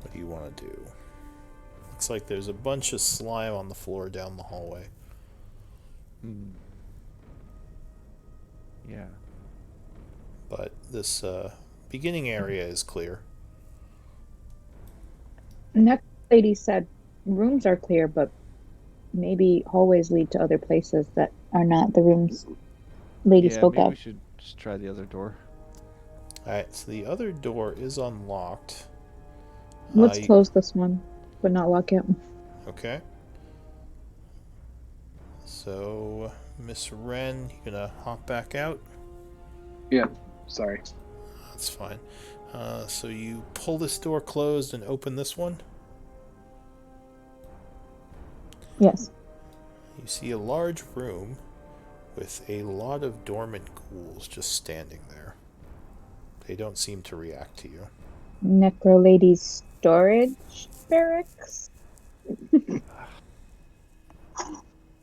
What do you want to do? Looks like there's a bunch of slime on the floor down the hallway. Yeah. But this beginning area is clear. Next lady said rooms are clear, but maybe hallways lead to other places that are not the rooms lady spoke maybe of. we should just try the other door. Alright, so the other door is unlocked. Let's close this one, but not lock it. Okay. So, Miss Wren, you gonna hop back out? Yeah, sorry. That's fine. So you pull this door closed and open this one. Yes. You see a large room with a lot of dormant ghouls just standing there. They don't seem to react to you. Necro lady's storage barracks.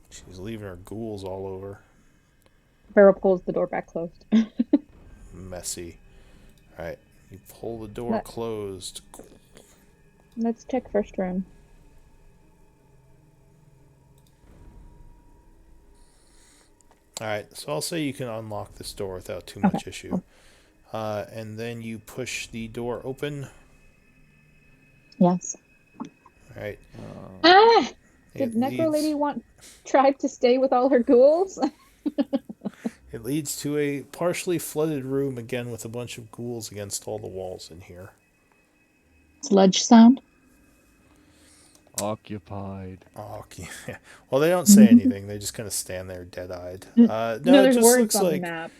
She's leaving her ghouls all over. Beryl pulls the door back closed. Messy. Alright, you pull the door closed. Let's check first room. Alright, so I'll say you can unlock this door without too much issue. And then you push the door open. Yes. Alright. Did Necro Lady want Tribe to stay with all her ghouls? It leads to a partially flooded room again with a bunch of ghouls against all the walls in here. Sludge sound? Occupied. Oh, yeah. Well, they don't say anything. They just kind of stand there dead-eyed. No, there's it just words looks on like... the map.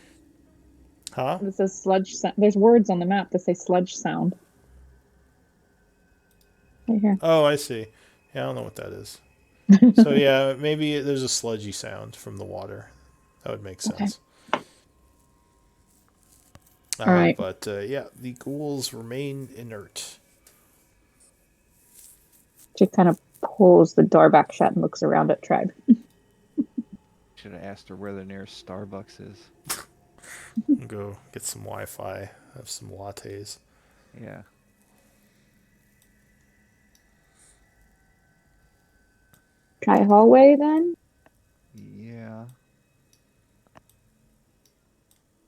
Huh? It says sludge sound. There's words on the map that say sludge sound. Right here. Oh, I see. Yeah, I don't know what that is. So, yeah, maybe there's a sludgy sound from the water. That would make sense. Okay. All right. But, yeah, the ghouls remain inert. She kind of pulls the door back shut and looks around at Tribe. Should have asked her where the nearest Starbucks is. Go get some Wi-Fi, have some lattes. Yeah. Try hallway then? Yeah.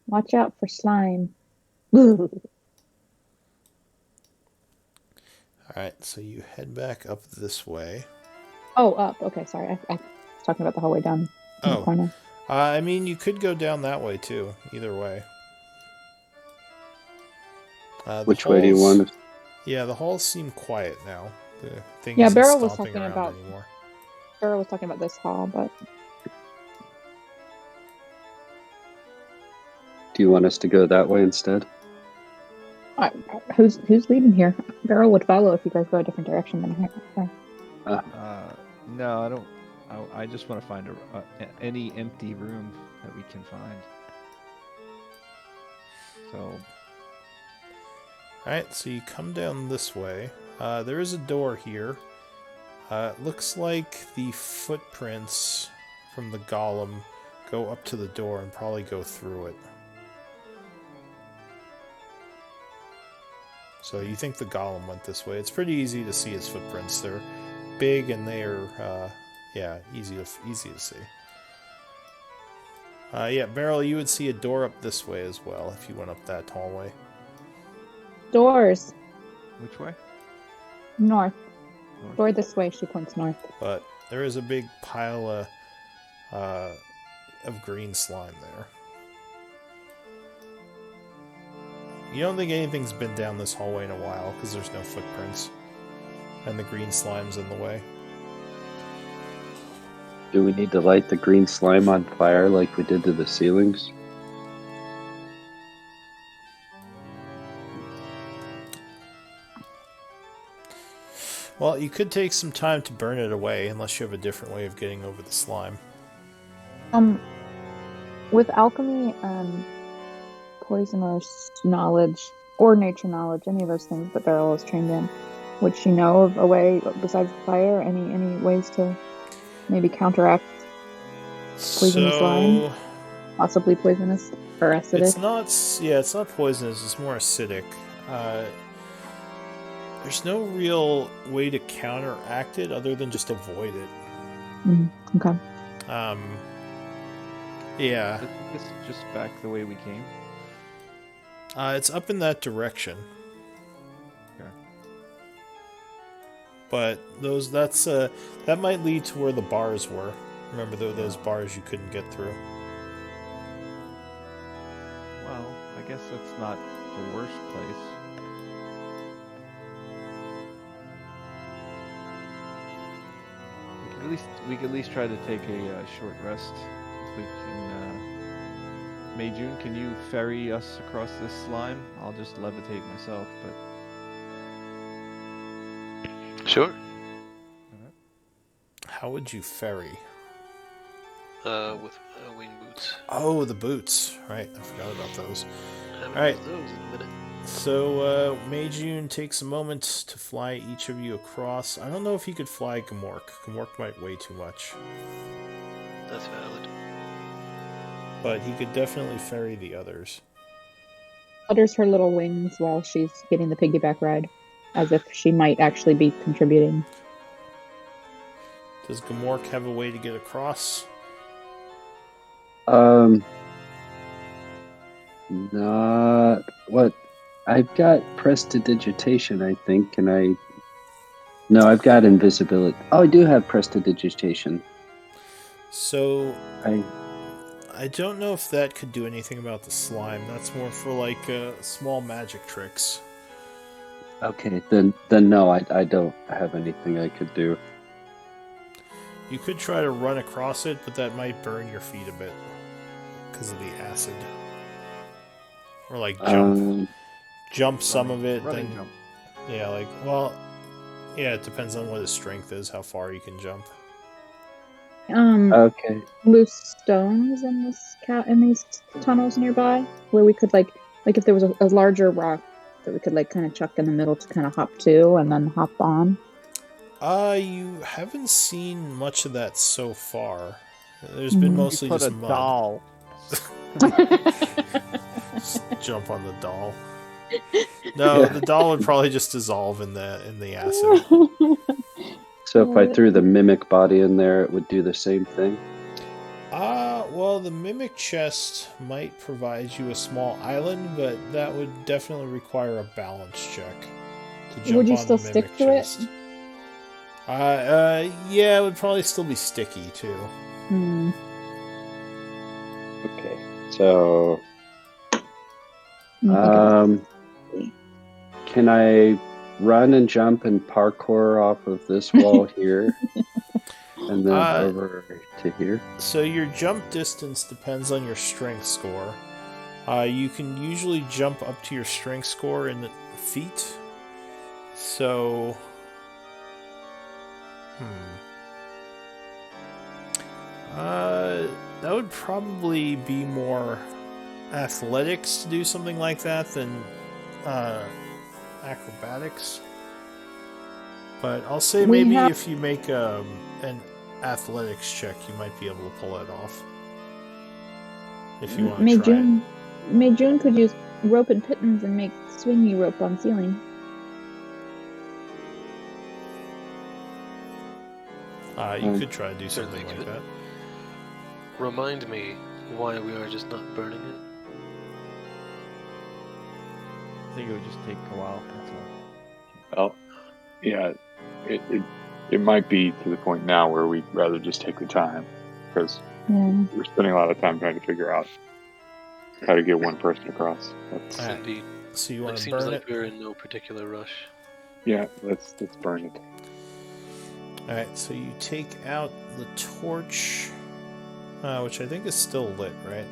Watch out for slime. Alright, so you head back up this way. Oh, up. Okay, sorry. I was talking about the hallway down in the corner. I mean, you could go down that way, too. Either way. Which way do you want to... Yeah, the halls seem quiet now. The thing Yeah, isn't Beryl was stomping talking around about... anymore. Beryl was talking about this hall, but... Do you want us to go that way instead? Who's leading here? Beryl would follow if you guys go a different direction than her. No, I don't. I just want to find any empty room that we can find. So. Alright, so you come down this way. There is a door here. It looks like the footprints from the golem go up to the door and probably go through it. So you think the golem went this way. It's pretty easy to see his footprints. They're big and they're, easy to see. Yeah, Beryl, you would see a door up this way as well if you went up that hallway. Doors. Which way? North. Door this way, she points north. But there is a big pile of green slime there. You don't think anything's been down this hallway in a while because there's no footprints. And the green slime's in the way. Do we need to light the green slime on fire like we did to the ceilings? Well, you could take some time to burn it away, unless you have a different way of getting over the slime. With alchemy and poisoner's knowledge, or nature knowledge, any of those things that Beryl is trained in, would she know of a way besides fire? Any ways to maybe counteract poisonous slime? Possibly poisonous or acidic? It's not poisonous, it's more acidic. There's no real way to counteract it other than just avoid it. Okay. Yeah. I think this is just back the way we came. It's up in that direction. Okay. But that might lead to where the bars were. Remember those bars you couldn't get through. Well, I guess that's not the worst place. We could at least try to take a short rest. If we can, Mei-Jun, can you ferry us across this slime? I'll just levitate myself, but Sure. How would you ferry? With wing boots. Oh, the boots. Right, I forgot about those. Haven't Alright. used those in a minute. So, Mei-Jun takes a moment to fly each of you across. I don't know if he could fly Gamork. Gamork might weigh too much. That's valid. But he could definitely ferry the others. Flutters her little wings while she's getting the piggyback ride, as if she might actually be contributing. Does Gamork have a way to get across? Not what I've got prestidigitation, I think. No, I've got invisibility. Oh, I do have prestidigitation. So I don't know if that could do anything about the slime. That's more for like small magic tricks. Okay, then no, I don't have anything I could do. You could try to run across it, but that might burn your feet a bit because of the acid. Or like jump some of it, running then jump. yeah, it depends on what his strength is, how far you can jump. Okay. Loose stones in these tunnels nearby, where we could like if there was a larger rock that we could like kind of chuck in the middle to kind of hop to and then hop on. You haven't seen much of that so far. There's been mostly You put just a mud. doll. Just jump on the doll. No, the doll would probably just dissolve in the acid. So if I threw the mimic body in there, it would do the same thing? Well, the mimic chest might provide you a small island, but that would definitely require a balance check to jump Would you on still the mimic stick to chest. it? Yeah, it would probably still be sticky too. Okay, so can I run and jump and parkour off of this wall here and then over to here? So your jump distance depends on your strength score. You can usually jump up to your strength score in feet. So that would probably be more athletics to do something like that than acrobatics. But I'll say maybe if you make an athletics check, you might be able to pull it off. If you want to try it. Mei-Jun could use rope and pittons and make swingy rope on ceiling. You could try to do something like that. Remind me why we are just not burning it. I think it would just take a while. That's all. Well, yeah, it might be to the point now where we'd rather just take the time, because we're spending a lot of time trying to figure out how to get one person across. Indeed. So you It want to seems burn like it? we're in no particular rush. Yeah, let's burn it. Alright, so you take out the torch, which I think is still lit, right?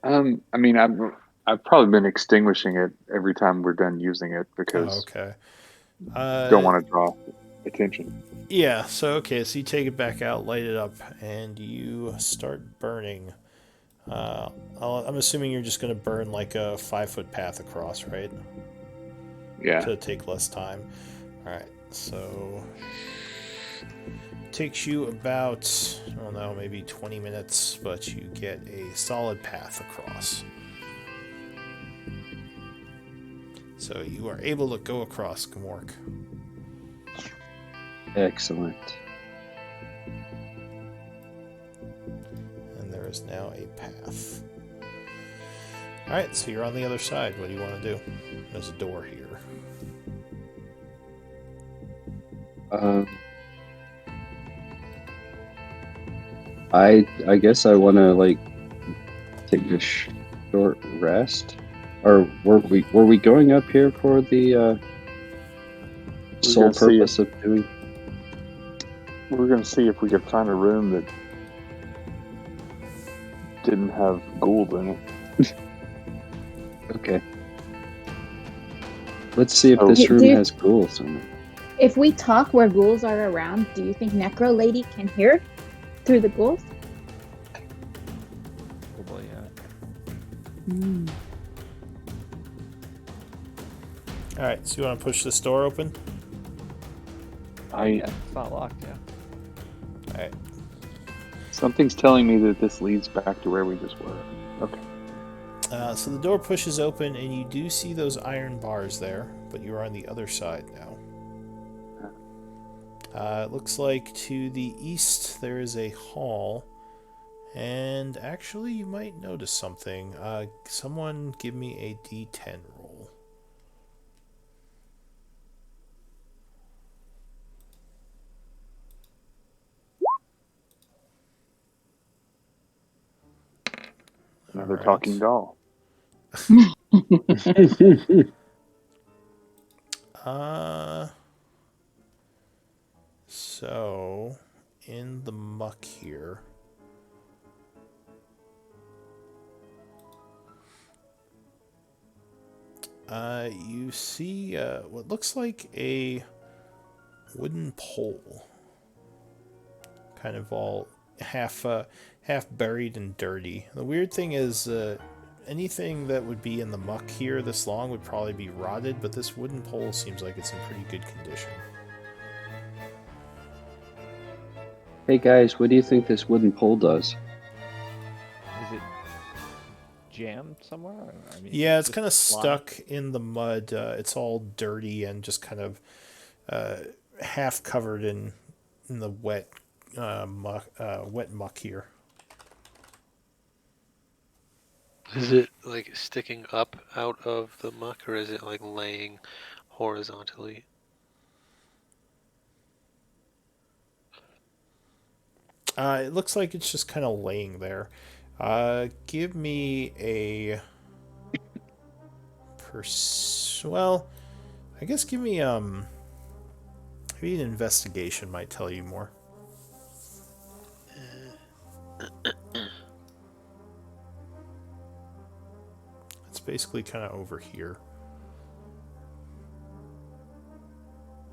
I mean, I've probably been extinguishing it every time we're done using it Oh, because okay. don't want to draw attention. Yeah, so you take it back out, light it up, and you start burning. I'm assuming you're just going to burn like a 5-foot path across, right? Yeah. To take less time. Alright, so takes you about, I don't know, maybe 20 minutes, but you get a solid path across. So you are able to go across, Gamork. Excellent. And there is now a path. Alright, so you're on the other side. What do you want to do? There's a door here. I guess I want to like take a short rest. Or were we going up here for the sole purpose of doing? We're gonna see if we could find a room that didn't have gold in it. Okay. Let's see if this room has ghouls in it. If we talk where ghouls are around, do you think Necro Lady can hear through the ghouls? Probably, yeah. Mm. Alright, so you want to push this door open? Yeah, it's not locked, yeah. Alright. Something's telling me that this leads back to where we just were. Okay. So the door pushes open, and you do see those iron bars there, but you're on the other side now. It looks like to the east there is a hall, and actually you might notice something. Someone give me a D10 roll. Another talking doll. So in the muck here, you see what looks like a wooden pole, kind of all half buried and dirty. The weird thing is anything that would be in the muck here this long would probably be rotted, but this wooden pole seems like it's in pretty good condition. Hey guys, what do you think this wooden pole does? Is it jammed somewhere? I mean, Yeah, it's just kind of lying? stuck in the mud. It's all dirty and just kind of half covered in the wet muck here. Is it like sticking up out of the muck, or is it like laying horizontally? It looks like it's just kind of laying there. Give me a well, I guess give me maybe an investigation might tell you more. It's basically kind of over here.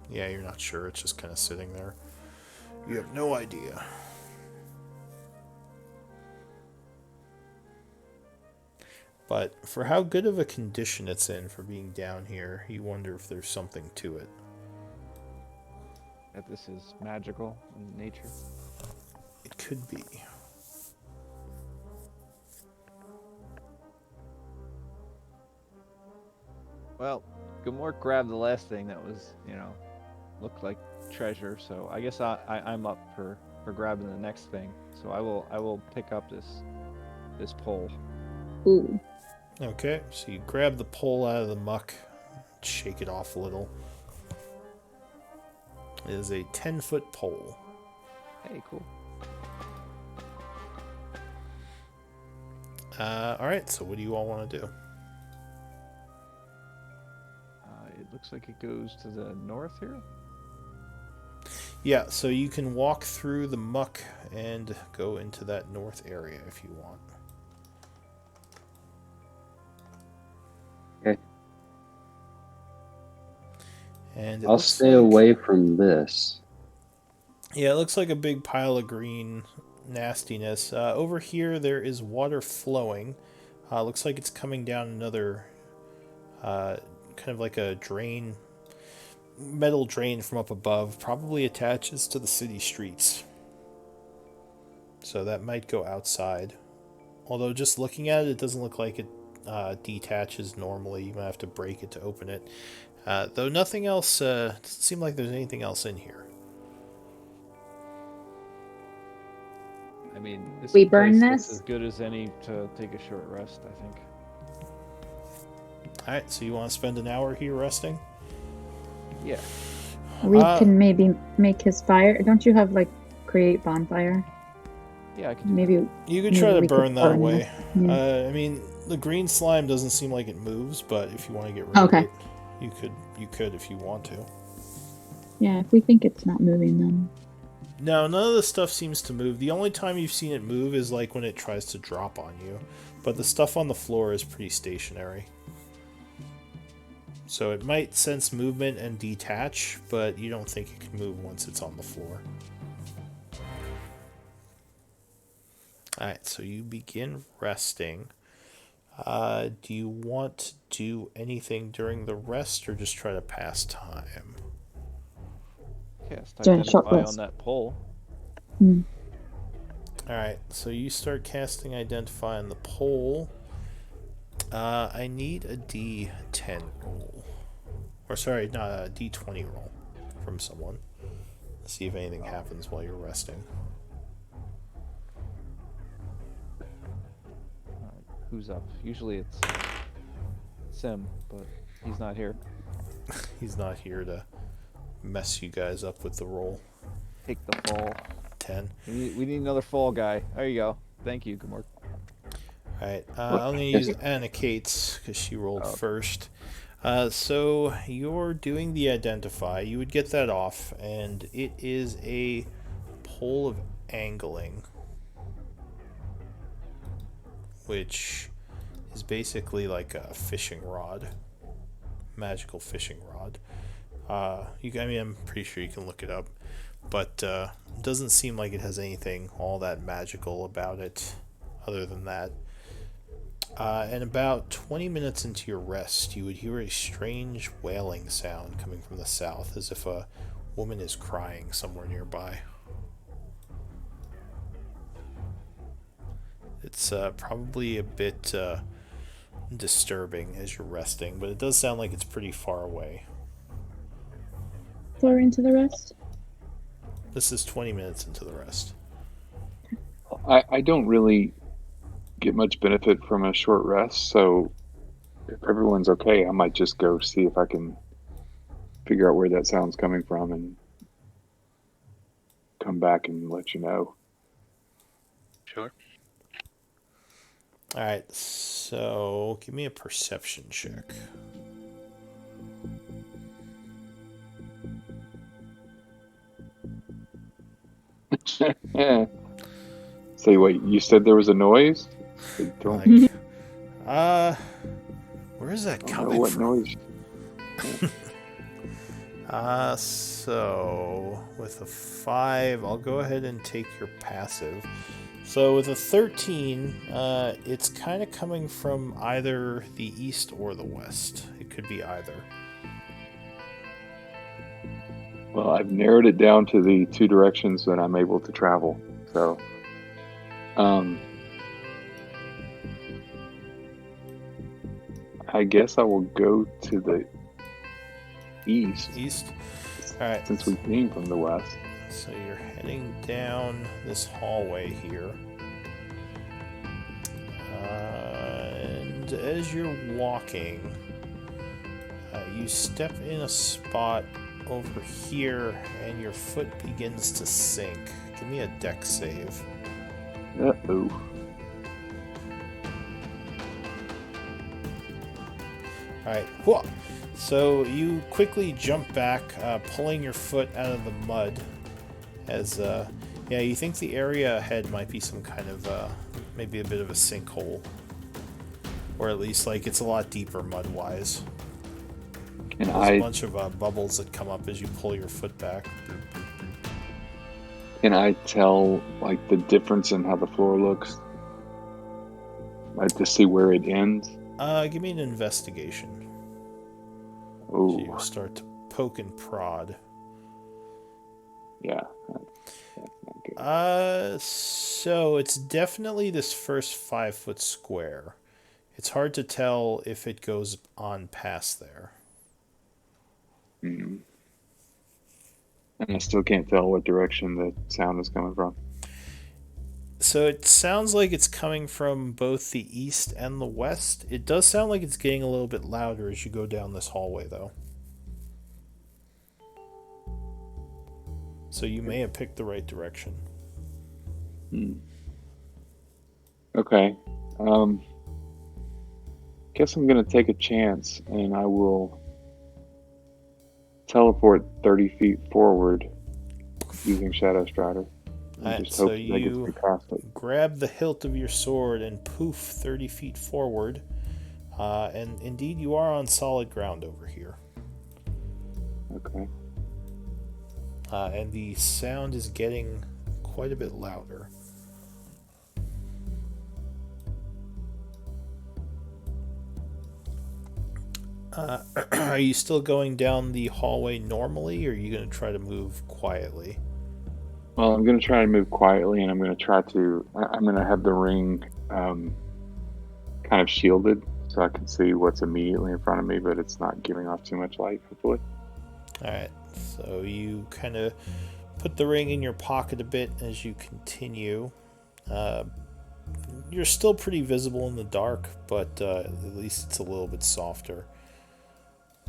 Yeah, you're not sure. It's just kind of sitting there. You have no idea. But for how good of a condition it's in for being down here, you wonder if there's something to it. That this is magical in nature. It could be. Well, Gamork grabbed the last thing that was, looked like treasure. So I guess I'm up for grabbing the next thing. So I will pick up this pole. Ooh. Okay, so you grab the pole out of the muck, shake it off a little. It is a 10-foot pole. Hey, cool. Alright, so what do you all want to do? looks like it goes to the north here. Yeah, so you can walk through the muck and go into that north area if you want. Okay. And it I'll looks stay like, away from this. yeah, it looks like a big pile of green nastiness. Over here, there is water flowing. Looks like it's coming down another, kind of like a drain, metal drain from up above. Probably attaches to the city streets. So that might go outside. Although just looking at it, it doesn't look like it detaches normally. You might have to break it to open it. Though nothing else, doesn't seem like there's anything else in here. I mean, this We burn place looks this? as good as any to take a short rest, I think. Alright, so you want to spend an hour here resting? Yeah. We can maybe make his fire. Don't you have like create bonfire? Yeah, I can do Maybe You could maybe try to we could burn that burn away. this. Yeah. I mean, the green slime doesn't seem like it moves, but if you want to get rid Okay. of it, you could if you want to. Yeah, if we think it's not moving, then No, none of the stuff seems to move. The only time you've seen it move is like when it tries to drop on you. But the stuff on the floor is pretty stationary. So it might sense movement and detach, but you don't think it can move once it's on the floor. Alright, so you begin resting. Do you want to do anything during the rest or just try to pass time? cast During a short identify rest. on that pole. Alright, so you start casting Identify on the pole. I need a D10 roll. Or sorry, not a D20 roll from someone. See if anything happens while you're resting. Who's up? Usually it's Sim, but he's not here. He's not here to mess you guys up with the roll. Take the fall. 10. We need another fall guy. There you go. Thank you. Good work. Alright, I'm going to use Anna Kate's because she rolled first. So you're doing the Identify. You would get that off, and it is a pole of angling, which is basically like a fishing rod, magical fishing rod. I mean, I'm pretty sure you can look it up, but it doesn't seem like it has anything all that magical about it other than that. And about 20 minutes into your rest, you would hear a strange wailing sound coming from the south, as if a woman is crying somewhere nearby. It's probably a bit disturbing as you're resting, but it does sound like it's pretty far away. far into the rest. This is 20 minutes into the rest. I don't really get much benefit from a short rest, so if everyone's okay, I might just go see if I can figure out where that sound's coming from and come back and let you know. Sure. Alright, so give me a perception check. Yeah. Say, wait, you said there was a noise? Like, where is that I don't know coming what from? noise. So with a 5, I'll go ahead and take your passive. So with a 13, it's kind of coming from either the east or the west. It could be either. Well, I've narrowed it down to the two directions that I'm able to travel. So, I guess I will go to the east East? Alright, since we came from the west. so you're heading down this hallway here. And as you're walking, you step in a spot over here and your foot begins to sink. Give me a dex save. Uh-oh. Alright, whoa. So you quickly jump back, pulling your foot out of the mud. As yeah, you think the area ahead might be some kind of maybe a bit of a sinkhole, or at least like it's a lot deeper mud-wise. And There's a bunch of bubbles that come up as you pull your foot back. can I tell like the difference in how the floor looks? Like to see where it ends? Give me an investigation. So you Oh, start to poke and prod. yeah. That's not good. So it's definitely this first 5 foot square. It's hard to tell if it goes on past there. Mm. And I still can't tell what direction the sound is coming from. So it sounds like it's coming from both the east and the west. It does sound like it's getting a little bit louder as you go down this hallway, though. So you may have picked the right direction. Hmm. Okay. Guess I'm gonna take a chance and I will teleport 30 feet forward using Shadow Strider. And Alright, just so hope that I get you through past it. grab the hilt of your sword and poof 30 feet forward. And indeed, you are on solid ground over here. Okay. And the sound is getting quite a bit louder. Are you still going down the hallway normally, or are you going to try to move quietly? Well, I'm gonna try to move quietly, and I'm gonna have the ring kind of shielded so I can see what's immediately in front of me, but it's not giving off too much light, hopefully. Alright, so you kind of put the ring in your pocket a bit as you continue. You're still pretty visible in the dark, but at least it's a little bit softer.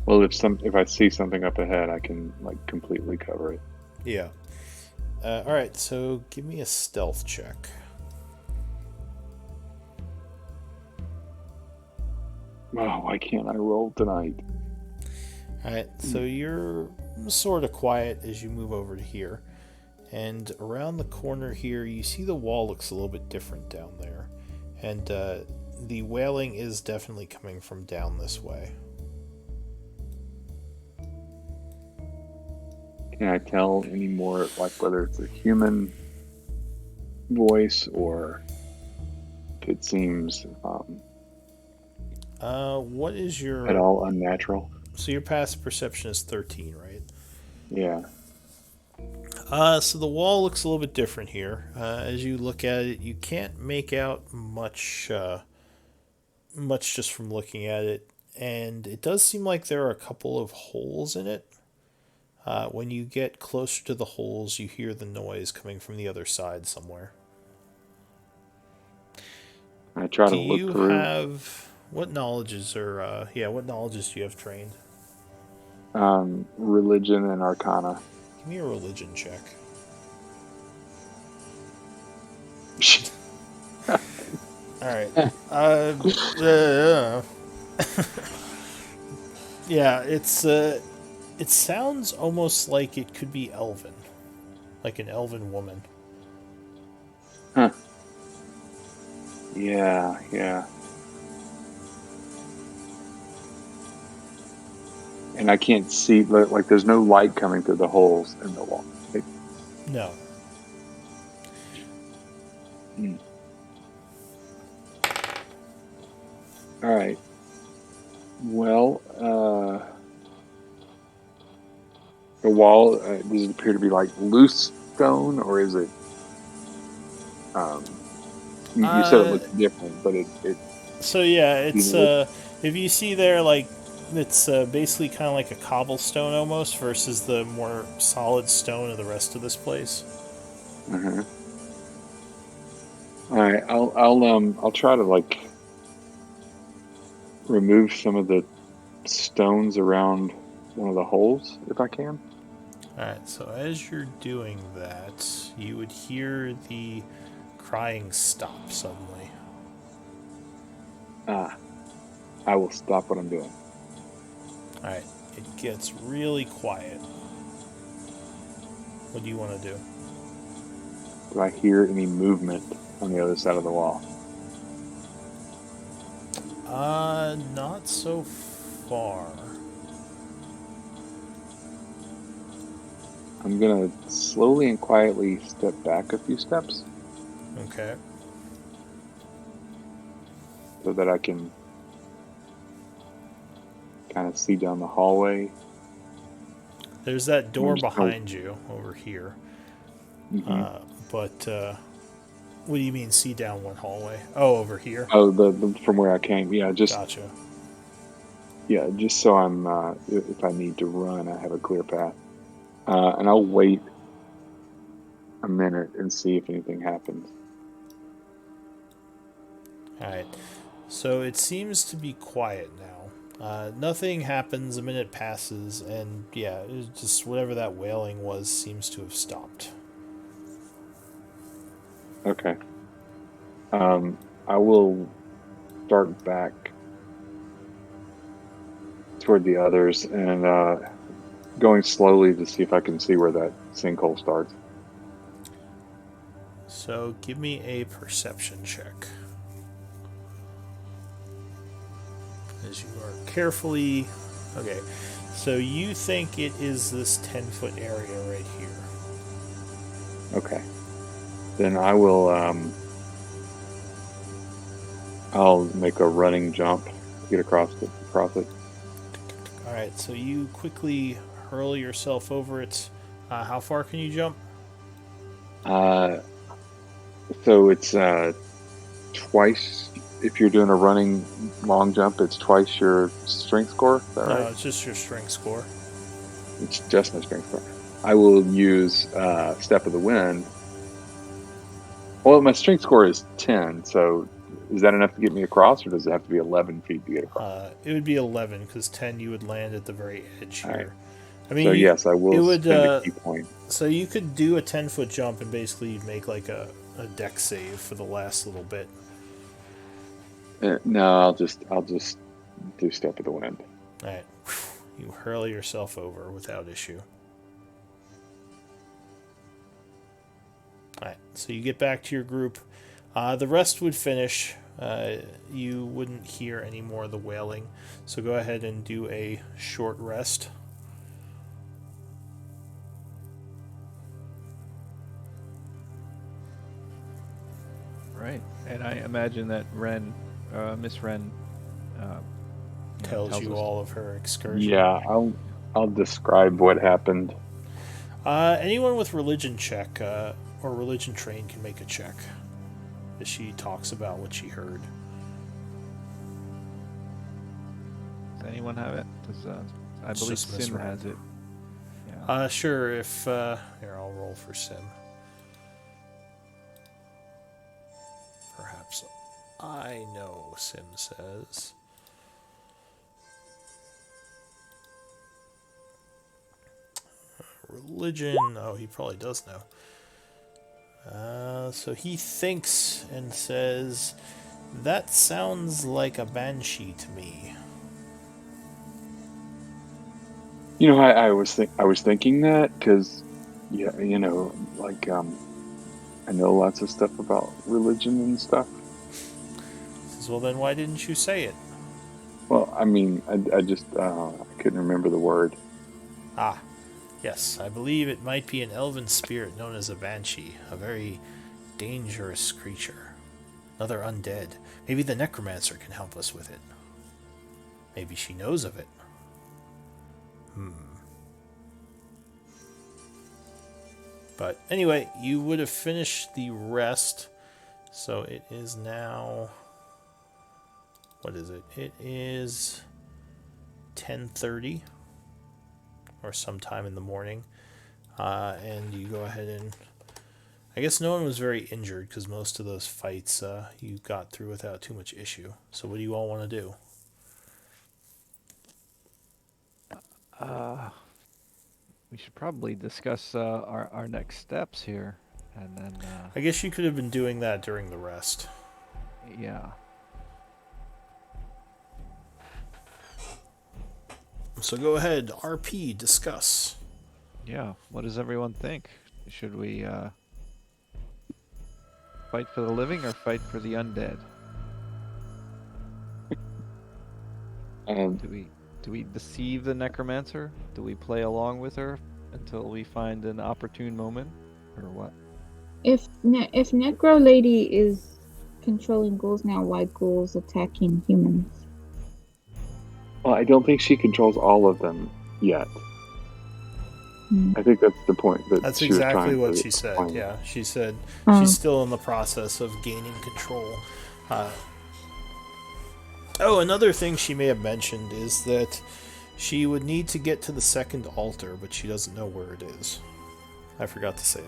Well, if I see something up ahead, I can like completely cover it. Yeah. Alright, so give me a stealth check. Oh, why can't I roll tonight? Alright, so you're sort of quiet as you move over to here. And around the corner here, you see the wall looks a little bit different down there. And the wailing is definitely coming from down this way. Can I tell any more, like whether it's a human voice or if it seems What is your... at all unnatural? So your passive perception is 13, right? Yeah. So the wall looks a little bit different here. As you look at it, you can't make out much just from looking at it. And it does seem like there are a couple of holes in it. When you get closer to the holes, you hear the noise coming from the other side somewhere. I try Do to look you through. have... What knowledges are... what knowledges do you have trained? Religion and Arcana. Give me a religion check. Alright. Yeah, it sounds almost like it could be elven. Like an elven woman. Huh. Yeah. And I can't see, like, there's no light coming through the holes in the wall. No. All right. Well, the wall, does it appear to be like loose stone, or is it? You said it looks different, but it So yeah, it's you know, if you see there, like it's basically kind of like a cobblestone almost versus the more solid stone of the rest of this place. uh-huh. All right, I'll try to like remove some of the stones around one of the holes if I can. Alright, so as you're doing that, you would hear the crying stop suddenly. I will stop what I'm doing. Alright, it gets really quiet. What do you want to do? Do I hear any movement on the other side of the wall? Not so far. I'm gonna slowly and quietly step back a few steps Okay. so that I can kind of see down the hallway. There's that door I'm just gonna, behind you over here. mhm. But what do you mean see down one hallway? Oh, over here? Oh, the from where I came. Yeah, Gotcha. just so I'm if I need to run, I have a clear path. And I'll wait a minute and see if anything happens. Alright. So it seems to be quiet now. Nothing happens, a minute passes, and yeah, it's just whatever that wailing was seems to have stopped. Okay. I will start back toward the others and going slowly to see if I can see where that sinkhole starts. So give me a perception check. As you are carefully. Okay. So you think it is this 10-foot area right here. Okay. Then I will I'll make a running jump to get across it. Alright, so you quickly hurl yourself over it. How far can you jump? Uh, so it's twice if you're doing a running long jump, it's twice your strength score. Is that No, right? it's just your strength score. It's just my strength score. I will use Step of the Wind. Well, my strength score is 10, so is that enough to get me across, or does it have to be 11 feet to get across? It would be 11 because 10 you would land at the very edge All right. here. I So mean, yes, I it will would. spend a key point. So you could do a 10-foot jump and basically make like a deck save for the last little bit. No, I'll just do Step of the Wind. All right, you hurl yourself over without issue. All right, so you get back to your group. The rest would finish. You wouldn't hear any more of the wailing, so go ahead and do a short rest. Right. And I imagine that Miss Wren, Tells you us. all of her excursion. Yeah, I'll describe what happened. Anyone with religion check or religion train can make a check as she talks about what she heard. Does anyone have it? I It's believe just Miss Sim Wren. has it. Yeah. Sure. If here, I'll roll for Sim. Perhaps I know. Sim says. Religion. Oh, he probably does know. So he thinks and says, "That sounds like a banshee to me." You know, I was thinking that because, yeah, you know, like I know lots of stuff about religion and stuff. He says, "Well, then why didn't you say it?" Well, I mean, I just I couldn't remember the word. Ah, yes, I believe it might be an elven spirit known as a banshee, a very dangerous creature. Another undead. Maybe the necromancer can help us with it. Maybe she knows of it. But anyway, you would have finished the rest. So it is now. What is it? It is 10:30 or sometime in the morning. And you go ahead and. I guess no one was very injured because most of those fights you got through without too much issue. So what do you all want to do? We should probably discuss our next steps here, and then I guess you could have been doing that during the rest. yeah. So go ahead, RP, discuss. Yeah. What does everyone think? Should we fight for the living or fight for the undead? And Do we deceive the necromancer? Do we play along with her until we find an opportune moment, or what? If Necro Lady is controlling ghouls now, why ghouls attacking humans? well, I don't think she controls all of them yet. I think that's the point that That's she was exactly trying what to she said. explain. Yeah, she said Oh. she's still in the process of gaining control. Another thing she may have mentioned is that she would need to get to the second altar, but she doesn't know where it is. I forgot to say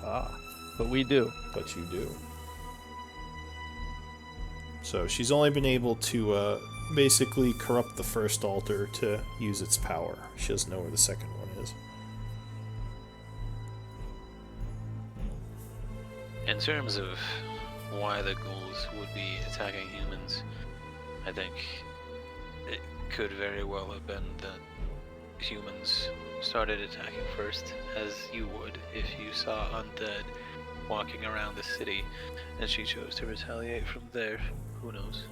that. But we do. But you do. So she's only been able to basically corrupt the first altar to use its power. She doesn't know where the second one is. In terms of why the ghouls would be attacking humans, I think it could very well have been that humans started attacking first, as you would if you saw undead walking around the city, and she chose to retaliate from there. Who knows?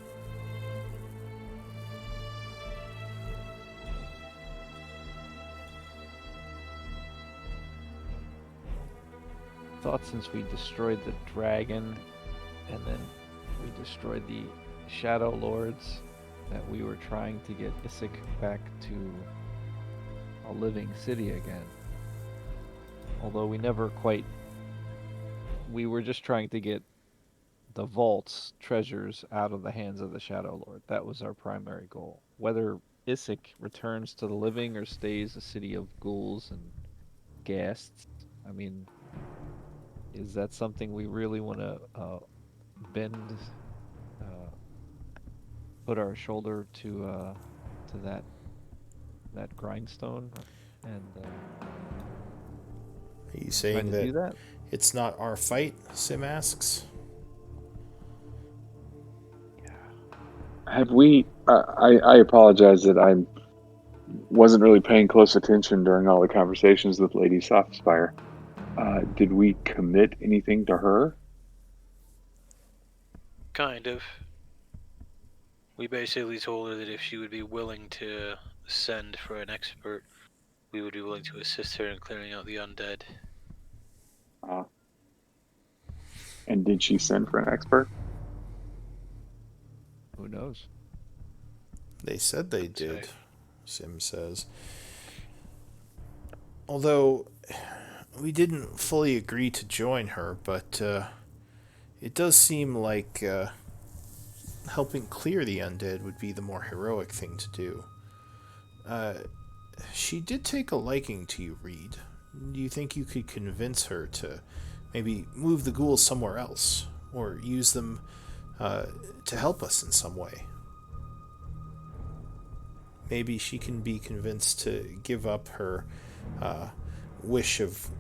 Thought since we destroyed the dragon, and then we destroyed the Shadowlords, that we were trying to get Isik back to a living city again. Although we never quite... We were just trying to get the vault's treasures out of the hands of the Shadowlord. That was our primary goal. Whether Isik returns to the living or stays a city of ghouls and ghasts, I mean, is that something we really want to bend, put our shoulder to that grindstone, and Are you try saying to do that that? it's not our fight? Sim asks. Have we? I apologize that I wasn't really paying close attention during all the conversations with Lady Softspire. Did we commit anything to her? Kind of. We basically told her that if she would be willing to send for an expert, we would be willing to assist her in clearing out the undead. And did she send for an expert? Who knows? They said they I'd say. did, Sim says. Although we didn't fully agree to join her, but it does seem like helping clear the undead would be the more heroic thing to do. She did take a liking to you, Reed. Do you think you could convince her to maybe move the ghouls somewhere else, or use them to help us in some way? Maybe she can be convinced to give up her wish of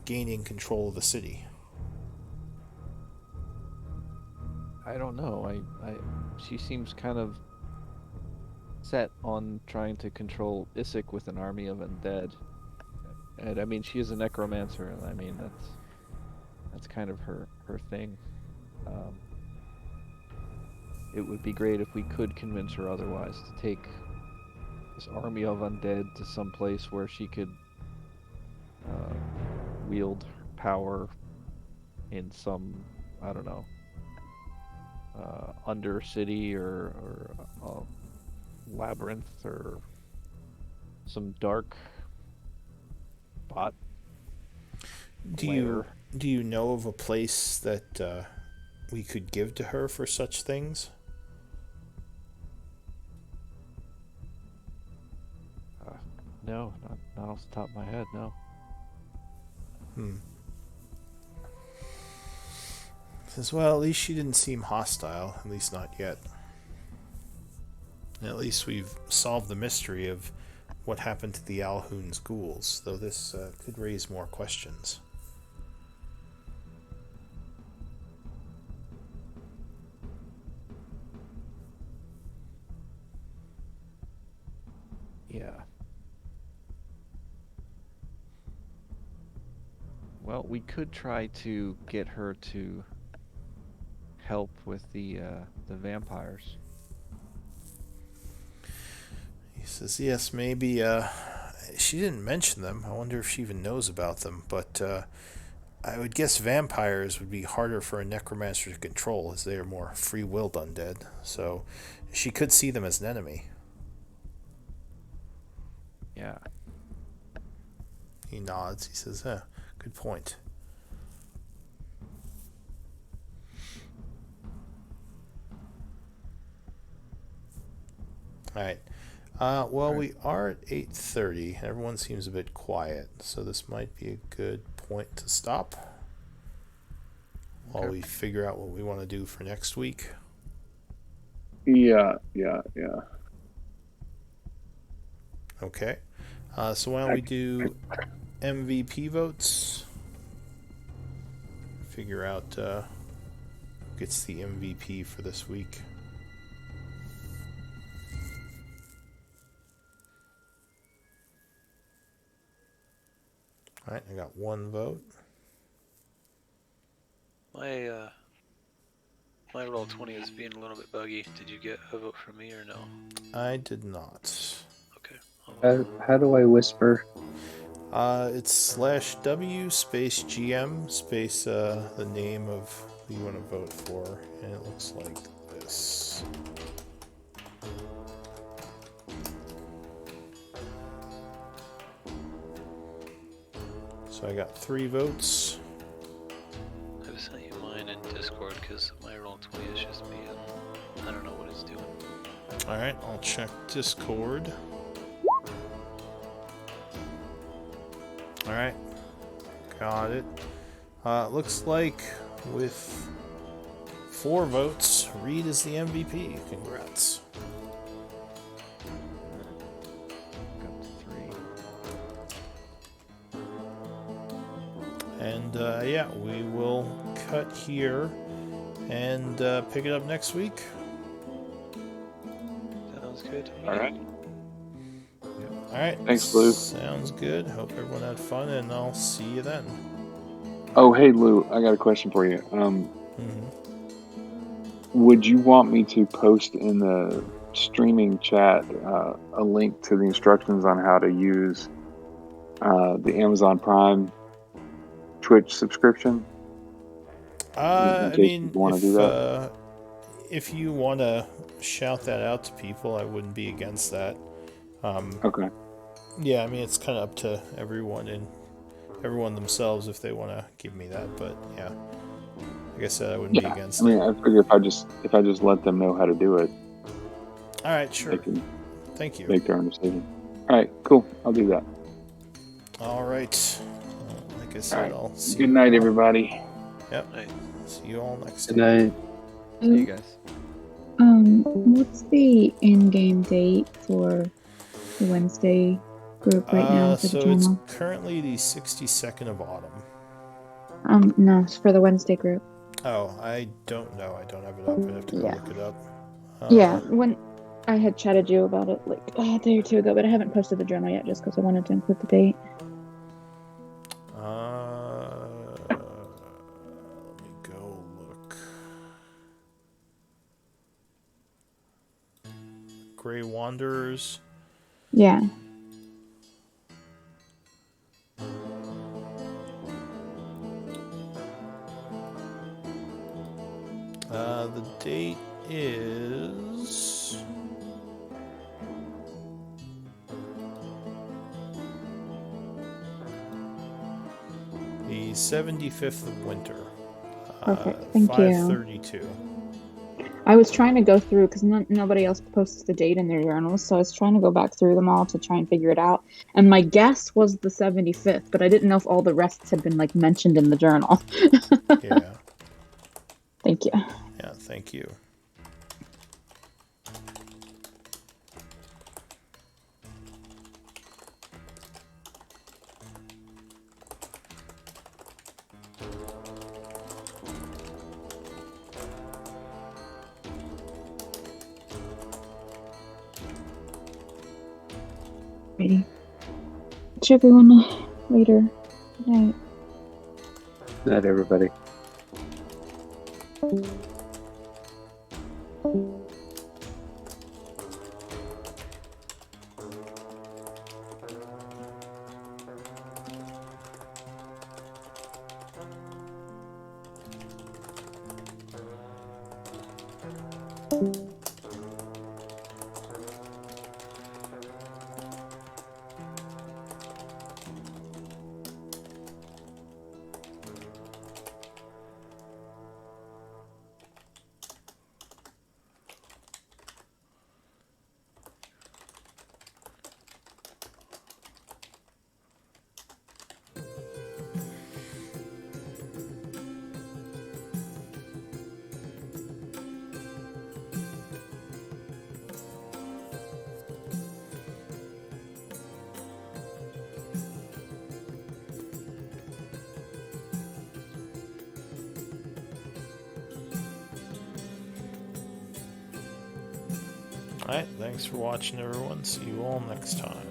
gaining control of the city. I don't know. She seems kind of set on trying to control Isik with an army of undead. And I mean, she is a necromancer, and I mean that's kind of her thing. It would be great if we could convince her otherwise to take this army of undead to some place where she could wield power in some, I don't know, under city or labyrinth or some dark spot. Do you know of a place that we could give to her for such things? No, not off the top of my head, no. As well, at least she didn't seem hostile, at least not yet. And at least we've solved the mystery of what happened to the Alhoun's ghouls, though this could raise more questions. Yeah. Well, we could try to get her to help with the vampires. He says, yes, maybe. She didn't mention them. I wonder if she even knows about them. But I would guess vampires would be harder for a necromancer to control, as they are more free-willed undead. So she could see them as an enemy. Yeah. He nods. He says, good point. All right. Well, we are at 8:30. Everyone seems a bit quiet, so this might be a good point to stop while we figure out what we want to do for next week. Yeah. Okay. So why don't we do MVP votes? Figure out who gets the MVP for this week. All right, I got one vote. My roll 20 is being a little bit buggy. Did you get a vote from me or no? I did not. Okay. How do I whisper? It's /W space GM space the name of who you want to vote for, and it looks like this. So I got 3 votes. I've sent you mine in Discord because my roll 20 is just me and I don't know what it's doing. Alright, I'll check Discord. Alright, got it. Looks like with 4 votes, Reed is the MVP. Congrats. Got to 3. And yeah, we will cut here and pick it up next week. Sounds good to me. All right. Alright. Thanks, Lou. Sounds good. Hope everyone had fun, and I'll see you then. Oh, hey, Lou, I got a question for you. Would you want me to post in the streaming chat a link to the instructions on how to use the Amazon Prime Twitch subscription? I mean, want to do that? If you want to shout that out to people, I wouldn't be against that. Okay. Yeah, I mean, it's kind of up to everyone and everyone themselves if they want to give me that. But yeah, like I said, I wouldn't be against it. I figure if I just let them know how to do it. All right, sure. They can Thank you. make their own decision. All right, cool. I'll do that. All right. Like I said, All right. I'll see Good you night, all. everybody. Yep. See you all next Good time. night. See you guys. What's the in-game date for the Wednesday group right now for the So channel? it's currently the 62nd of autumn. No, it's for the Wednesday group. Oh, I don't know. I don't have it up. I have to go Yeah. look it up. Yeah, when I had chatted you about it like a day or two ago, but I haven't posted the journal yet just because I wanted to include the date. Let me go look. Grey Wanderers. Yeah. The date is the 75th of winter. Perfect. Thank you. 5:32. I was trying to go through because nobody else posts the date in their journals, so I was trying to go back through them all to try and figure it out. And my guess was the 75th, but I didn't know if all the rests had been like mentioned in the journal. Yeah. Thank you. Yeah, thank you. Alrighty. Catch everyone later. Good night. Not everybody. Alright, thanks for watching, everyone. See you all next time.